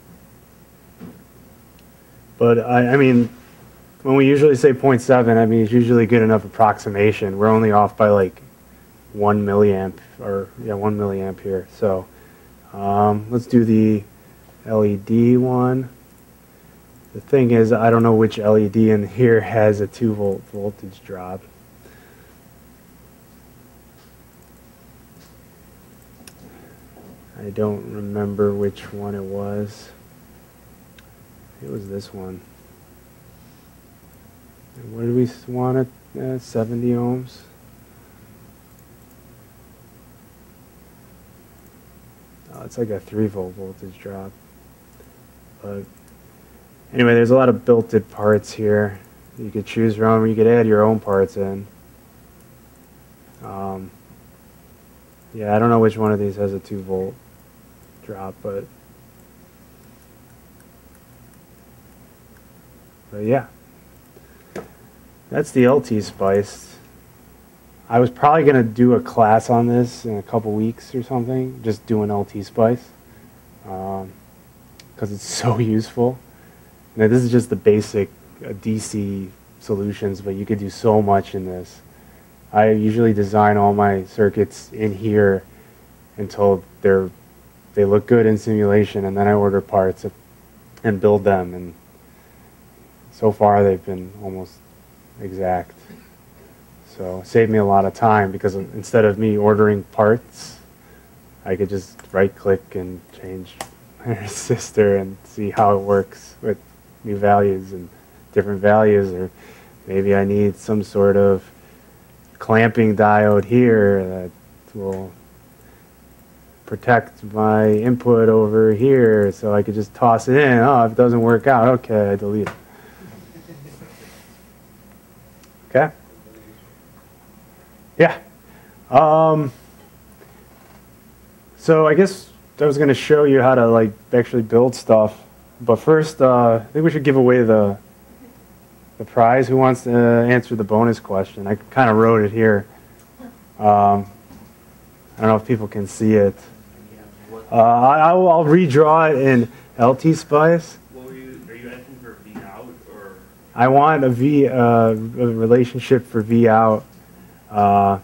But I mean, when we usually say 0.7, I mean, it's usually good enough approximation. We're only off by like 1 milliamp, or yeah, 1 milliamp here. So let's do the LED one. The thing is, I don't know which LED in here has a 2-volt voltage drop. I don't remember which one it was. It was this one. And what do we want it? 70 ohms. Oh, it's like a 3-volt voltage drop. But anyway, there's a lot of built-in parts here. You could choose from. You could add your own parts in. Yeah, I don't know which one of these has a 2-volt drop, but yeah, that's the LT Spice. I was probably going to do a class on this in a couple weeks or something, just doing LT Spice, because it's so useful. Now, this is just the basic DC solutions, but you could do so much in this. I usually design all my circuits in here until they look good in simulation, and then I order parts and build them, and so far they've been almost exact. So it saved me a lot of time, because instead of me ordering parts, I could just right-click and change my resistor and see how it works with new values and different values. Or maybe I need some sort of clamping diode here that will protect my input over here, so I could just toss it in. Oh, if it doesn't work out, okay, I delete it. Okay? Yeah. So I guess I was going to show you how to like actually build stuff, but first I think we should give away the prize. Who wants to answer the bonus question? I kind of wrote it here. I don't know if people can see it. I'll redraw it in LT Spice. What are you asking for V out or? I want a relationship for V out. Okay.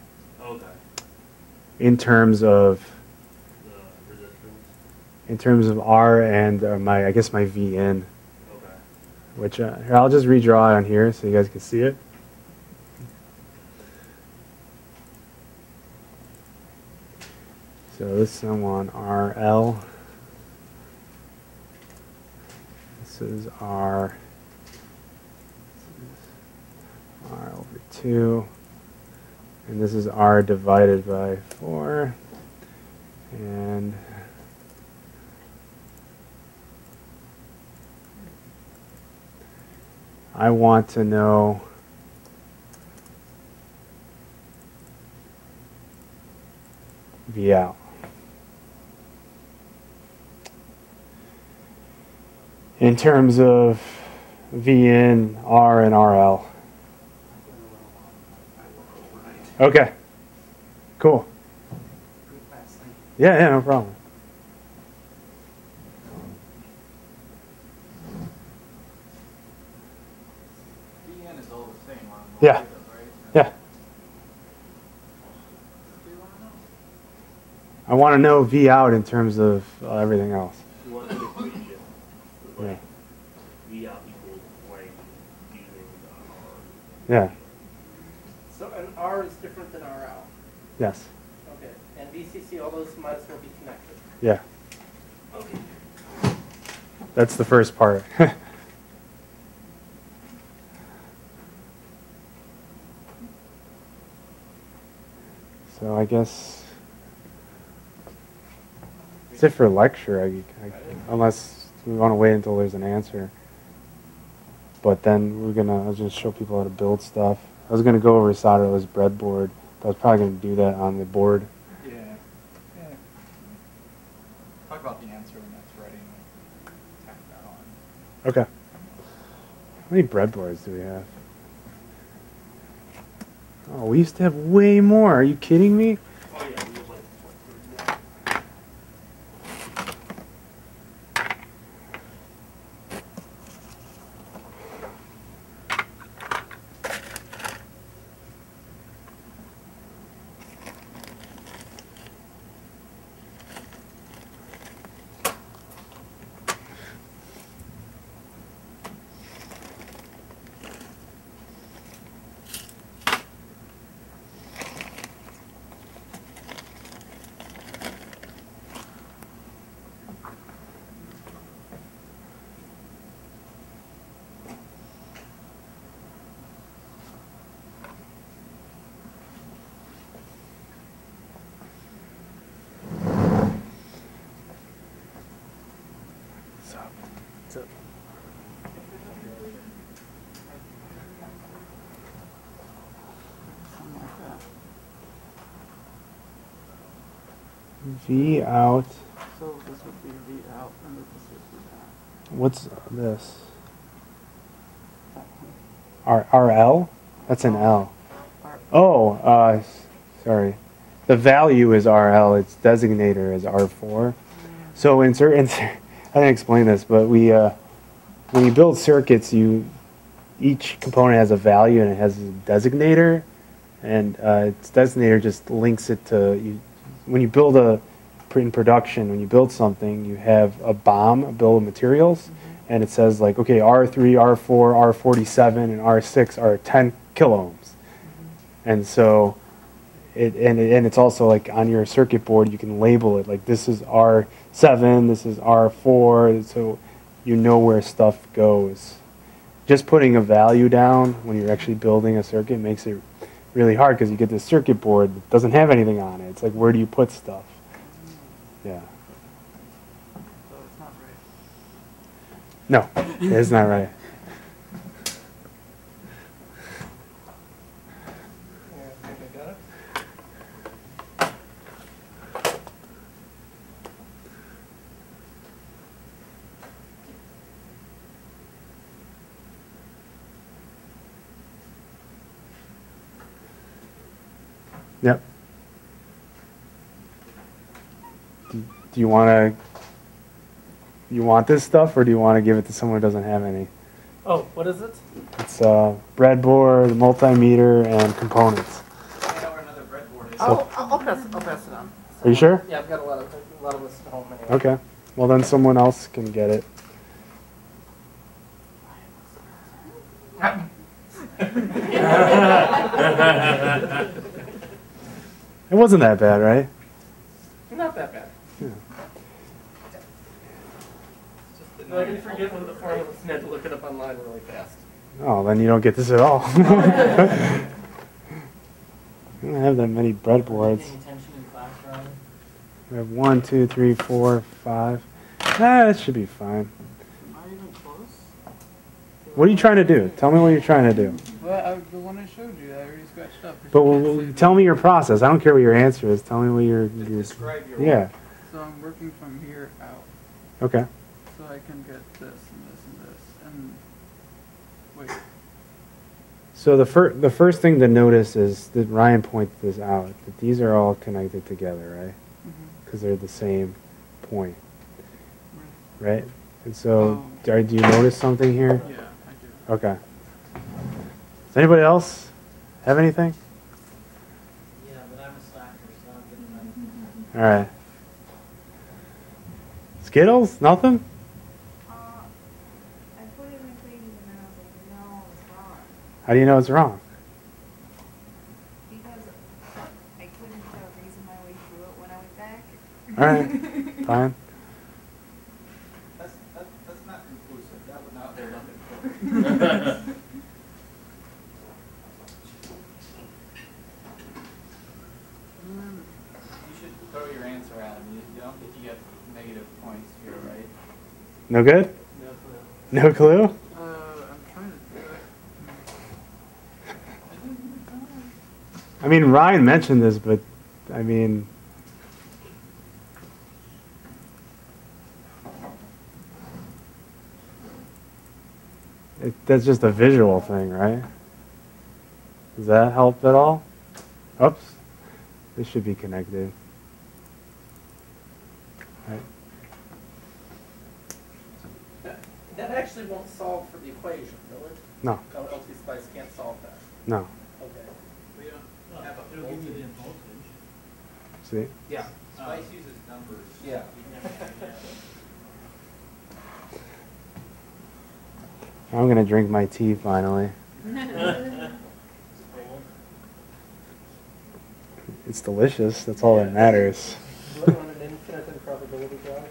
In terms of The resistance. in terms of R and I guess my V in. Okay. Which here, I'll just redraw it on here so you guys can see it. So this I want RL. This is R over 2. And this is R divided by 4. And I want to know V out. In terms of V in, R, and RL. Okay. Cool. Yeah, no problem. VN is all the same on Yeah. right? Yeah. I want to know V out in terms of everything else. You want an equation. Yeah. V out equals blank using R. Yeah. So an R is different than RL. Yes. Okay. And VCC, all those might as well be connected. Yeah. Okay. That's the first part. So I guess that's it for lecture. Unless we want to wait until there's an answer. But then I was going to show people how to build stuff. I was going to go over solderless breadboard, but I was probably going to do that on the board. Yeah. Yeah. Talk about the answer when that's ready and tack that on. Okay. How many breadboards do we have? Oh, we used to have way more. Are you kidding me? Oh yeah, we have like V out. So this would be V out and this would be that. What's this? RL? That's an L. Oh, sorry. The value is RL. Its designator is R4. So in certain, I didn't explain this, but when you build circuits, each component has a value and it has a designator, and its designator just links it to when you build in production, when you build something, you have a BOM, a bill of materials, and it says like, okay, R3, R4, R47, and R6 are 10 kiloohms. And so, and it's also like on your circuit board, you can label it like this is R7, this is R4, so you know where stuff goes. Just putting a value down when you're actually building a circuit makes it really hard because you get this circuit board that doesn't have anything on it. It's like, where do you put stuff? Yeah. So it's not right. No, it's not right. Yeah, I think I got it. Yep. Do you want this stuff, or do you want to give it to someone who doesn't have any? Oh, what is it? It's breadboard, multimeter, and components. I know where another breadboard is. I'll pass it on. Are you sure? Yeah, I've got a lot of this at home anyway. Okay. Well, then someone else can get it. It wasn't that bad, right? Not that bad. Yeah. No, I didn't forget one of the formulas and had to look it up online really fast. Oh, then you don't get this at all. I don't have that many breadboards. Paying attention in class, Ryan? We have 1, 2, 3, 4, 5. That should be fine. Not even close? What are you trying to do? Tell me what you're trying to do. Well, the one I showed you, I already scratched up. But tell me your process. I don't care what your answer is. Tell me what your Describe your yeah. So I'm working from here out. Okay. So I can get this and this and this. And wait. So the first thing to notice is that Ryan pointed this out, that these are all connected together, right? Because they're the same point, right? And so, do you notice something here? Yeah, I do. Okay. Does anybody else have anything? Yeah, but I'm a slacker, so I'm getting my... All right. Skittles? Nothing? I put in the equation and I was like, no, it's wrong. How do you know it's wrong? Because I couldn't reason my way through it when I went back. All right. Fine. That's not conclusive. That would not hold up in court. You should throw your answer at him. You don't think you get negative points here, right? No good? No clue? I'm trying to do it. I mean, Ryan mentioned this, but I mean, that's just a visual thing, right? Does that help at all? Oops. This should be connected. Right. That actually won't solve for the equation, will it? No. LT Spice can't solve that. No. Okay. We don't have a It'll give you voltage. the voltage. See? Yeah. Spice uses numbers. Yeah. I'm going to drink my tea finally. It's delicious. That's all that matters. Do you want an infinite improbability drive?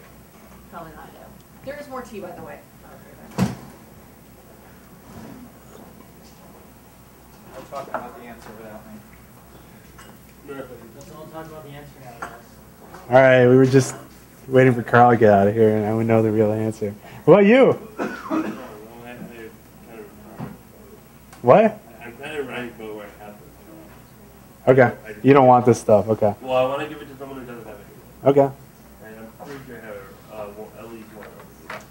Probably not, no. There is more tea, by the way. I'll talk about the answer without me. Let's all talk about the answer now, guys. All right, we were just waiting for Carl to get out of here, and now we know the real answer. What about you? What? I'm kind of running for where it happens. Okay. You don't want this stuff. Okay. Well, I want to give it to someone who doesn't have it. Okay. And I'm pretty sure I have at least one of those.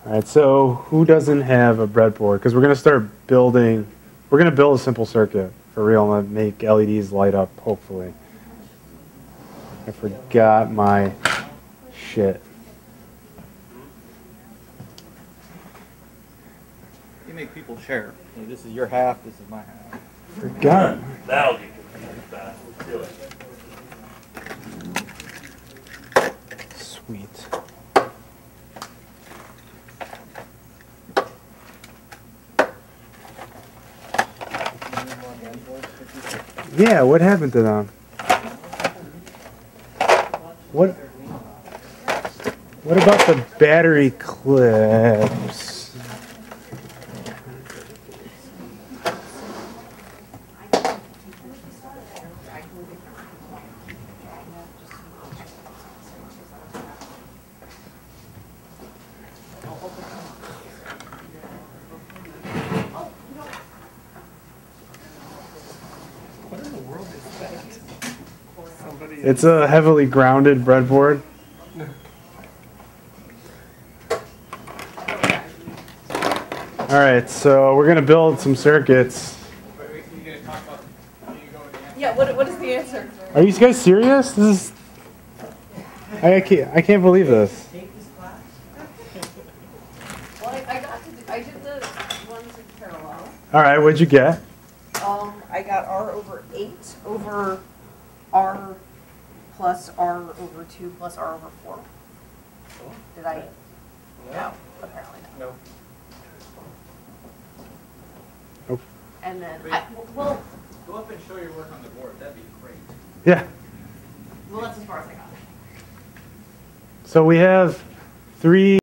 All right, so who doesn't have a breadboard? Because we're going to start building, we're going to build a simple circuit for real and make LEDs light up, hopefully. I forgot my shit. You make people share. So this is your half, this is my half. Forgot. That'll get confusing fast. Let's do it. Sweet. Yeah, what happened to them? What about the battery clips? What in the world is that? Somebody. It's a heavily grounded breadboard. All right, so we're gonna build some circuits. Yeah, what is the answer? Are you guys serious? This is I can't believe this. Well, I did the ones in parallel. All right, what'd you get? I got R over 8 over R plus R over 2 plus R over 4. Did I? No, apparently not. No. Nope. And then, Well, go up and show your work on the board. That'd be great. Yeah. well, that's as far as I got. So we have 3